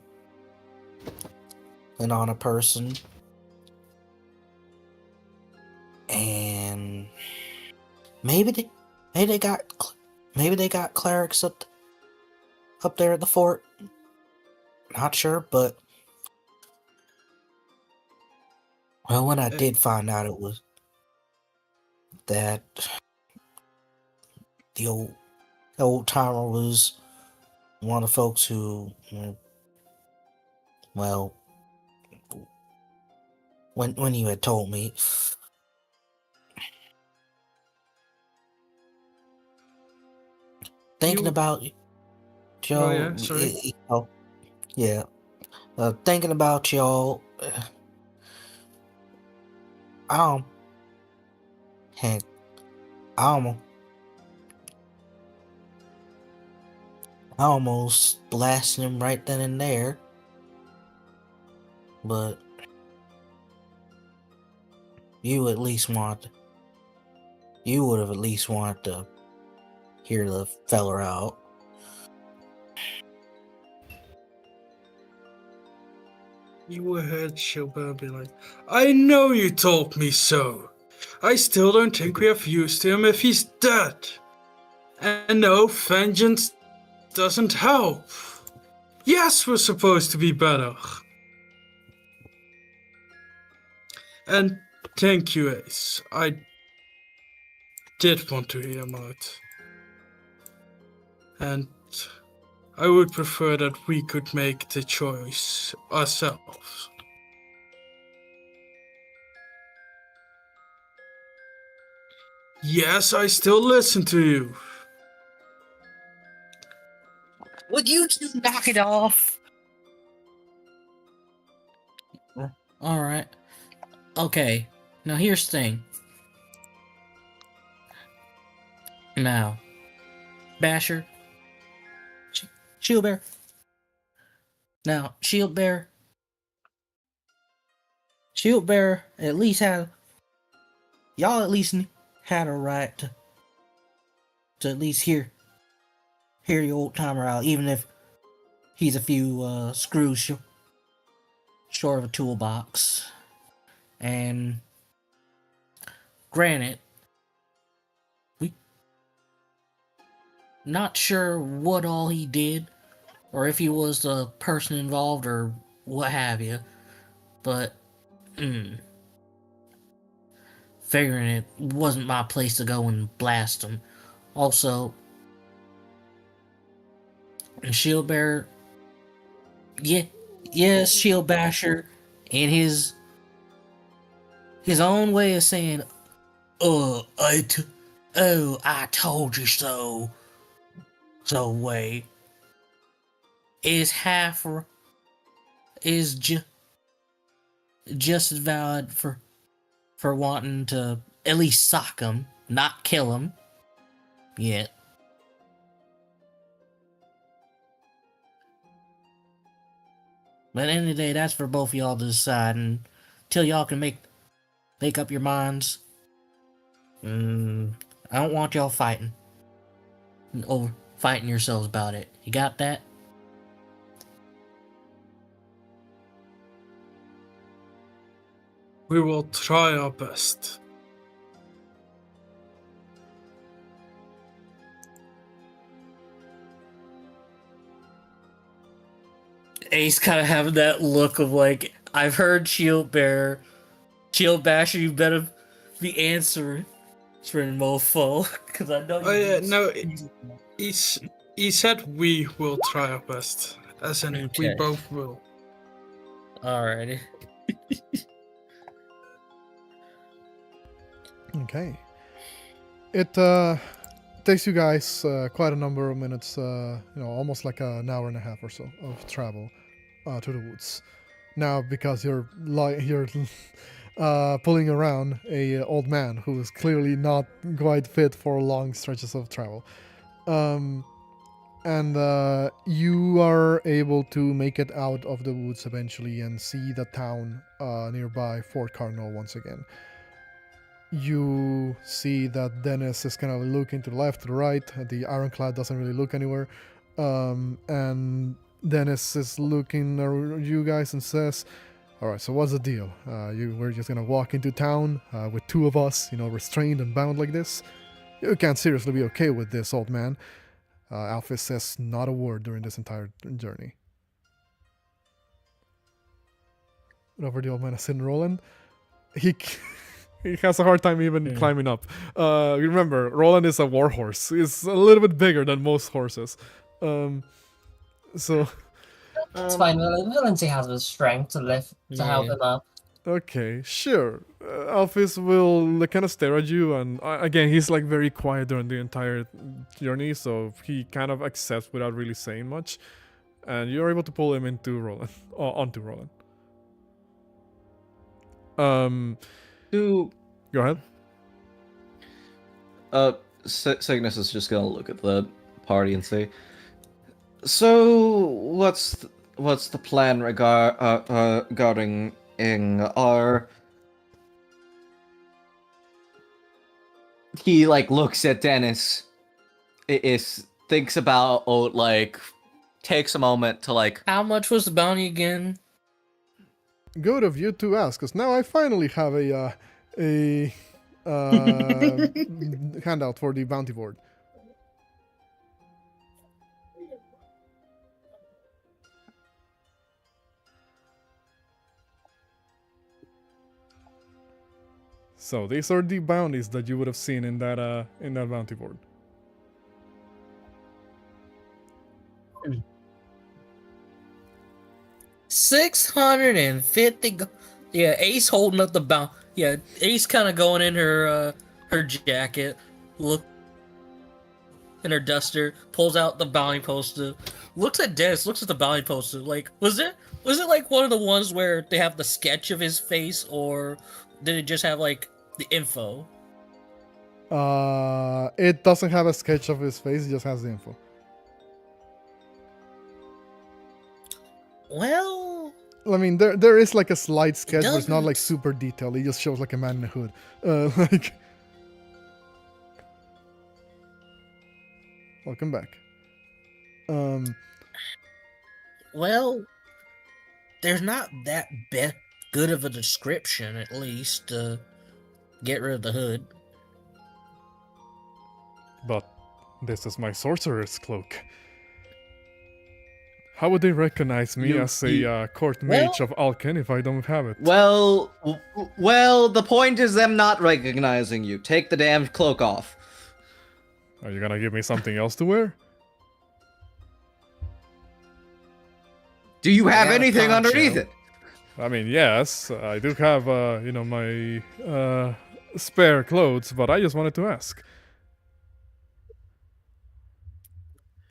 and on a person. And maybe they got clerics up there at the fort. Not sure, but well, when I did find out, it was that the old timer was one of the folks who, well, when you had told me. Thinking about y'all. Oh, yeah, sorry. Yeah. Thinking about y'all. Heck, I almost blasted him right then and there. But you would have at least wanted to hear the feller out. You heard Shilber be like, "I know you told me so. I still don't think we have used him if he's dead. And no, vengeance doesn't help. Yes, we're supposed to be better." And thank you, Ace. I did want to hear him out. And I would prefer that we could make the choice ourselves. Yes, I still listen to you. Would you two knock it off? Alright. Okay. Now here's the thing. Now, Basher, Shield Bear. Now, Shield Bear at least y'all at least had a right to at least hear the old timer out, even if he's a few screws short of a toolbox. And granted, we not sure what all he did, or if he was the person involved, or what have you. But, figuring it wasn't my place to go and blast him. Also, Shield Bearer, yes, Shield Basher, in his own way of saying, I told you so. So way is just as valid for wanting to at least sock him, not kill him. Yet. But at the end of the day, that's for both of y'all to decide, and till y'all can make up your minds. I don't want y'all fighting yourselves about it. You got that? We will try our best. Ace kind of having that look of like, I've heard Shield Basher, you better be answering for a mofo, because I know you. Oh yeah, no, he said we will try our best, as in we Okay. both will. Alrighty. Okay. It takes you guys quite a number of minutes, almost like an hour and a half or so of travel to the woods. Now, because you're pulling around a old man who is clearly not quite fit for long stretches of travel. And you are able to make it out of the woods eventually and see the town nearby, Fort Cardinal, once again. You see that Dennis is kind of looking to the left, to the right. The Ironclad doesn't really look anywhere. And Dennis is looking at you guys and says, "Alright, so what's the deal? We're just gonna walk into town with two of us, restrained and bound like this? You can't seriously be okay with this, old man." Alphys says not a word during this entire journey. Over the old man is sitting Roland. He has a hard time even climbing up. Remember, Roland is a warhorse. He's a little bit bigger than most horses. So... It's fine. Valency has the strength to lift to help him up. Okay, sure. Alphys will kind of stare at you, and again, he's like very quiet during the entire journey, so he kind of accepts without really saying much, and you're able to pull him into Roland, onto Roland. Go ahead. Signis is just gonna look at the party and say, "So, what's the plan regarding our?" He looks at Dennis, thinks about, takes a moment to How much was the bounty again? Good of you to ask, because now I finally have a handout for the bounty board. So these are the bounties that you would have seen in that bounty board. $650. Yeah, Ace holding up the bounty. Yeah, Ace kind of going in her jacket, look in her duster, pulls out the bounty poster, looks at Dennis, looks at the bounty poster. Like, was it like one of the ones where they have the sketch of his face, or did it just have like the info? It doesn't have a sketch of his face, it just has the info. Well, I mean, there is like a slight sketch, but it's not like super detailed. It just shows like a man in a hood. Welcome back. Well, there's not that good of a description, at least, to get rid of the hood. But this is my sorcerer's cloak. How would they recognize me as a court mage of Alken if I don't have it? Well, the point is them not recognizing you. Take the damn cloak off. Are you gonna give me something else to wear? Do you have got a anything poncho. underneath it? I mean, yes, I do have, my spare clothes, but I just wanted to ask.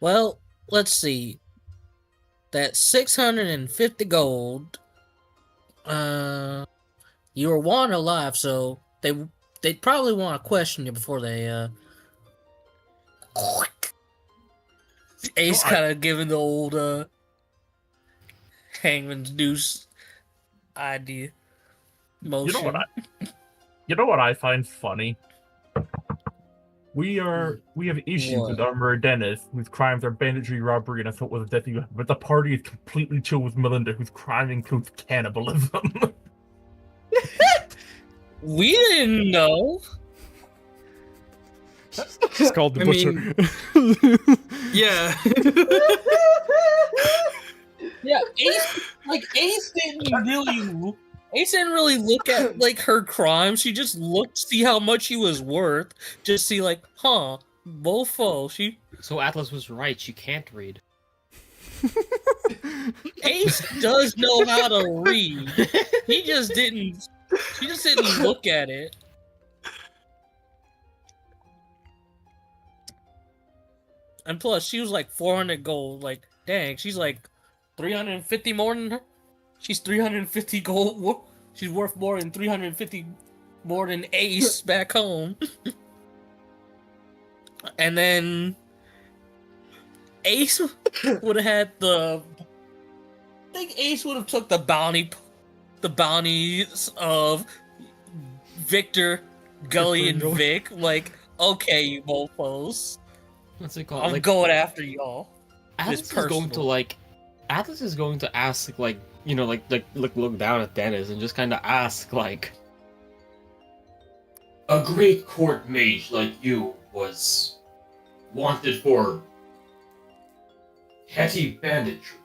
Well, let's see. That 650 gold. You were wanted alive, so they'd probably want to question you before they Ace kind of giving the old hangman's noose idea motion. You know what I find funny? We have issues What? with Armor Dennis, whose crimes are banditry, robbery, and assault with a deadly weapon, but the party is completely chill with Melinda, whose crime includes cannibalism. We didn't know. It's called the I Butcher. Yeah. Yeah, Ace didn't really look at like her crime. She just looked to see how much he was worth. Just see like, Bofo. So Atlas was right. She can't read. Ace does know how to read. She just didn't look at it. And plus, she was like 400 gold. Like, dang, she's like 350 more than her. She's 350 gold. She's worth more than 350 more than Ace back home. And then Ace would have had I think Ace would have took the bounties of Victor, Gully, and Vic. Like, okay, you mofos. What's it called? I'm going after y'all. Atlas is going to Atlas is going to ask look down at Dennis and just kind of ask A great court mage like you was wanted for petty banditry.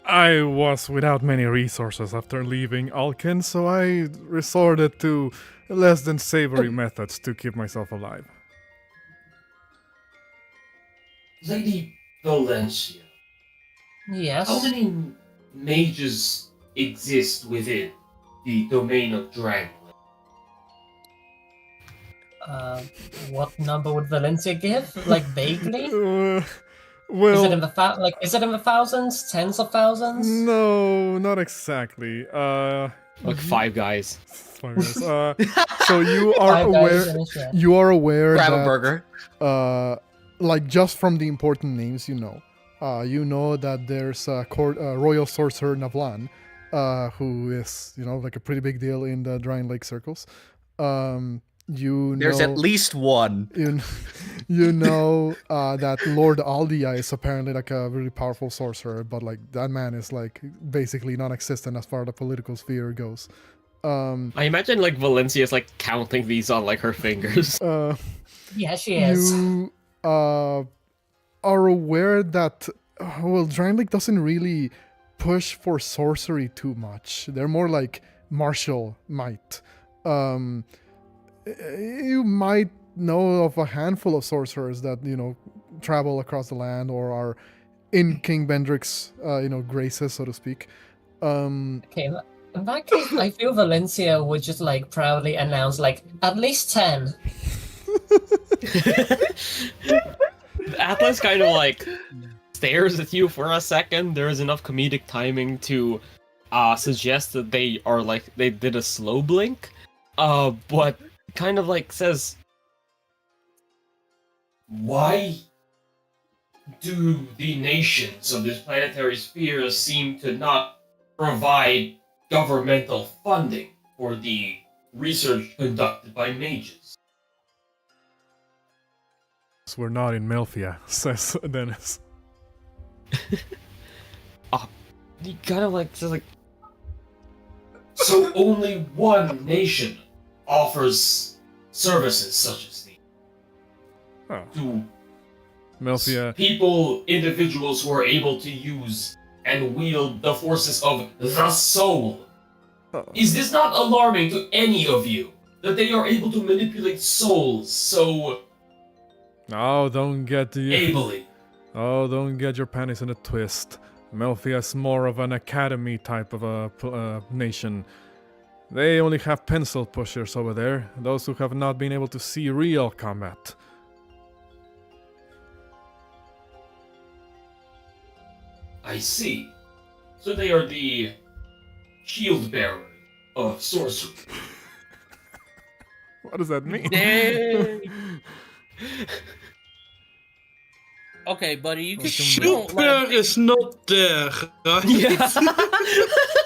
I was without many resources after leaving Alken, so I resorted to less than savory methods to keep myself alive. Lady Valencia, Yes. how many mages exist within the domain of Drangleic? What number would Valencia give? Like vaguely? Well, Is it in the thousands, tens of thousands? no, not exactly. like 5 guys. 5 guys. So you are Five guys aware. in a ship. You are aware Grab that a burger. like just from the important names, you know that there's a royal sorcerer Navlan, who is like a pretty big deal in the Drangleic circles. There's at least one. You know that Lord Aldia is apparently like a really powerful sorcerer, but like that man is like basically non-existent as far as the political sphere goes. I imagine Valencia is counting these on her fingers. Yeah, she is. You are aware that Drangleic doesn't really push for sorcery too much. They're more like martial might. You might know of a handful of sorcerers that travel across the land or are in King Bendrick's graces, so to speak. Okay, in that case, I feel Valencia would just proudly announce at least 10. Atlas kind of stares at you for a second. There is enough comedic timing to suggest that they are they did a slow blink. But kind of says, Why do the nations of this planetary sphere seem to not provide governmental funding for the research conducted by mages? We're not in Melfia, says Dennis. he kind of says So only one nation offers services such as these Oh. to Melfia, individuals who are able to use and wield the forces of the soul. Is this not alarming to any of you? That they are able to manipulate souls so don't get ably? don't get your panties in a twist. Melfia is more of an academy type of a nation. They only have pencil pushers over there, those who have not been able to see real combat. I see. So they are the shield bearer of sorcery. What does that mean? Okay, buddy, you can Shieldbearer is not there, right?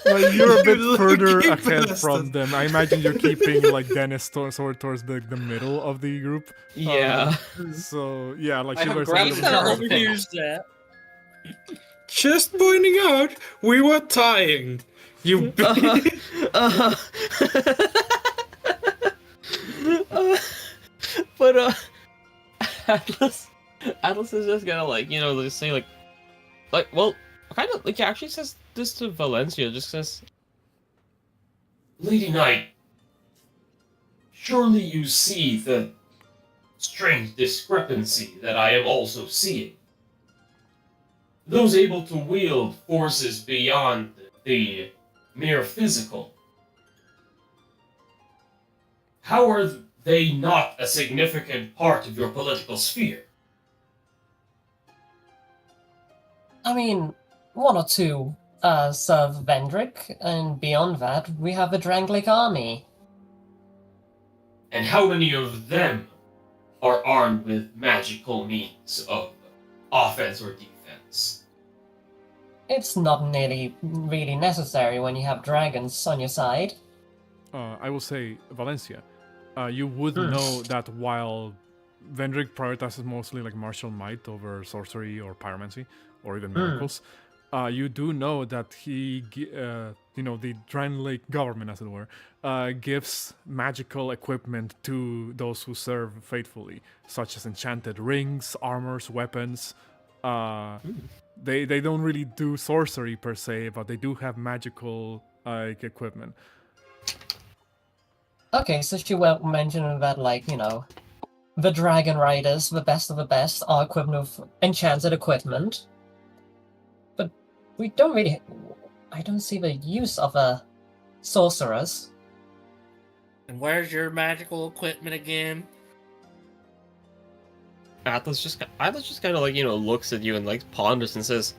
Well, you're a bit further Lucky ahead bastard. from them. I imagine you're keeping like Dennis sword towards the middle of the group. Yeah. So yeah, like I have Silver's grabbed a the little arrow. bit overused that. Just pointing out, we were tying. You But Atlas is just gonna like, you know, just say like well, kind of like he actually says this to Valencia, just says, Lady Knight, surely you see the strange discrepancy that I am also seeing. Those able to wield forces beyond the mere physical, how are they not a significant part of your political sphere? I mean, one or two serve Vendrick, and beyond that, we have the Drangleic army. And how many of them are armed with magical means of offense or defense? It's not nearly really necessary when you have dragons on your side. I will say, Valencia, you would know that while Vendrick prioritizes mostly like martial might over sorcery or pyromancy or even miracles, you do know that he, the Drangleic government, as it were, gives magical equipment to those who serve faithfully, such as enchanted rings, armors, weapons. They don't really do sorcery per se, but they do have magical equipment. Okay, so she will mention that, like, you know, the Dragon Riders, the best of the best, are equipped with enchanted equipment. But we don't really... I don't see the use of sorcerers. And where's your magical equipment again? Atlas just kind of like, you know, looks at you and like ponders and says,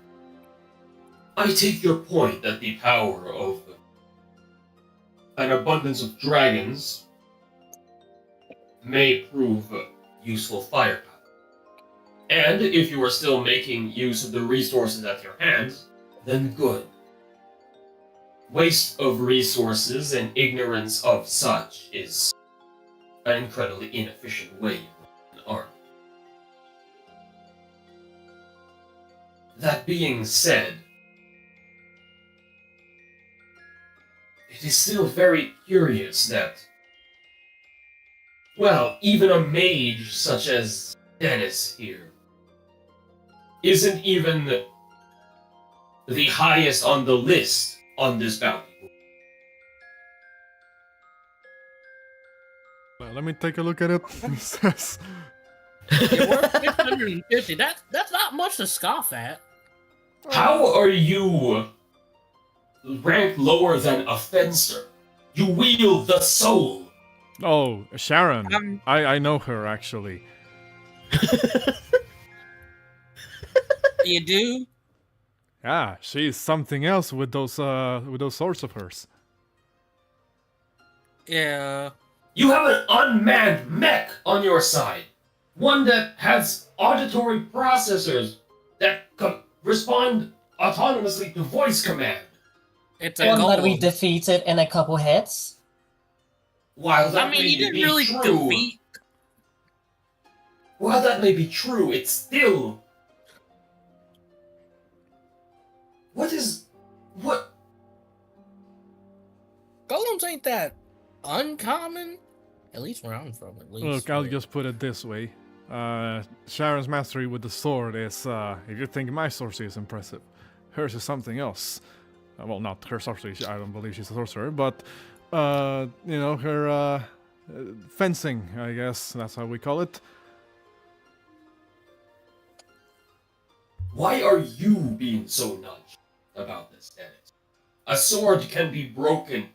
I take your point that the power of an abundance of dragons may prove useful firepower. And if you are still making use of the resources at your hand, then good. Waste of resources and ignorance of such is an incredibly inefficient way to run an army. That being said, it is still very curious that, well, even a mage such as Dennis here isn't even the highest on the list on this bounty board. Well, let me take a look at it. It says, You're worth 650. That's not much to scoff at. How are you ranked lower than a fencer? You wield the soul. oh, Sharon. I know her, actually. You do? Yeah, she's something else with those swords of hers. Yeah. You have an unmanned mech on your side. One that has auditory processors that respond autonomously to voice command. It's a One that golem. we defeated in a couple hits. While that I mean, may you didn't be really true, defeat. while that may be true, it's still... What? Golems ain't that uncommon. At least where I'm from, at least. Look, I'll just put it this way. Sharon's mastery with the sword is, if you think my sorcery is impressive, hers is something else. Well, not her sorcery, I don't believe she's a sorcerer, but, her fencing, I guess, that's how we call it. Why are you being so nudged about this, Dennis? A sword can be broken,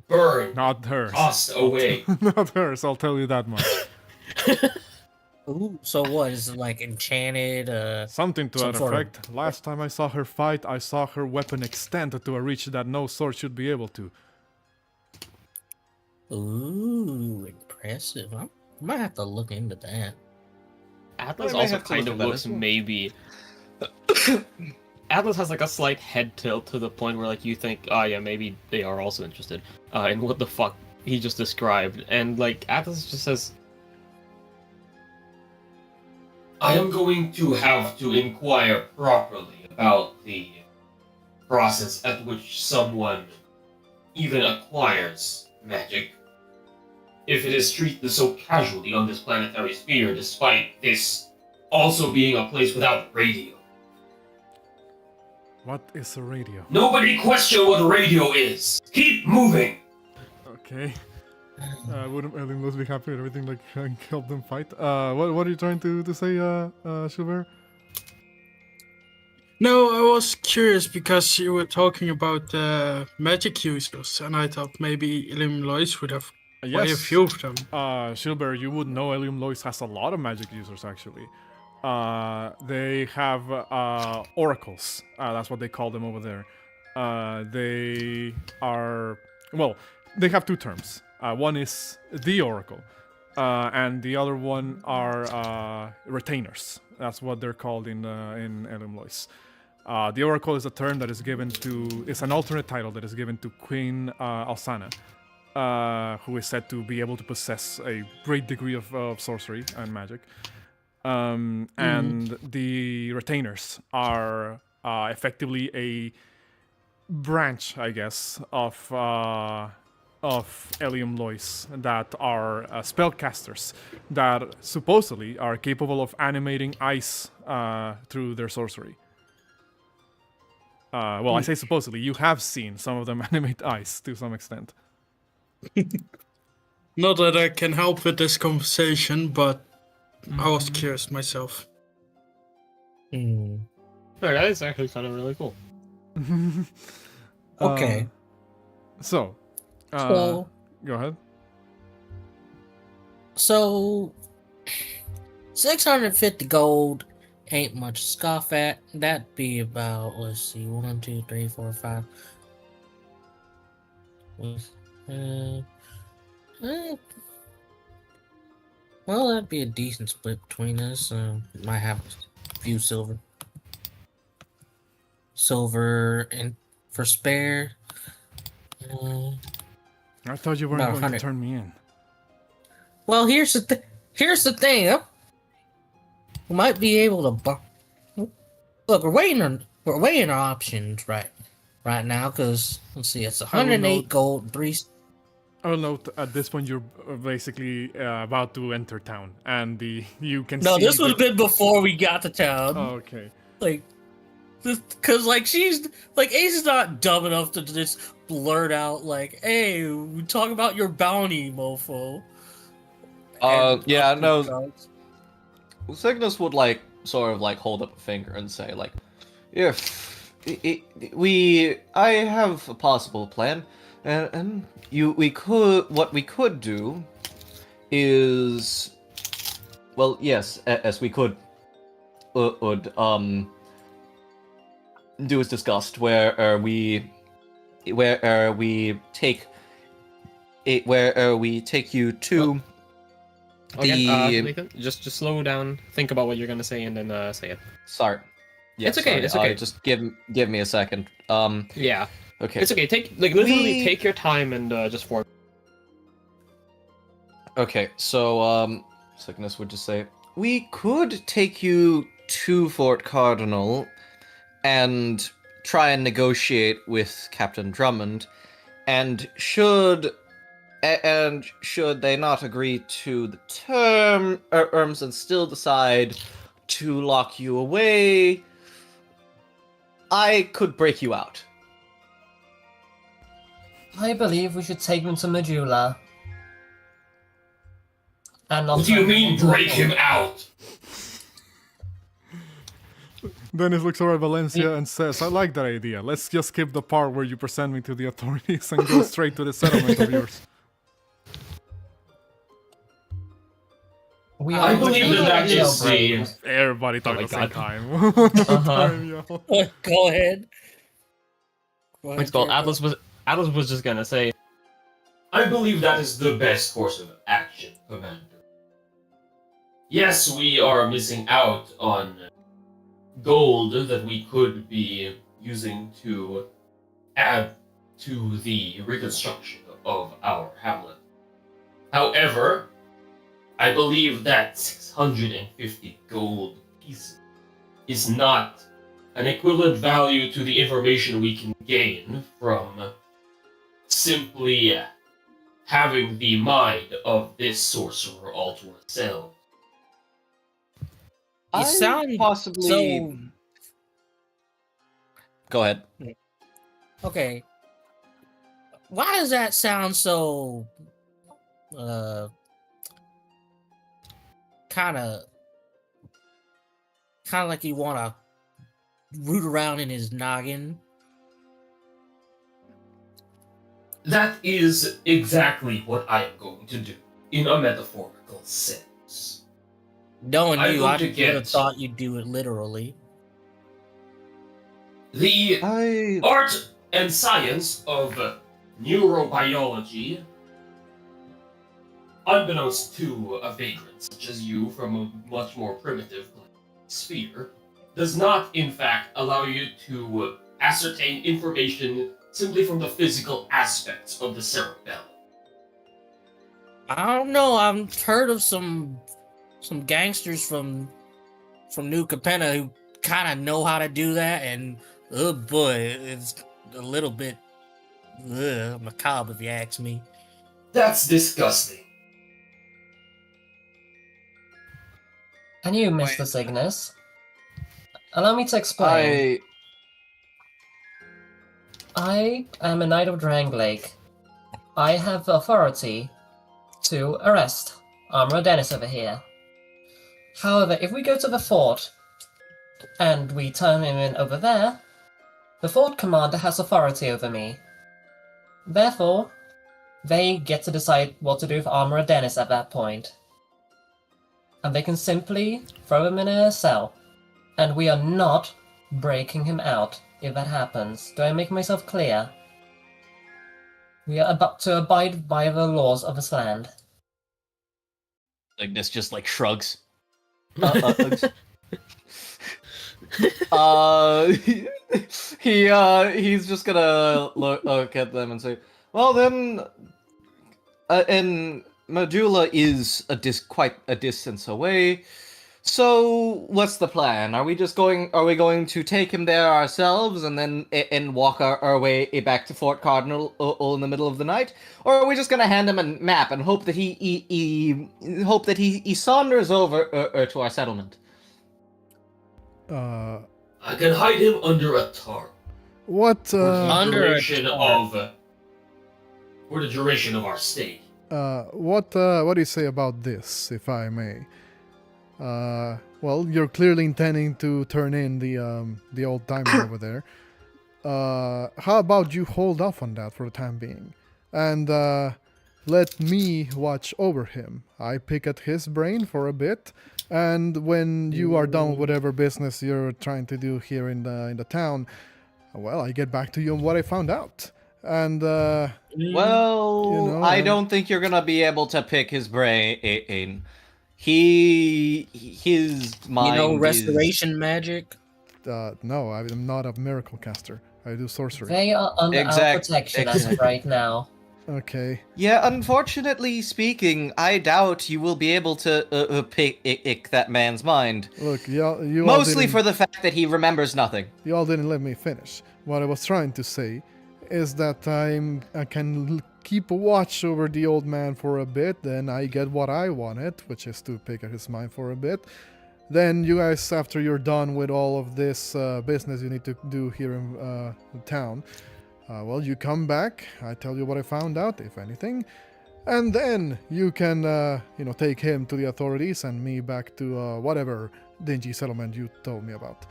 burned, Not hers. tossed away. Not hers, I'll tell you that much. Ooh, so what is it, like enchanted? Something to Some that sort of- effect. Last time I saw her fight, I saw her weapon extend to a reach that no sword should be able to. Ooh, impressive. I might have to look into that. Atlas I may also have to kind look of at that looks as well. maybe. Atlas has like a slight head tilt to the point where like you think, oh yeah, maybe they are also interested in what the fuck he just described, and like Atlas just says, I am going to have to inquire properly about the process at which someone even acquires magic. If it is treated so casually on this planetary sphere, despite this also being a place without radio. What is a radio? Nobody question what radio is! Keep moving! Okay. Wouldn't Elin Luz be happy with everything, like, help them fight? What are you trying to say, Silver? No, I was curious because you were talking about magic users, and I thought maybe Illumin Lois would have quite a few of them. Silver, you would know Elium Lois has a lot of magic users, actually. They have oracles. That's what they call them over there. They are... Well, they have two terms. One is the oracle, and the other one are retainers. That's what they're called in Elium Lois. The oracle is a term that is given to... It's an alternate title that is given to Queen Alsana, who is said to be able to possess a great degree of sorcery and magic. And the retainers are effectively a branch, I guess, of Elium Lois that are spellcasters that supposedly are capable of animating ice through their sorcery. Well, I say supposedly. You have seen some of them animate ice to some extent. Not that I can help with this conversation, but I was curious myself. oh, that is actually kind of really cool. Okay. So, So, go ahead. so 650 gold ain't much to scoff at. That'd be about, let's see, 1, 2, 3, 4, 5. Well, that'd be a decent split between us. Might have a few silver. Silver and for spare. I thought you weren't about going 100. to turn me in. Well, here's the thing. We might be able to look. We're weighing our options right now because let's see, it's 108 gold, and 3. I will note at this point you're basically about to enter town, and you can No, see. this would have been before we got to town. Oh, okay. Like, because like she's like Ace is not dumb enough to just blurt out like, "Hey, we talk about your bounty, mofo." Yeah, no. Signis would like sort of like hold up a finger and say like, "If I have a possible plan, and what we could do is, well, yes, as we could would do as discussed, where we take you to Okay, Nathan, just slow down, think about what you're gonna say, and then say it. Sorry. Yeah, It's okay, sorry. it's okay. Just give me a second. Yeah, Okay. it's okay. Literally take your time and just form. Okay, so Signis would just say, we could take you to Fort Cardinal and try and negotiate with Captain Drummond, and should And should they not agree to the terms and still decide to lock you away, I could break you out. I believe we should take him to Medulla. And not What do you turn him mean into a break him fool. out? Dennis looks over at Valencia and says, I like that idea. Let's just skip the part where you present me to the authorities and go straight to the settlement of yours. We I are believe that is the... Everybody talk my at the same God. time. Time, yo. Go ahead. Go ahead, It's called Jericho. Atlas was just gonna say, I believe that is the best course of action, Commander. Yes, we are missing out on gold that we could be using to add to the reconstruction of our hamlet. However, I believe that 650 gold pieces is not an equivalent value to the information we can gain from simply having the mind of this sorcerer all to ourselves. You sound possibly. so Go ahead. okay. Why does that sound so kind of like you want to root around in his noggin? That is exactly what I am going to do, in a metaphorical sense. Knowing I'm you, going I to would have get- thought you'd do it literally. The art and science of neurobiology, unbeknownst to a vagrant such as you from a much more primitive sphere, does not in fact allow you to ascertain information simply from the physical aspects of the cerebellum. I don't know. I've heard of some gangsters from New Capenna who kind of know how to do that, and oh boy, it's a little bit macabre if you ask me. That's disgusting. And you, Mr. Signis. Allow me to explain. I am a Knight of Drangleic. I have authority to arrest Armor Dennis over here. However, if we go to the fort and we turn him in over there, the fort commander has authority over me. Therefore, they get to decide what to do with Armor Dennis at that point. And they can simply throw him in a cell. And we are not breaking him out if that happens. Do I make myself clear? We are about to abide by the laws of this land. Ignis just like shrugs. He's just gonna look at them and say, "Well then, and Medulla is quite a distance away. So what's the plan? Are we going to take him there ourselves and then walk our way back to Fort Cardinal all in the middle of the night, or are we just gonna hand him a map and hope that he saunders over to our settlement?" I can hide him under a tarp. What, For the Under a duration tarp. for the duration of our stay. what do you say about this, if I may? Well, you're clearly intending to turn in the old diamond over there. How about you hold off on that for the time being, and let me watch over him. I pick at his brain for a bit, and when you are done with whatever business you're trying to do here in the town, well, I get back to you on what I found out. And Well, I don't think you're gonna be able to pick his brain. His mind. You know, restoration magic. no, I'm not a miracle caster. I do sorcery. They are under our protection as of right now. Okay. Yeah, unfortunately speaking, I doubt you will be able to pick that man's mind. Look, you all Mostly didn't- for the fact that he remembers nothing. You all didn't let me finish. What I was trying to say is that I can keep a watch over the old man for a bit, then I get what I wanted, which is to pick at his mind for a bit. Then you guys, after you're done with all of this business you need to do here in town, well, you come back, I tell you what I found out, if anything, and then you can, take him to the authorities and me back to whatever dingy settlement you told me about.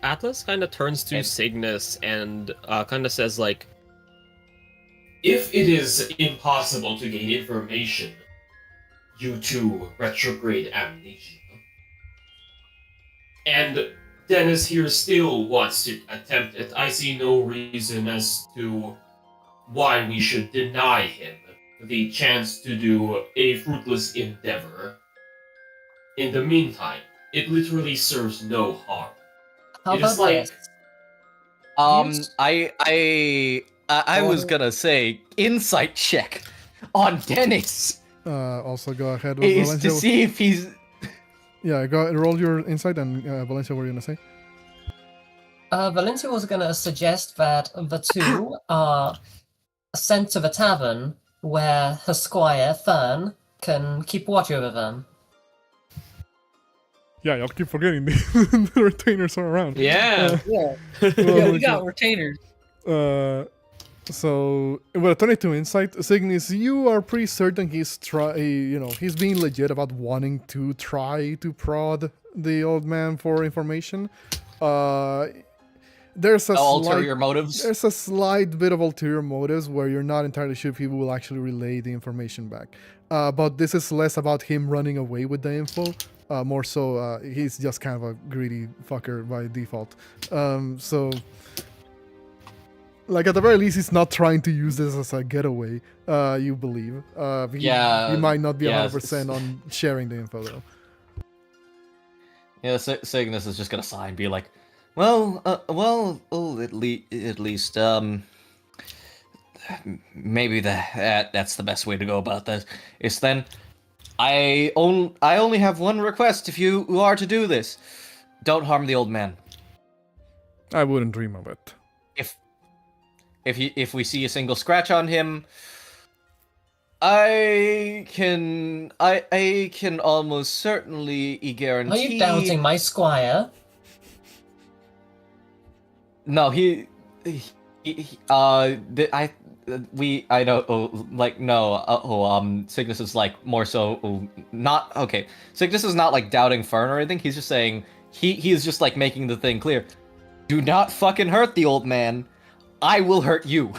Atlas kind of turns to Signis and kind of says, like, if it is impossible to gain information due to retrograde amnesia, and Dennis here still wants to attempt it, I see no reason as to why we should deny him the chance to do a fruitless endeavor. In the meantime, it literally serves no harm. How It is about like- this? I was gonna say insight check on Dennis Also go ahead with is Valencia. to see if he's. Yeah, go roll your insight, and Valencia, what are you gonna say? Valencia was gonna suggest that the two are sent to the tavern where her squire, Fern, can keep watch over them. Yeah, y'all keep forgetting the retainers are around. yeah. Yeah, Well, we got retainers. So with a 22 insight, Signis, you are pretty certain he's he's being legit about wanting to try to prod the old man for information. There's a Ulterior motives. There's a slight bit of ulterior motives where you're not entirely sure if he will actually relay the information back. But this is less about him running away with the info. More so, he's just kind of a greedy fucker by default. So, like, at the very least, he's not trying to use this as a getaway, you believe. He might not be 100% on sharing the info, though. Yeah, Cygnus is just gonna sigh and be like, at least, maybe that's the best way to go about this. Is then, I only have one request if you are to do this. Don't harm the old man. I wouldn't dream of it. If we see a single scratch on him, I can almost certainly guarantee. Are you doubting my squire? No, I know, like, no, Cygnus is, like, more so, not, okay, Cygnus is not, like, doubting Fern or anything, he's just saying, he is just, like, making the thing clear, do not fucking hurt the old man, I will hurt you.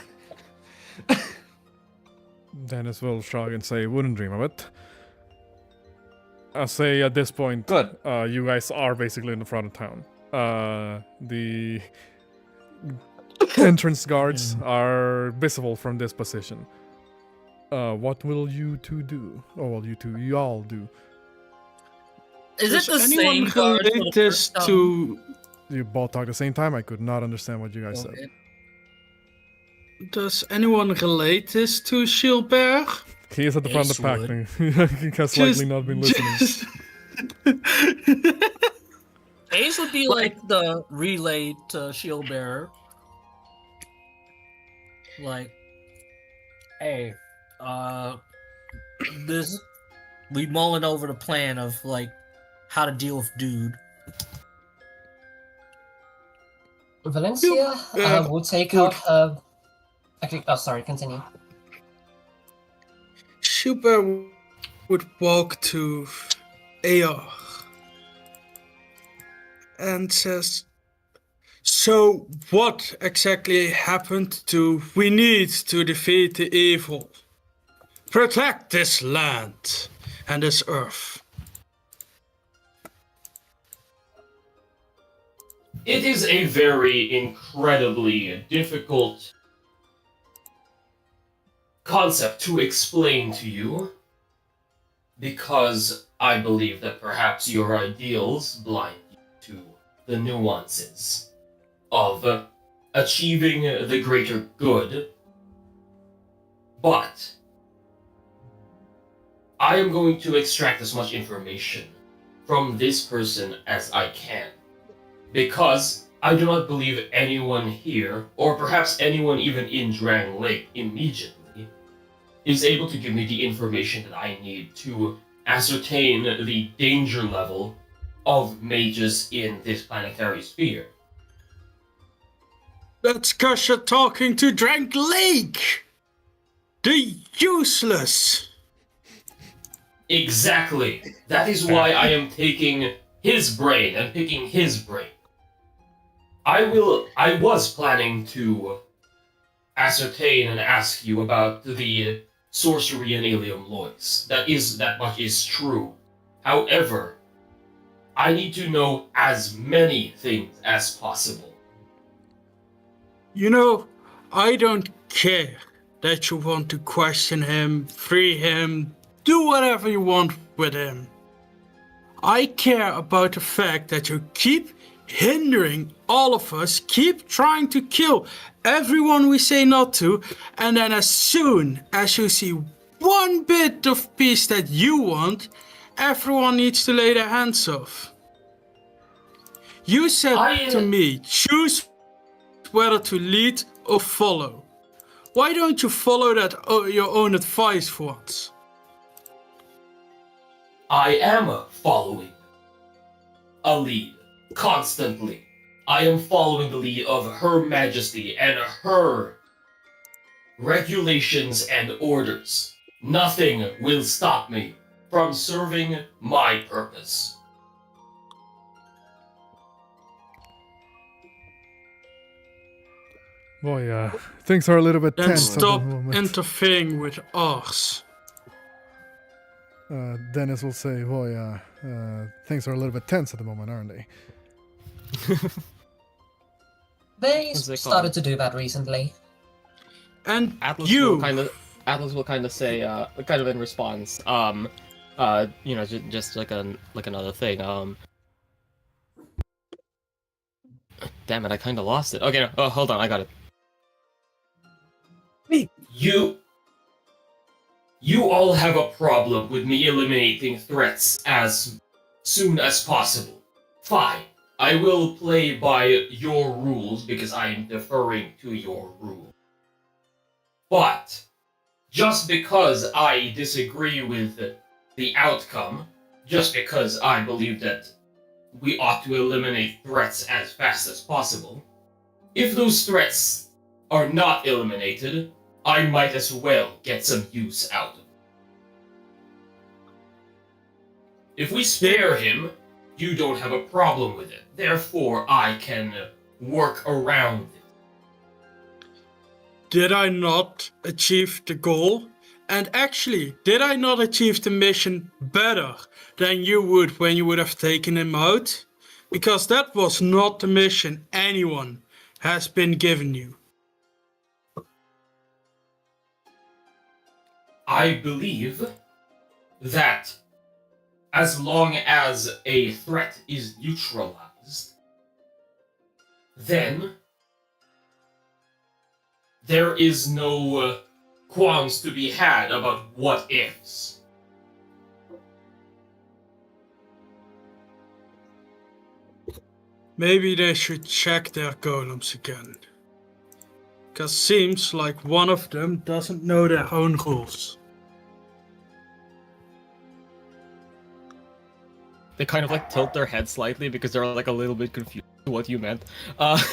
Dennis will shrug and say, wouldn't dream of it. I'll say at this point, Good. You guys are basically in the front of town. The entrance guards are visible from this position. What will you two do? Oh, well, you all do. Is it Does the anyone same guard for the relate this first time? to? You both talk at the same time? I could not understand what you guys said. Okay. Does anyone relate this to Gilbert? He is at the front of the pack. Ace He has likely not been listening. Ace would be like the relay to shield bearer. Like, hey, we mulling over the plan of like how to deal with dude. Valencia will take out her. Actually, oh, sorry, continue. Gilbert would walk to Aor and says, so what exactly happened to we need to defeat the evil? Protect this land and this earth. It is a very incredibly difficult concept to explain to you, because I believe that perhaps your ideals blind you to the nuances of achieving the greater good. But I am going to extract as much information from this person as I can, because I do not believe anyone here, or perhaps anyone even in Drangleic immediately, is able to give me the information that I need to ascertain the danger level of mages in this planetary sphere. That's 'cause you're talking to Drangleic! The useless! Exactly. That is why I am taking his brain and picking his brain. I was planning to ascertain and ask you about the sorcery in Ilium Lois. That much is true. However, I need to know as many things as possible. You know, I don't care that you want to question him, free him, do whatever you want with him. I care about the fact that you keep hindering all of us, keep trying to kill everyone we say not to, and then as soon as you see one bit of peace that you want, everyone needs to lay their hands off. You said to me, choose whether to lead or follow. Why don't you follow that your own advice for once? I am following a lead constantly. I am following the lead of Her Majesty and her regulations and orders. Nothing will stop me from serving my purpose. Boy, things are a little bit Then tense stop at the moment. interfering with ours. Dennis will say, boy, things are a little bit tense at the moment, aren't they? They What's it started called? to do that recently. And Atlas you, will kind of say, kind of in response, just like another thing. Damn it, I kind of lost it. Okay, no, oh, hold on, I got it. You all have a problem with me eliminating threats as soon as possible. Fine. I will play by your rules because I am deferring to your rules. But just because I disagree with the outcome, just because I believe that we ought to eliminate threats as fast as possible, if those threats are not eliminated, I might as well get some use out of it. If we spare him, you don't have a problem with it. Therefore, I can work around it. did I not achieve the goal? And actually, did I not achieve the mission better than you would when you would have taken him out? Because that was not the mission anyone has been given you. I believe that as long as a threat is neutralized, then there is no qualms to be had about what ifs. Maybe they should check their golems again. Because seems like one of them doesn't know their own rules. They kind of like tilt their head slightly because they're like a little bit confused what you meant. But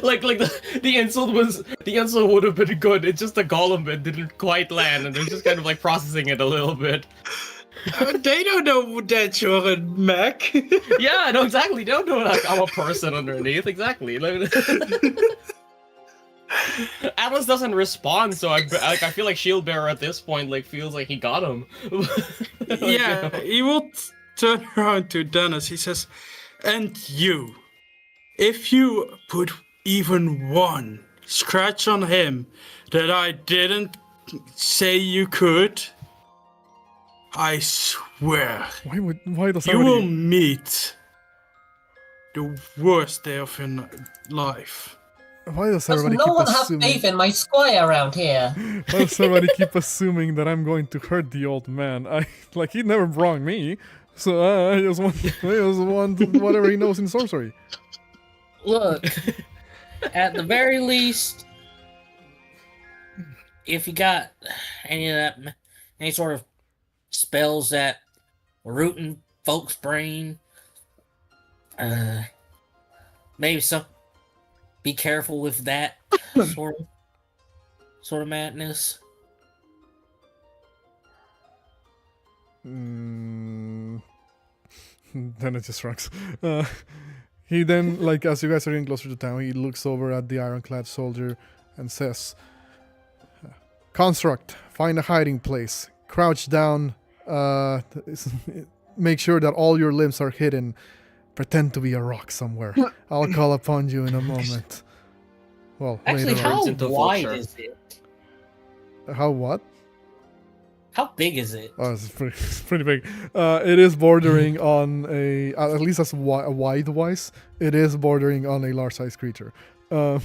like the insult would have been good. It's just the golem bit didn't quite land, and they're just kind of like processing it a little bit. They don't know that you're a mech. Yeah, no, exactly. They don't know like I'm a person underneath. Exactly. Atlas doesn't respond, so I feel like Shieldbearer at this point like feels like he got him. Yeah, he will turn around to Dennis. He says, "And you, if you put even one scratch on him that I didn't say you could, I swear Why does you will everybody... meet the worst day of your life." Why does Does everybody no keep one have assuming... faith in my squire around here? Why does everybody keep assuming that I'm going to hurt the old man? He never wronged me, so I just want whatever he knows in sorcery. Look, at the very least, if you got any sort of spells that root in folks' brain, maybe some. Be careful with that sort of madness. Then it just shrugs. He then, like, as you guys are getting closer to town, he looks over at the ironclad soldier and says, "Construct, find a hiding place. Crouch down. Make sure that all your limbs are hidden. Pretend to be a rock somewhere. I'll call upon you in a moment." Well, Actually, later how on. into wide vulture. is it? How what? How big is it? Oh, it's pretty big. It is bordering on at least as wide-wise, it is bordering on a large-sized creature. So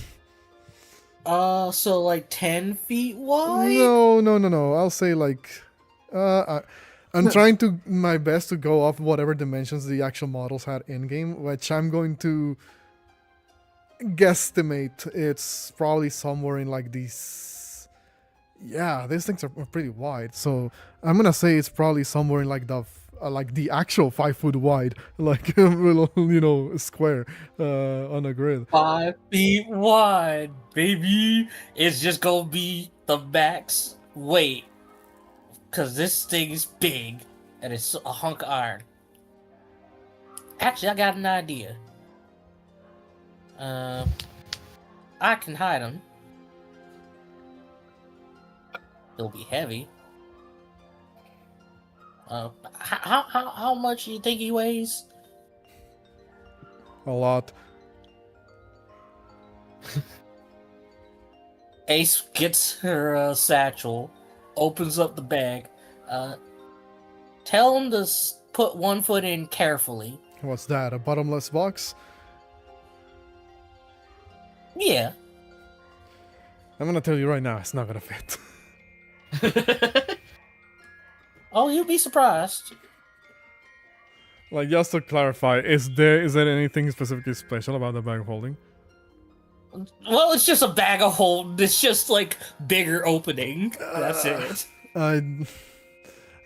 like 10 feet wide? No. I'll say like, I'm trying to my best to go off whatever dimensions the actual models had in-game, which I'm going to guesstimate it's probably somewhere in like these. Yeah, these things are pretty wide, so I'm gonna say it's probably somewhere in like the actual 5 foot wide, like square on a grid. 5 feet wide, baby. It's just gonna be the max weight. Cause this thing is big and it's a hunk of iron. Actually, I got an idea. I can hide him. He'll be heavy. How much do you think he weighs? A lot. Ace gets her satchel, opens up the bag. Tell him to put one foot in carefully. What's that? A bottomless box? Yeah. I'm gonna tell you right now, it's not gonna fit. Oh, you'll be surprised. Like, just to clarify, is there anything specifically special about the bag of holding? Well, it's just a bag of holding. It's just like bigger opening. That's it. I'm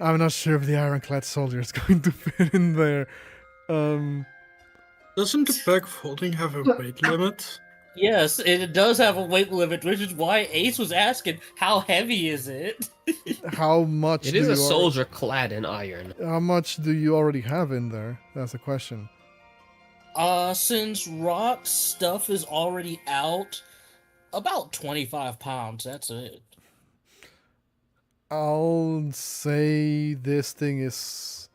not sure if the ironclad soldier is going to fit in there. Doesn't the bag of holding have a weight limit? Yes, it does have a weight limit, which is why Ace was asking, how heavy is it? How much? It is a soldier clad in iron. How much do you already have in there? That's the question. Since Rock's stuff is already out, about 25 pounds, that's it. I'll say this thing is...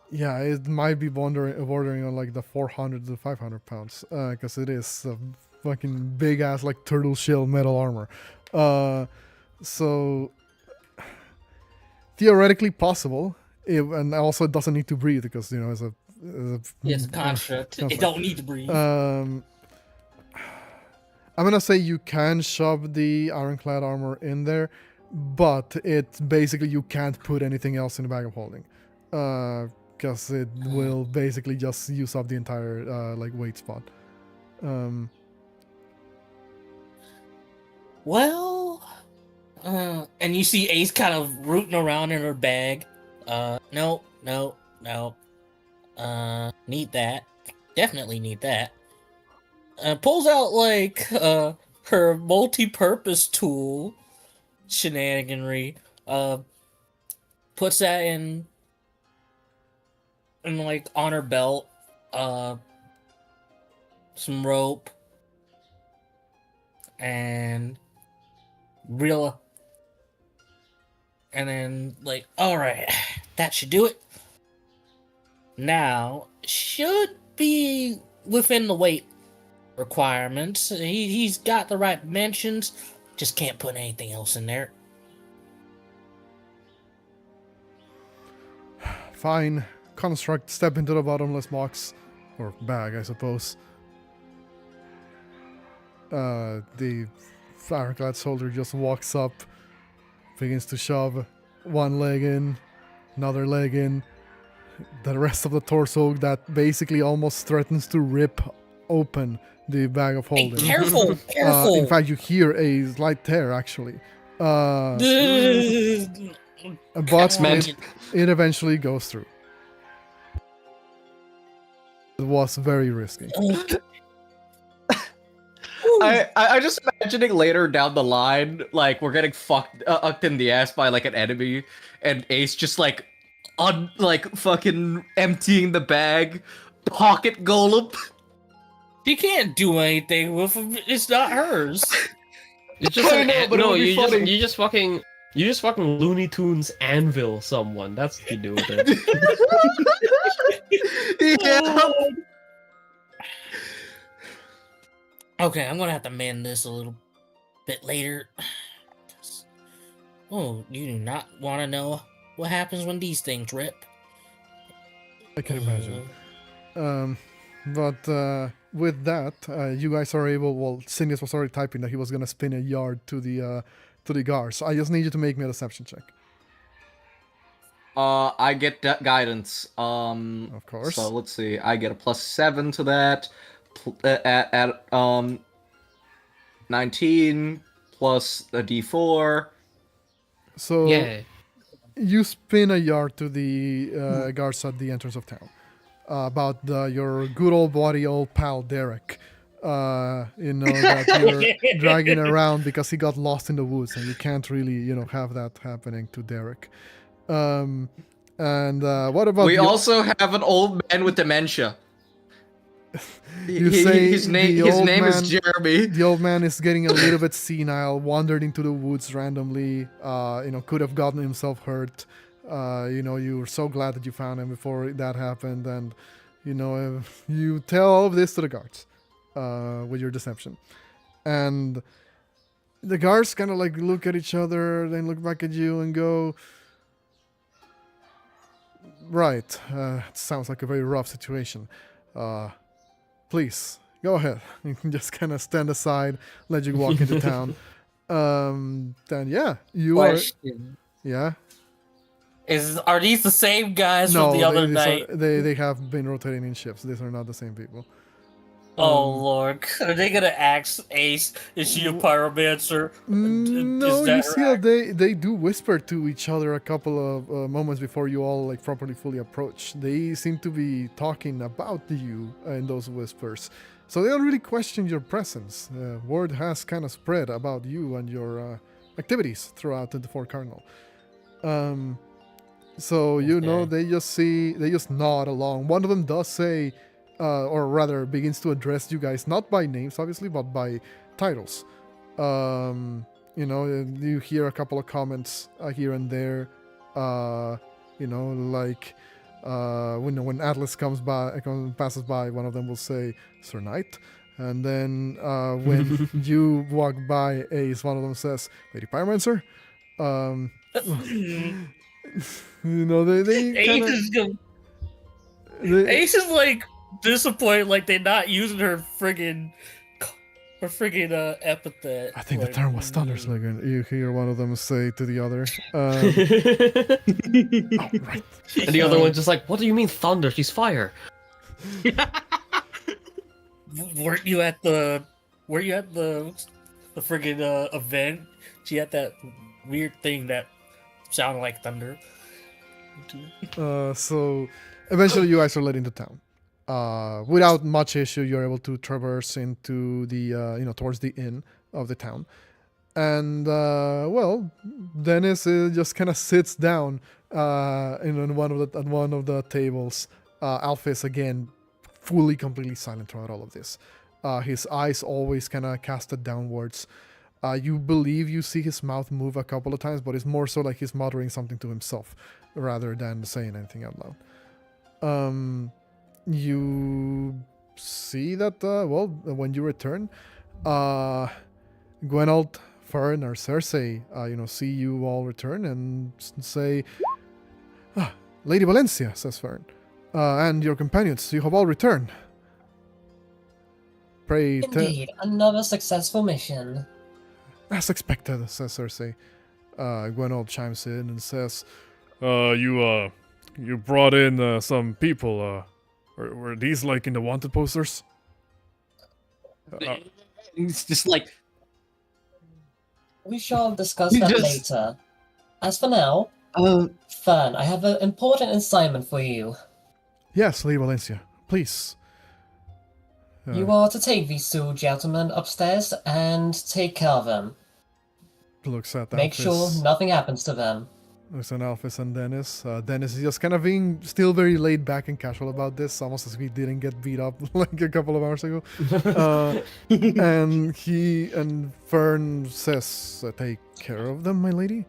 Yeah, it might be bordering on like the 400 to 500 pounds. Because it is a fucking big-ass like turtle shell metal armor. So... Theoretically possible. And also it doesn't need to breathe because, it's a... Yes, a construct. It don't need to breathe. I'm gonna say you can shove the ironclad armor in there, but it's basically you can't put anything else in the bag of holding, because it will basically just use up the entire weight spot. Well, and you see Ace kind of rooting around in her bag. No. Need that. Definitely need that. Pulls out like her multi-purpose tool shenaniganry. Puts that in like on her belt. Some rope and and then like, all right, that should do it. Now, should be within the weight requirements. He's got the right dimensions, just can't put anything else in there. Fine. Construct, step into the bottomless box. Or bag, I suppose. The ironclad soldier just walks up, begins to shove one leg in, another leg in, the rest of the torso that basically almost threatens to rip open the bag of holding. Hey, careful! In fact, you hear a slight tear, actually. But it eventually goes through. It was very risky. I just imagining later down the line, like we're getting fucked in the ass by like an enemy, and Ace just like fucking emptying the bag, pocket golem. She can't do anything with it. It's not hers. It's just I know, but it would be funny. you just fucking Looney Tunes anvil someone. That's what you do with it. Yeah. Okay, I'm gonna have to mend this a little bit later. Oh, you do not want to know what happens when these things rip. I can imagine. But with that, you guys are able. Well, Signis was already typing that he was gonna spin a yard to the guards. So I just need you to make me a deception check. I get that guidance. Of course. So let's see. I get a +7 to that. At 19 plus a D4. So Yeah. you spin a yard to the guards at the entrance of town. About your good old buddy, old pal Derek. That you're dragging around because he got lost in the woods, and you can't really, have that happening to Derek. And what about we also have an old man with dementia. His name is Jeremy. The old man is getting a little bit senile, wandered into the woods randomly, could have gotten himself hurt. You were so glad that you found him before that happened, and, you tell all of this to the guards with your deception. And the guards kind of like look at each other, then look back at you and go, right, it sounds like a very rough situation. Please, go ahead. You can just kind of stand aside, let you walk into town. Then, yeah, you Question. are... Yeah? Are these the same guys from the other night? They have been rotating in shifts. These are not the same people. Oh lord, are they gonna ask Ace? Is she a pyromancer? No, you see how they do whisper to each other a couple of moments before you all like properly fully approach. They seem to be talking about you in those whispers, so they don't really question your presence. Word has kind of spread about you and your activities throughout the Fort Cardinal. So they just nod along. One of them does say, or rather begins to address you guys, not by names obviously, but by titles. You hear a couple of comments here and there, like when Atlas passes by, one of them will say Sir Knight, and then when you walk by Ace, one of them says Lady Pyromancer. Ace is like disappointed, like they're not using her friggin' epithet. I think the term was Thunderslinger. You hear one of them say to the other. Right. And the other one's just like, what do you mean thunder? She's fire. Weren't you at the friggin' event? She had that weird thing that sounded like thunder. So eventually you guys are led into town. Without much issue, you're able to traverse into the towards the inn of the town, and Dennis just kind of sits down on one of the tables. Alpha is again completely silent throughout all of this. His eyes always kind of casted downwards. You believe you see his mouth move a couple of times, but it's more so like he's muttering something to himself rather than saying anything out loud. You see that, when you return, Gwenold, Fern, or Cersei, see you all return and say, Lady Valencia, says Fern, and your companions, you have all returned. Pray Indeed, another successful mission. As expected, says Cersei. Gwenold chimes in and says, you brought in some people, were these like in the wanted posters? It's just like We shall discuss You that just- later. As for now, Fern, I have an important assignment for you. Yes, Lady Valencia, please. You are to take these two gentlemen upstairs and take care of them. Looks at Make sure Alphys. nothing happens to them. Looks at Alphys and Dennis. Dennis is just kind of being still very laid back and casual about this, almost as we didn't get beat up like a couple of hours ago. And he and Fern says, "Take care of them, my lady."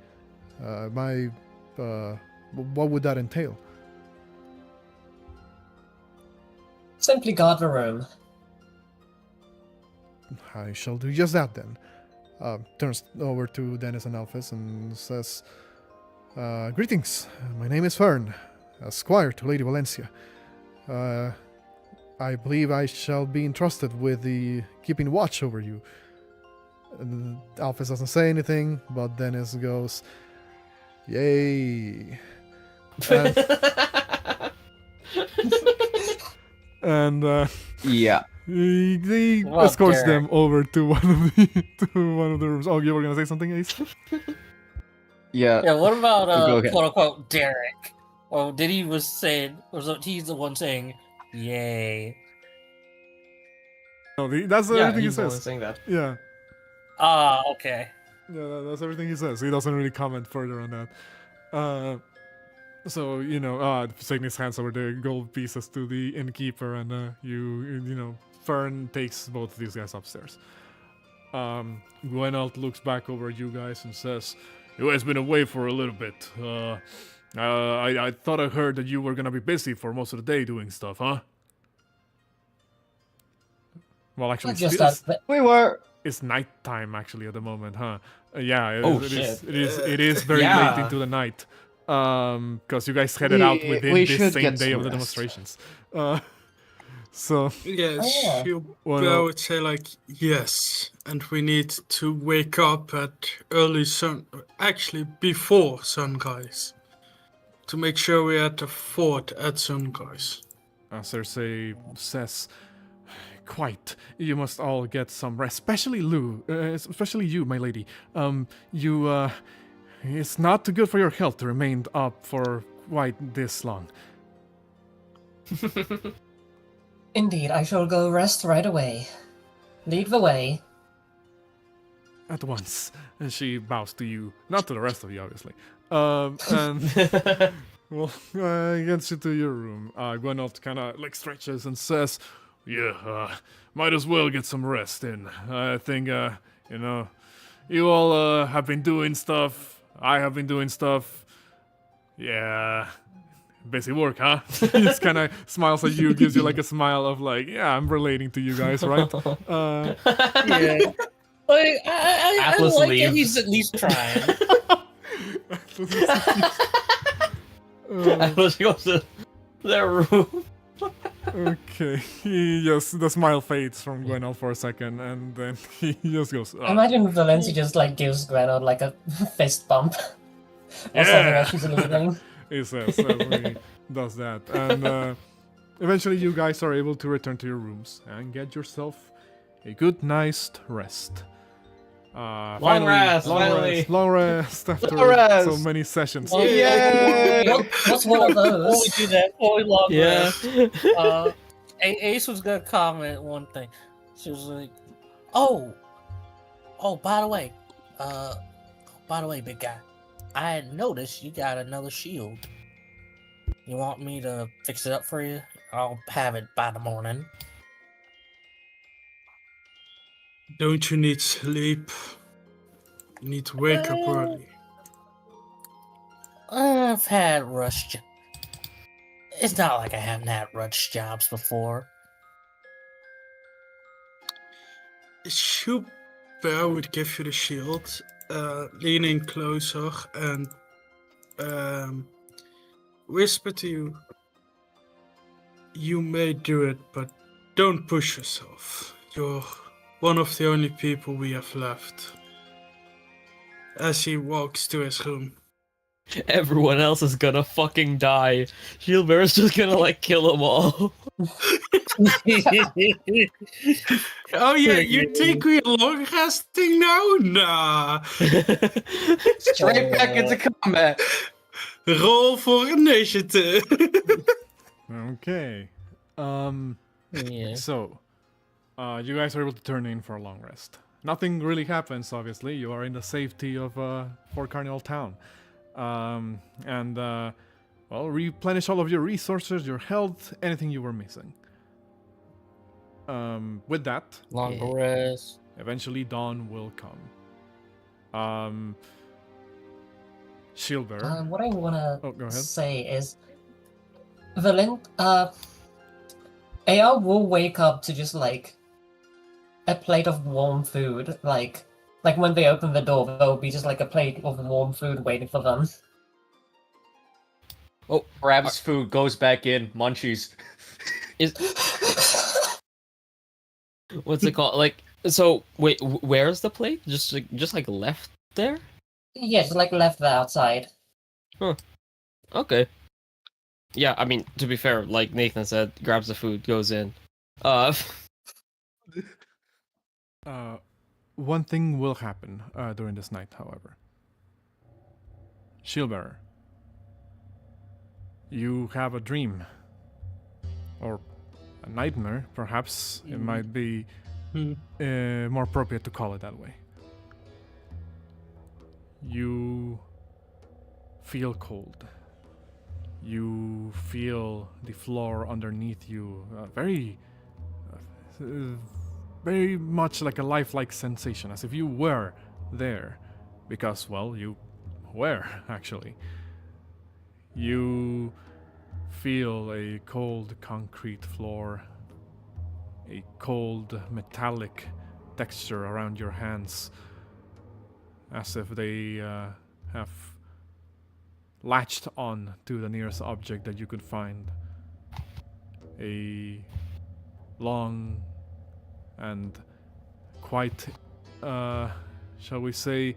What would that entail? Simply guard the room. I shall do just that then. Turns over to Dennis and Alphys and says, "Greetings. My name is Fern, Squire to Lady Valencia. I believe I shall be entrusted with the keeping watch over you." And Alphys doesn't say anything, but Dennis goes, "Yay!" And Yeah. he Well, escorts Derek. them over to one of the rooms. Oh, you were gonna say something, Ace? Yeah. Yeah, what about Go ahead. quote unquote Derek? Or did he was saying, he's the one saying, "Yay"? No, that's Yeah, everything he he's the one says. saying that. Yeah. Ah, okay. Yeah, that's everything he says. He doesn't really comment further on that. So, Signis hands over the gold pieces to the innkeeper, and Fern takes both of these guys upstairs. Gwenalt looks back over at you guys and says, "You guys been away for a little bit. I thought I heard that you were gonna be busy for most of the day doing stuff, huh?" Well, actually, Not just that, We were. it's nighttime actually at the moment, huh? Yeah, Oh, it shit. is very Yeah. late into the night. Because you guys headed out within we this should same get day some of the rest. demonstrations. So Yes, Oh, yeah. I would say like yes, and we need to wake up at early actually before sunrise, to make sure we're at the fort at sunrise. Cersei says, "Quite. You must all get some rest, especially especially you, my lady. It's not too good for your health to remain up for quite this long." Indeed, I shall go rest right away. Lead the way. At once. And she bows to you, not to the rest of you, obviously. And well, gets you to your room. Gwenalt kind of like stretches and says, "Yeah, might as well get some rest in. I think, you all have been doing stuff. I have been doing stuff. Yeah, busy work, huh?" He just kind of smiles at you, gives you like a smile of like, "Yeah, I'm relating to you guys, right?" Yeah. Like, I Atlas like that leaves. he's at least trying. Atlas goes to their room. Okay, the smile fades from Gwenal for a second, and then he just goes, I imagine Valencia just like gives Gwenard like a fist bump. Or something as she's leaving. He says, as he does that. And eventually you guys are able to return to your rooms and get yourself a good night's rest. Long rest, finally. Long rest after Long rest. so many sessions. Well, Yay! What's one of Before we those? do that, before we log Yeah. rest, Ace was gonna comment one thing. She was like, "Oh, by the way, big guy, I had noticed you got another shield. You want me to fix it up for you? I'll have it by the morning." Don't you need sleep? You need to wake up early. I've had rush. It's not like I haven't had rush jobs before. Bear would give you the shield, leaning closer and whisper to you. You may do it, but don't push yourself. You're one of the only people we have left. As he walks to his room. Everyone else is gonna fucking die. Shieldbearer's just gonna like kill them all. Oh yeah, you think we're long resting now? Nah. Straight back into combat. Roll for initiative. Okay. Yeah. So, you guys are able to turn in for a long rest. Nothing really happens, obviously. You are in the safety of Fort Carnival Town. Well, replenish all of your resources, your health, anything you were missing. With that, Long rest. eventually dawn will come. Shieldbearer. What I wanna Oh, go ahead. say is, AR will wake up to just like a plate of warm food. Like when they open the door, there will be just like a plate of warm food waiting for them. Oh, grabs food, goes back in, munchies. Is what's it called? Like, so wait, where's the plate? Just like left there? Yeah, just like left there outside. Huh. Okay. Yeah, I mean, to be fair, like Nathan said, grabs the food, goes in. One thing will happen during this night, however. Shieldbearer, you have a dream. Or a nightmare, perhaps. It might be more appropriate to call it that way. You feel cold. You feel the floor underneath you very much like a lifelike sensation, as if you were there. Because, well, you were, actually. You feel a cold concrete floor, a cold metallic texture around your hands, as if they have latched on to the nearest object that you could find. A long and quite, shall we say,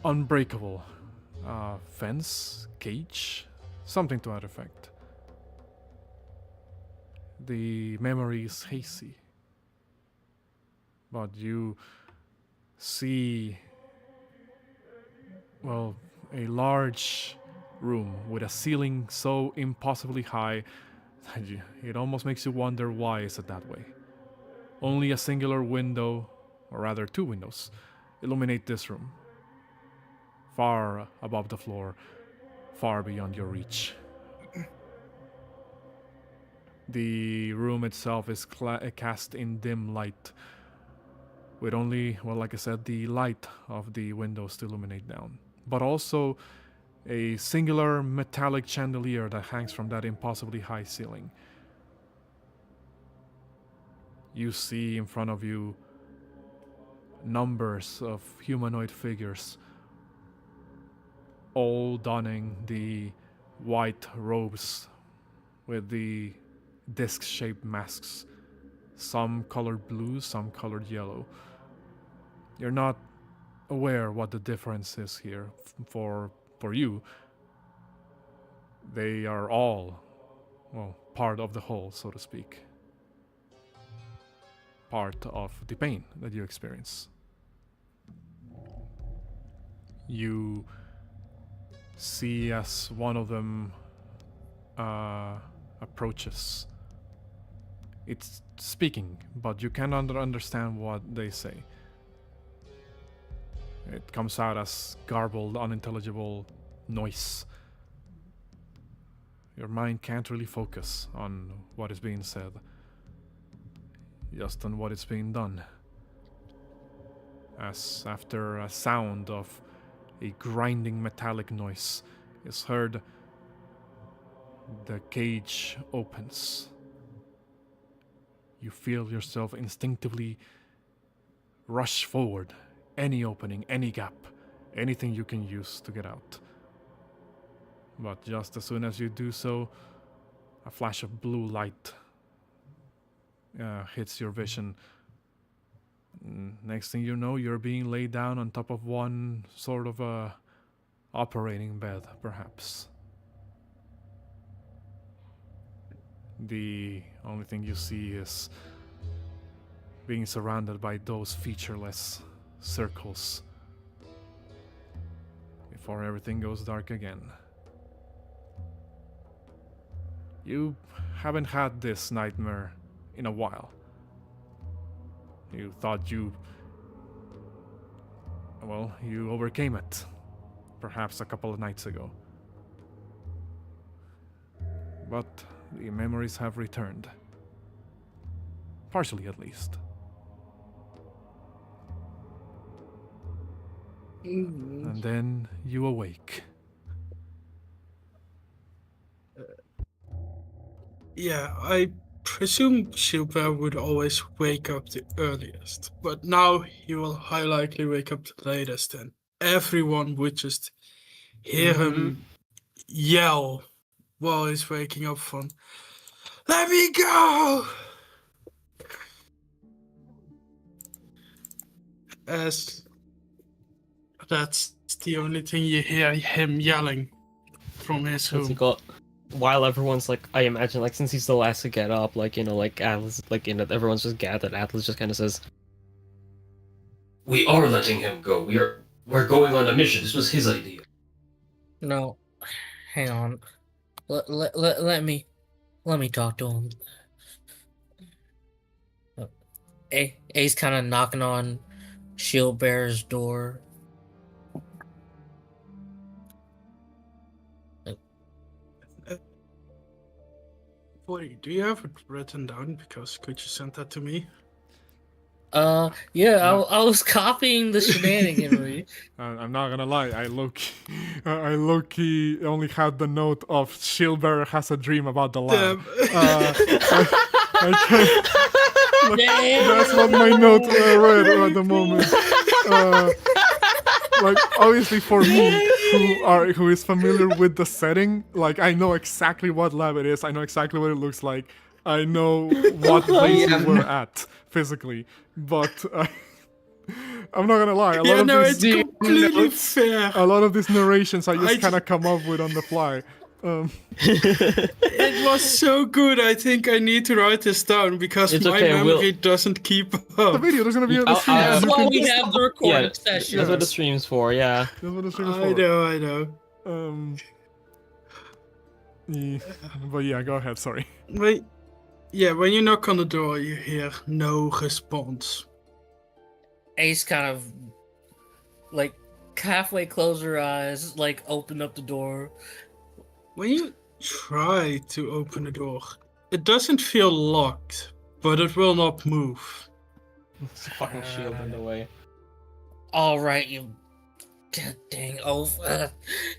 unbreakable fence, cage, something to that effect. The memory is hazy, but you see, well, a large room with a ceiling so impossibly high that it almost makes you wonder why is it that way. Only a singular window, or rather 2 windows, illuminate this room, far above the floor, far beyond your reach. The room itself is cast in dim light, with only, well, like I said, the light of the windows to illuminate down, but also a singular metallic chandelier that hangs from that impossibly high ceiling. You see in front of you numbers of humanoid figures, all donning the white robes with the disc-shaped masks, some colored blue, some colored yellow. You're not aware what the difference is here for you. They are all, well, part of the whole, so to speak. Part of the pain that you experience. You see as one of them approaches. It's speaking, but you cannot understand what they say. It comes out as garbled, unintelligible noise. Your mind can't really focus on what is being said, just on what is being done. As after a sound of a grinding metallic noise is heard, the cage opens. You feel yourself instinctively rush forward. Any opening, any gap, anything you can use to get out. But just as soon as you do so, a flash of blue light hits your vision. Next thing you know, you're being laid down on top of one sort of a operating bed, perhaps. The only thing you see is being surrounded by those featureless circles before everything goes dark again. You haven't had this nightmare in a while. You thought you overcame it, perhaps a couple of nights ago. But the memories have returned. Partially, at least. And then you awake. Yeah, I presume Shilpa would always wake up the earliest, but now he will high likely wake up the latest, and everyone would just hear him yell while he's waking up from, "Let me go!" As that's the only thing you hear him yelling from his What's he room. called? While everyone's like, I imagine, like, since he's the last to get up, like, you know, like, Atlas, like, you know, everyone's just gathered. Atlas just kind of says, We are letting him go. We're going on a mission. This was his idea. No, hang on. Let me talk to him. Ace kind of knocking on Shield Bearer's door. Vorty, do you have it written down? Because could you send that to me? Yeah, I was copying the shenaniganry. I'm not gonna lie, I low-key only had the note of Shieldbearer has a dream about the lab. That's what my note read at the moment. Like, obviously for me, who is familiar with the setting, like, I know exactly what lab it is, I know exactly what it looks like, I know what place we're at physically, but I'm not gonna lie, a lot of these narrations I just kind of come up with on the fly. It was so good. I think I need to write this down because my memory doesn't keep up. The video, there's gonna be the stream. That's why we have the recording yeah, session. that's what the stream's for, yeah. That's what the stream is for. I know. But yeah, go ahead, sorry. Wait. Yeah, when you knock on the door, you hear no response. Ace kind of, like, halfway close her eyes, like, open up the door. When you try to open the door, it doesn't feel locked, but it will not move. It's a fucking shield in the way. Alright, you... God dang,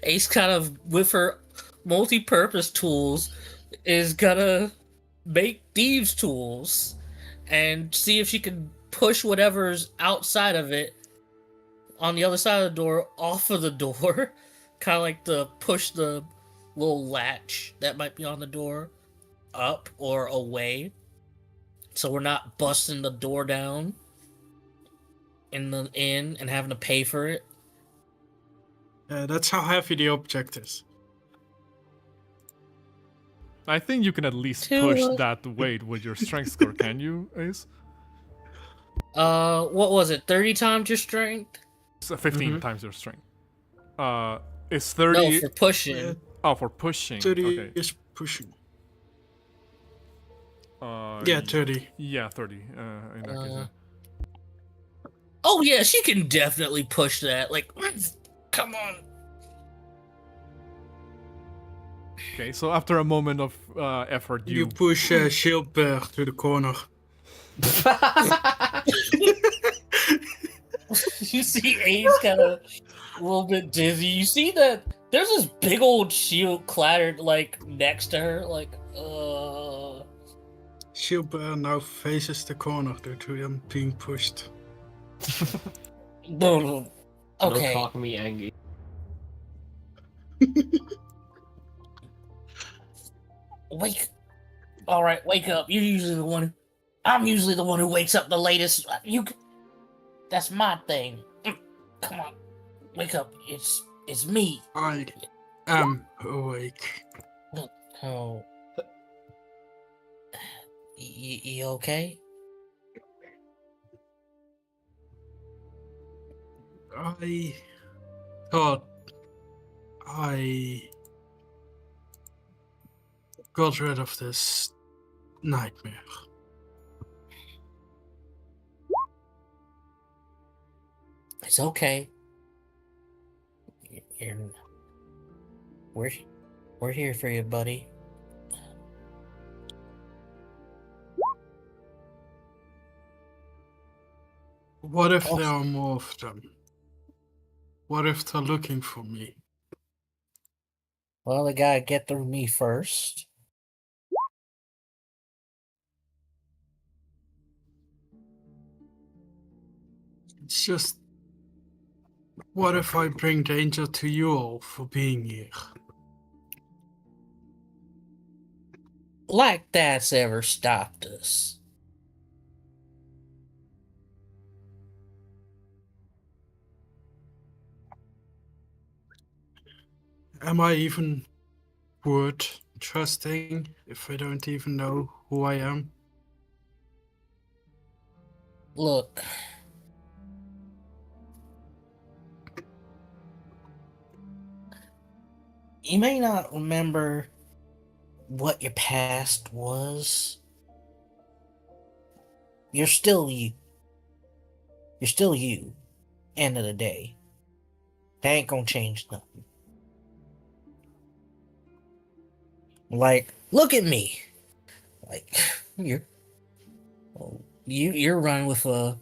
Ace kind of, with her multi-purpose tools, is gonna make thieves' tools and see if she can push whatever's outside of it on the other side of the door off of the door. Kind of like to push the little latch that might be on the door up or away, so we're not busting the door down in and having to pay for it. That's how heavy the object is. I think you can at least push that weight with your strength score, can you, Ace? What was it? 30 times your strength? So 15 times your strength. It's 30. No, for pushing. Oh, for pushing. 30 okay. is pushing. Yeah, 30. Yeah, 30. In that case, yeah. Oh yeah, she can definitely push that. Like, come on. Okay, so after a moment of effort, You push Shield Bear to the corner. You see Ace kind of a little bit dizzy. You see that there's this big old shield clattered like next to her. Like, Shield Bear now faces the corner due to him being pushed. Okay. Don't talk me angry. Alright, wake up. You're usually the one. I'm usually the one who wakes up the latest. That's my thing. Come on, wake up. It's me. I am awake. Oh. You okay? I thought I got rid of this nightmare. It's okay. You're, we're here for you, buddy. What if there are more of them? What if they're looking for me? Well, they gotta get through me first. It's just, what if I bring danger to you all for being here? Like that's ever stopped us. Am I even worth trusting if I don't even know who I am? Look. You may not remember what your past was. You're still you. You're still you. End of the day. That ain't gonna change nothing. Like, look at me. Like, you're running with a...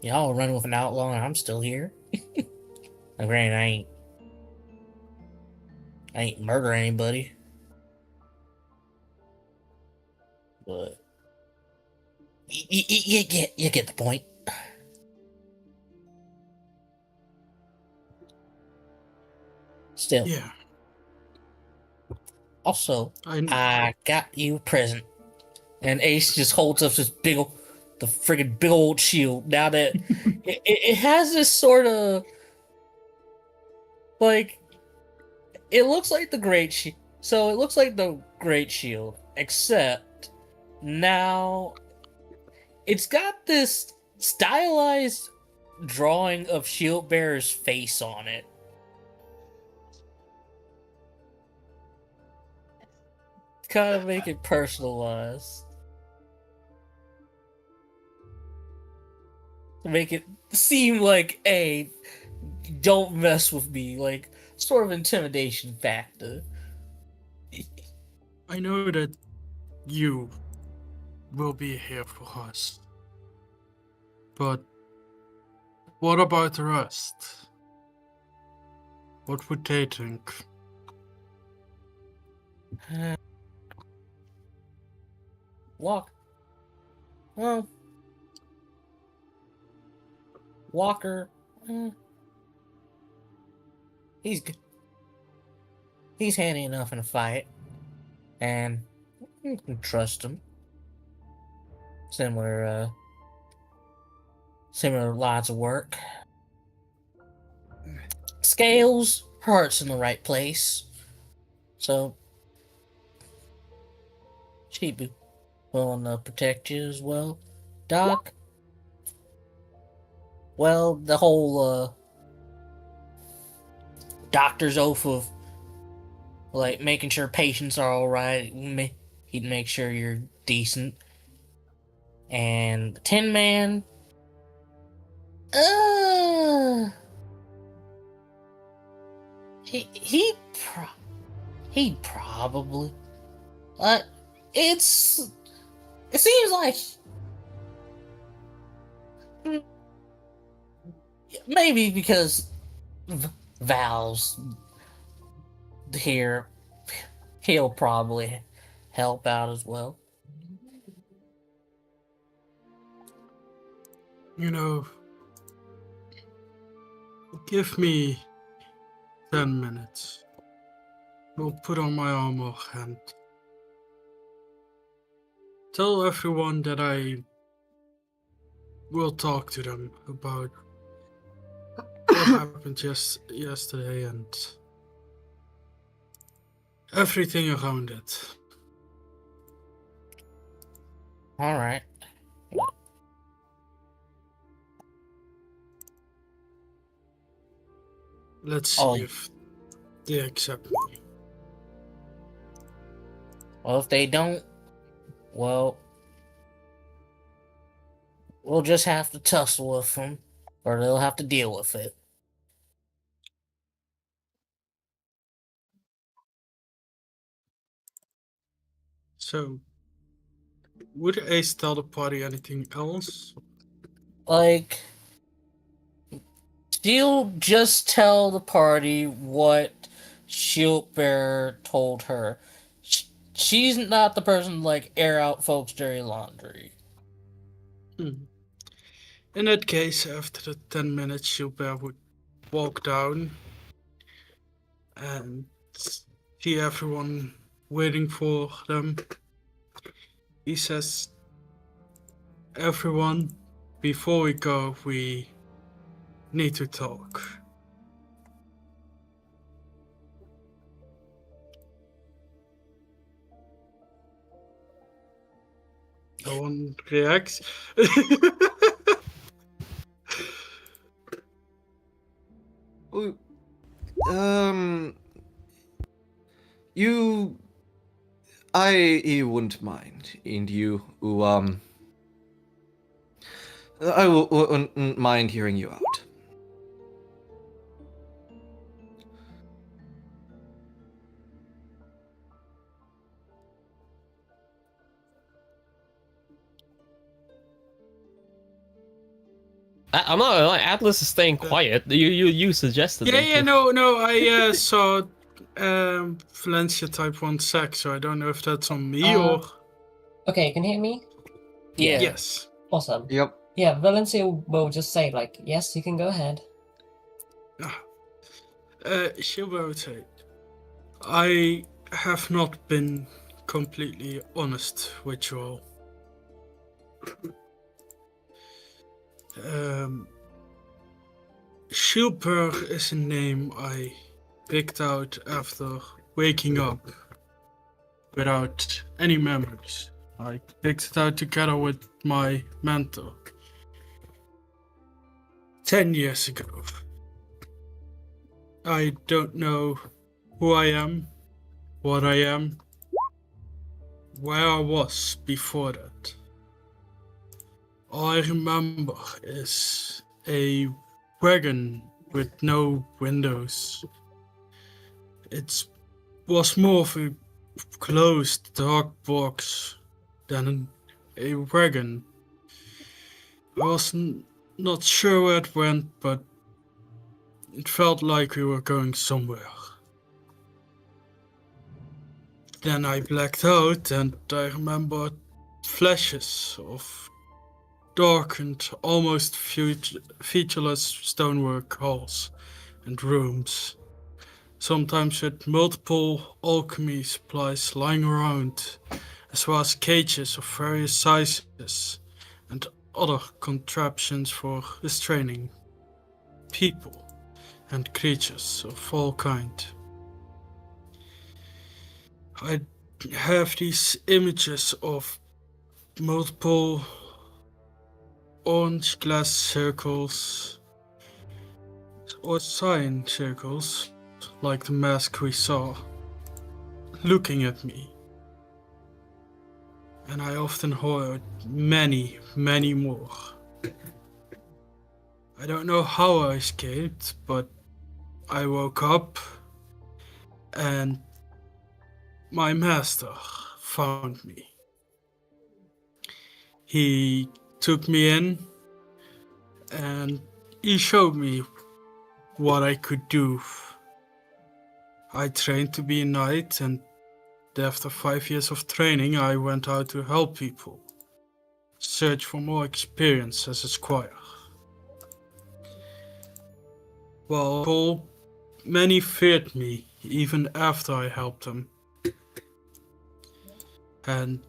Y'all running with an outlaw and I'm still here. Like, granted, I ain't murder anybody. But you get the point. Still. Yeah. Also, I got you a present. And Ace just holds up the friggin' big old shield. Now that it has this sort of like, it looks like the Great Shield. So it looks like the Great Shield, except now it's got this stylized drawing of Shield Bearer's face on it. Kind of make it personalized. To make it seem like, hey, don't mess with me, like, sort of intimidation factor. I know that you will be here for us. But what about the rest? What would they think? Walker, he's good. He's handy enough in a fight, and you can trust him. Similar lines of work. Scales, heart's in the right place, so she'd be willing to protect you as well. Doc, well, the whole doctor's oath of like making sure patients are all right. He'd make sure you're decent. And the Tin Man, he'd probably, it seems like maybe because Val's here, he'll probably help out as well. You know, give me 10 minutes. I'll put on my armor and tell everyone that I will talk to them about what happened just yesterday and everything around it. All right. Let's see Oh. if they accept me. Well, if they don't, well, we'll just have to tussle with them, or they'll have to deal with it. So, would Ace tell the party anything else? Like, she'll just tell the party what Shieldbearer told her. She's not the person to, like, air out folks' dirty laundry. In that case, after the 10 minutes, Shieldbearer would walk down and see everyone waiting for them. He says, everyone, before we go, we need to talk. No one reacts. I wouldn't mind, and I wouldn't mind hearing you out. I'm not gonna lie, Atlas is staying quiet. You suggested it. Yeah, no, I saw Valencia type 1 sec, so I don't know if that's on me or... Okay, you can hear me? Yeah. Yes. Awesome. Yep. Yeah, Valencia will just say, like, yes, you can go ahead. Shilba would say, I have not been completely honest with you all. Shilper is a name I picked out after waking up without any memories. I picked it out together with my mentor 10 years ago. I don't know who I am, what I am, where I was before that. All I remember is a wagon with no windows. It was more of a closed dark box than a wagon. I was not sure where it went, but it felt like we were going somewhere. Then I blacked out and I remembered flashes of darkened, almost featureless stonework halls and rooms, sometimes with multiple alchemy supplies lying around, as well as cages of various sizes and other contraptions for restraining people and creatures of all kind. I have these images of multiple orange glass circles or cyan circles, like the mask we saw, looking at me. And I often heard many, many more. I don't know how I escaped, but I woke up and my master found me. He took me in and he showed me what I could do. I trained to be a knight, and after 5 years of training I went out to help people, search for more experience as a squire. Well, many feared me even after I helped them. And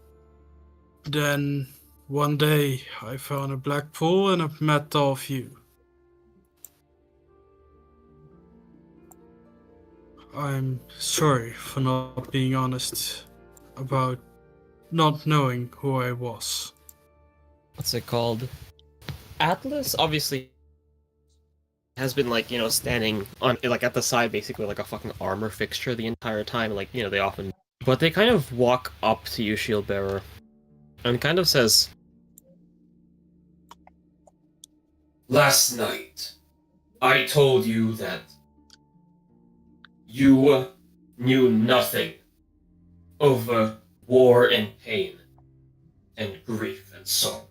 then one day I found a black pool and I met all of you. I'm sorry for not being honest about not knowing who I was. What's it called? Atlas obviously has been like, standing on like at the side basically like a fucking armor fixture the entire time, like, they often. But they kind of walk up to you, shield bearer, and kind of says, Last night, I told you that you knew nothing of war and pain and grief and sorrow.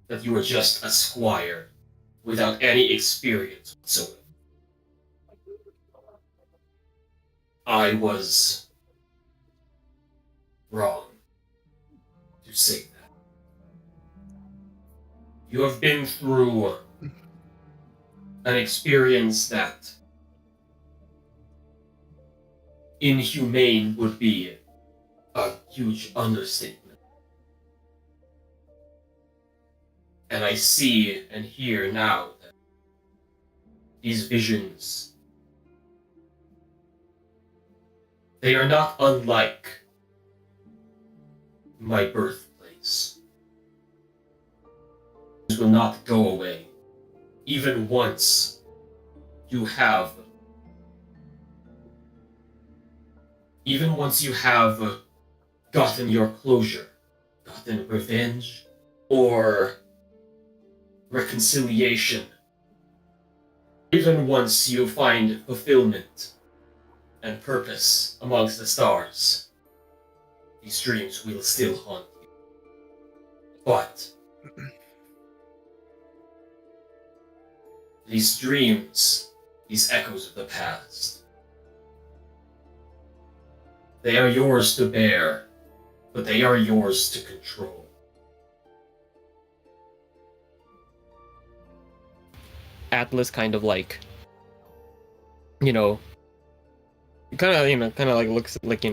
That you were just a squire without any experience whatsoever. I was wrong to say that. You have been through an experience that inhumane would be a huge understatement. And I see and hear now that these visions, they are not unlike my birthplace. This will not go away, even once you have gotten your closure, gotten revenge, or reconciliation. Even once you find fulfillment and purpose amongst the stars, these dreams will still haunt you. But these dreams, these echoes of the past, they are yours to bear, but they are yours to control. Atlas kind of like, kind of like looks like,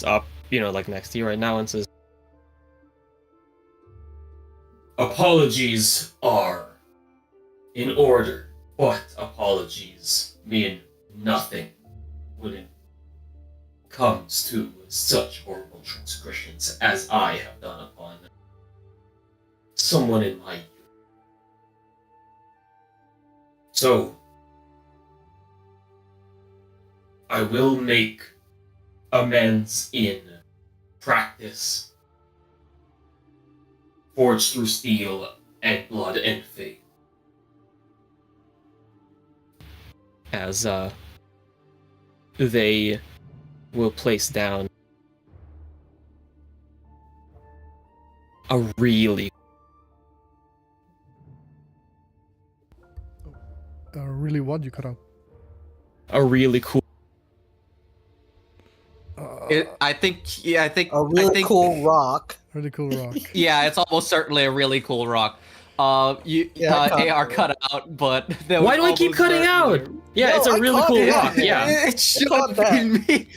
up, like next to you right now and says, Apologies are in order, but apologies mean nothing when it comes to such horrible transgressions as I have done upon someone in my youth. So, I will make amends in practice, forged through steel and blood and faith. as they will place down a really Really what? You cut out. a really cool I think A really cool rock. Really cool rock. Yeah, it's almost certainly a really cool rock. Yeah, AR cut out, but that Why was do I keep almost cutting there. out? Yeah, No, it's a I really caught cool it. rock. Yeah. It should caught have that. been me.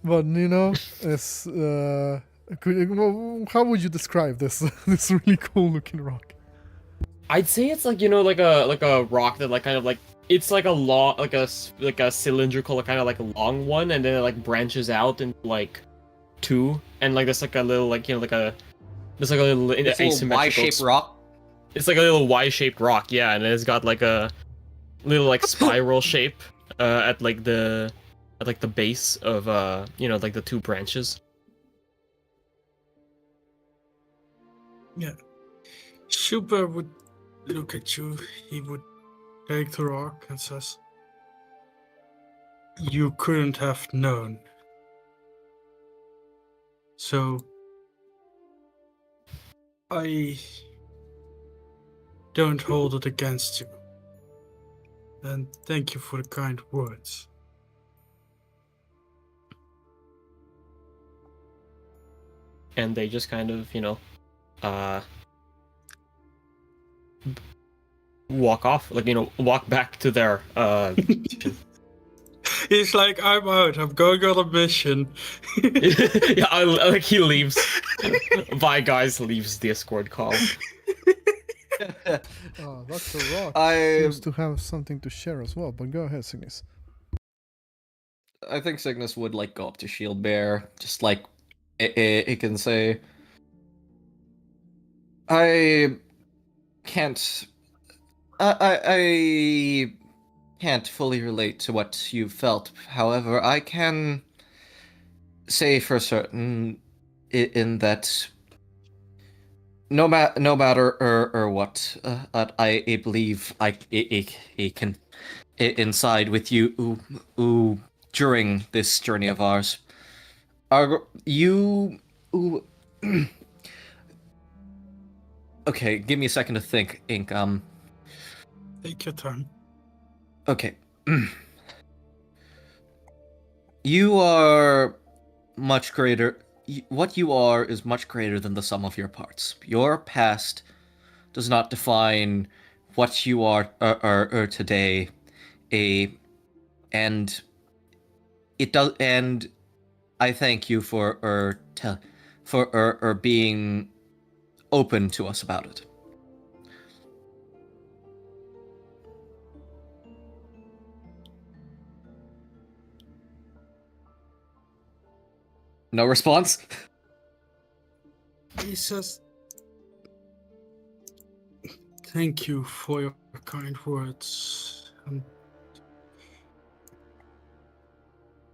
But it's how would you describe this this really cool looking rock? I'd say it's like like a rock that like kind of like it's like a long like a cylindrical kind of like a long one, and then it like branches out into like two, and like there's like a little like like a there's like a little It's a little asymmetrical Y-shaped rock. It's like a little Y-shaped rock, yeah, and it's got like a little like spiral shape at like the base of like the two branches. Yeah. Super would look at you. He would take the rock and says, "You couldn't have known. So I don't hold it against you. And thank you for the kind words." And they just kind of walk off, like walk back to their He's like, "I'm out. I'm going on a mission." yeah, like he leaves. Bye guys, leaves Discord call. Dr. Rock I seems to have something to share as well, but go ahead, Signis. I think Signis would like go up to Shield Bear, just like it can say, I can't, I can't fully relate to what you felt. However, I can say for certain in that no matter or what, I believe I can inside with you during this journey of ours. Are you? Okay, give me a second to think, Ink. Take your time. Okay. You are much greater. What you are is much greater than the sum of your parts. Your past does not define what you are today. And it does. And I thank you for being open to us about it. No response? He says, thank you for your kind words. And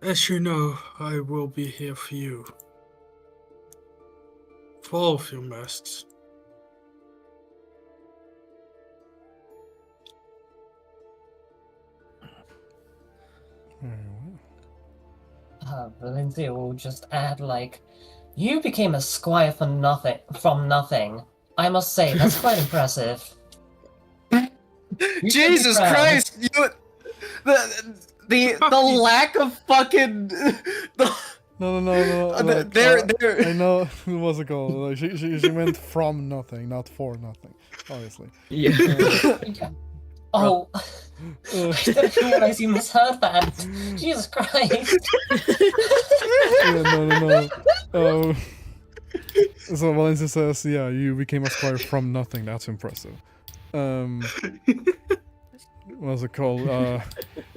as you know, I will be here for you. For all of your masks. Valencia will just add like, you became a squire from nothing. I must say, that's quite impressive. Jesus Christ! The lack of fucking No. Like, there. I know what's it called. Like, she meant from nothing, not for nothing. Obviously. Yeah. Oh, I didn't realize you misheard that. Jesus Christ. Yeah, no. So Valencia says, yeah, you became a squire from nothing. That's impressive. What's it called?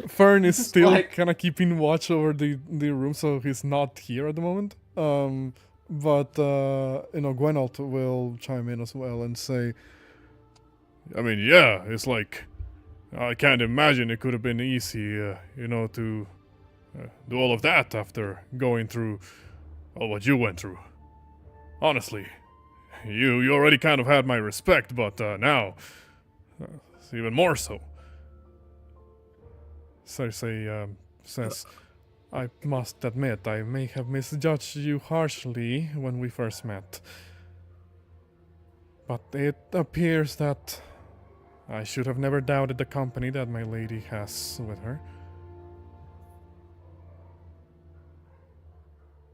Fern is still like... kind of keeping watch over the room, so he's not here at the moment. But Gwynalt will chime in as well and say, I mean, yeah, it's like, I can't imagine it could have been easy, to do all of that after going through all what you went through. Honestly, you already kind of had my respect, but now it's even more so. Cersei says, I must admit, I may have misjudged you harshly when we first met. But it appears that I should have never doubted the company that my lady has with her.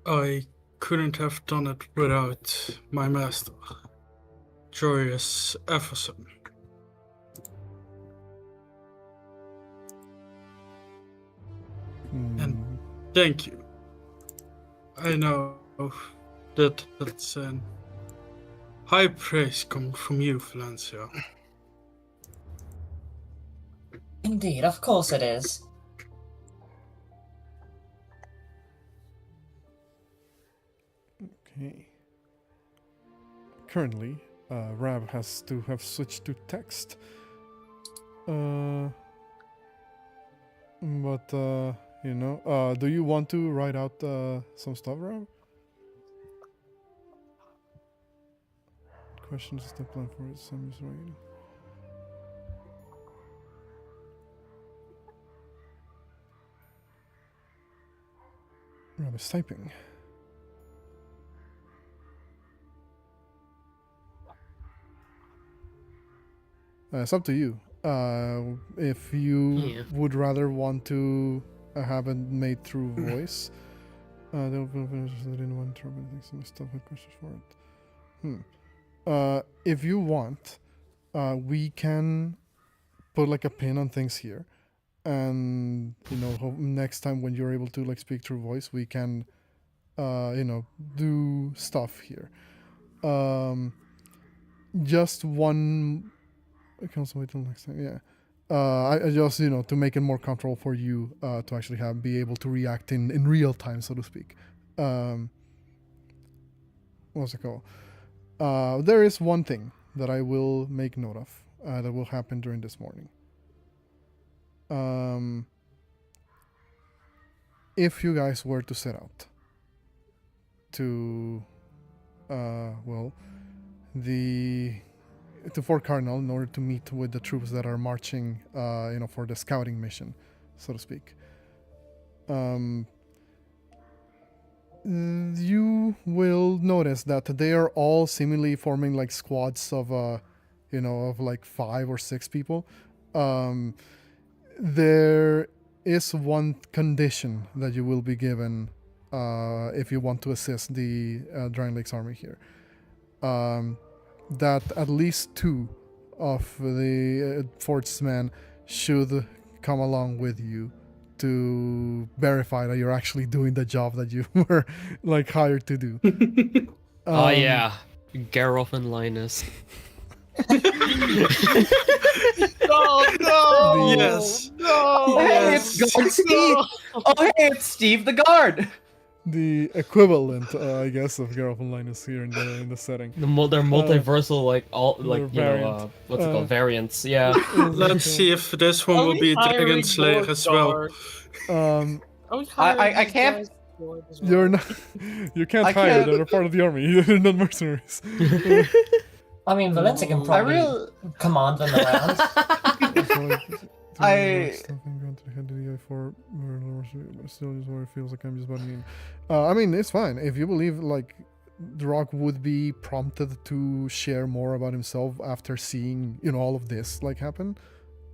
I couldn't have done it without my master, Joyous Efferson. And thank you. I know that that's high praise coming from you, Valencia. Indeed, of course it is. Okay. Currently, Rab has to have switched to text. Do you want to write out some stuff, Rab? Question is the plan for Sammy's raid. Rab is typing. It's up to you. If you would rather want to have it made through voice, they'll be interested in one trouble some stuff with questions for it. If you want, we can put like a pin on things here, and next time when you're able to like speak through voice, we can, do stuff here. Just one. I can also wait till next time. Yeah. I just, to make it more comfortable for you to actually be able to react in real time, so to speak. What's it called? There is one thing that I will make note of that will happen during this morning. If you guys were to set out to, to Fort Cardinal in order to meet with the troops that are marching, for the scouting mission, so to speak. You will notice that they are all seemingly forming like squads of, of like 5 or 6 people. There is one condition that you will be given if you want to assist the Drangleic's army here. That at least 2 of the fort's men should come along with you to verify that you're actually doing the job that you were like hired to do. Oh yeah, Geralt and Linus. No! Yes. No! Oh, hey, it's Guard Steve! Oh, hey, it's Steve the Guard! The equivalent, I guess, of Geralt and Linus here in the setting. They're multiversal, what's it called? Variants. Yeah. Let's see if this one will be Dragon Slayer as well. I can't. You're not. You can't hire. They're part of the army. You're not mercenaries. I mean, Valencia can probably command them around. I mean, it's fine if you believe like the Rock would be prompted to share more about himself after seeing all of this like happen.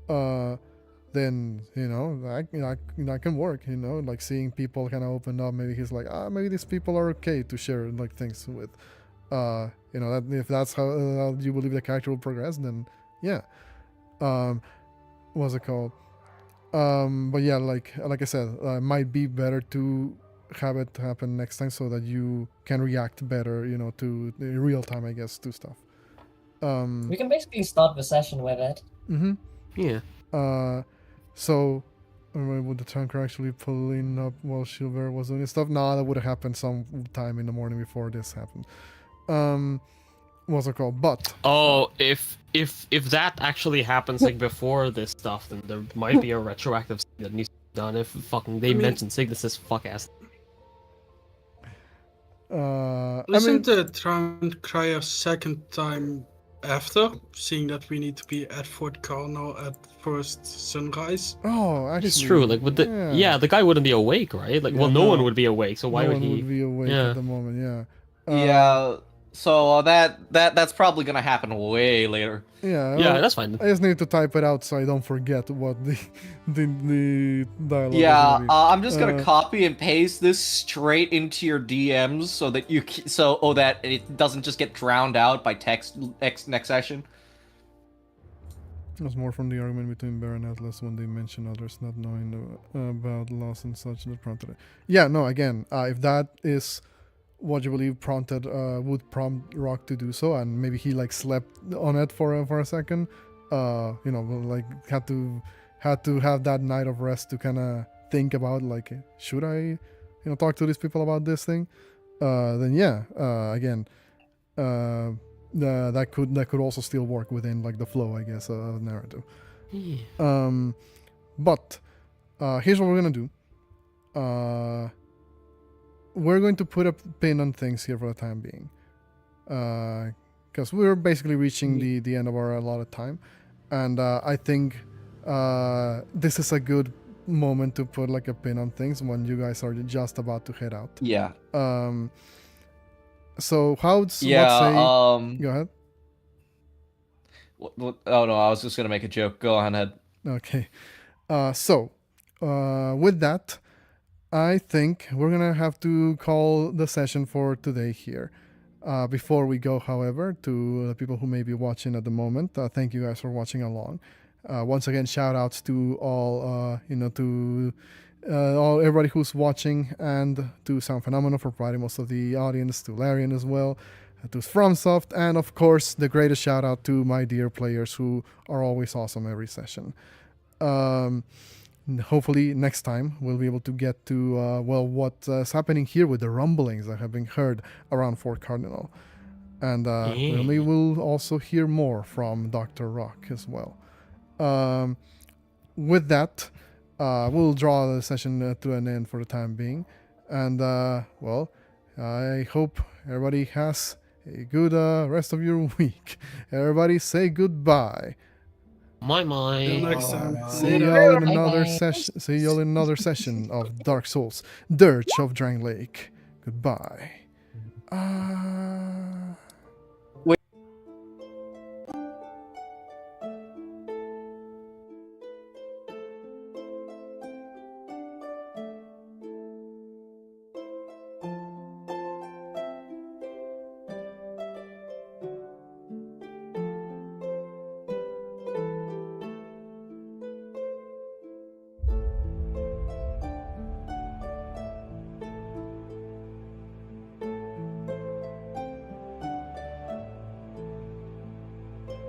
Then that can work. Like seeing people kind of open up. Maybe he's like, maybe these people are okay to share like things with. That if that's how you believe the character will progress, then yeah. What's it called? But yeah, like I said, it might be better to have it happen next time so that you can react better, to in real time, I guess, to stuff. We can basically start the session with it. Mm-hmm. Yeah. So would the tanker actually pulling up while Shilver was doing his stuff? No, that would have happened some time in the morning before this happened. What's it called? But if that actually happens like before this stuff, then there might be a retroactive thing that needs to be done. If they mention Signis' fuck ass. Isn't the Drowned Cry a second time after, seeing that we need to be at Fort Cardinal at first sunrise? Oh, actually, it's true. Like with the the guy wouldn't be awake, right? Like, no one would be awake. So why would he? Would be awake at the moment? Yeah. So that's probably gonna happen way later. Yeah, that's fine. I just need to type it out so I don't forget what the dialogue. Yeah, I'm just gonna copy and paste this straight into your DMs so that that it doesn't just get drowned out by text next session. It was more from the argument between Bear and Atlas when they mention others not knowing about loss and such that prompted it. Yeah, no, again, if that is what you believe would prompt Rock to do so, and maybe he like slept on it for a second, like had to have that night of rest to kind of think about like, should I talk to these people about this thing, then yeah, again, that could also still work within like the flow, I guess, of narrative. But here's what we're gonna do. We're going to put a pin on things here for the time being, because we're basically reaching the end of our allotted time, and I think this is a good moment to put like a pin on things when you guys are just about to head out. Yeah. So let's say, go ahead. What, oh no, I was just gonna make a joke. Go on ahead. Okay. So with that, I think we're gonna have to call the session for today here. Before we go, however, to the people who may be watching at the moment, thank you guys for watching along. Once again, shout outs to all, everybody who's watching, and to Sound Phenomenal for providing most of the audience, to Larian as well, to FromSoft, and of course, the greatest shout out to my dear players who are always awesome every session. Hopefully next time we'll be able to get to what's happening here with the rumblings that have been heard around Fort Cardinal, and we will also hear more from Dr. Rock as well. With that, we'll draw the session to an end for the time being, and I hope everybody has a good rest of your week. Everybody say goodbye. Till next time. See y'all in another session. See y'all in another session of Dark Souls, Dirge of Drangleic. Goodbye.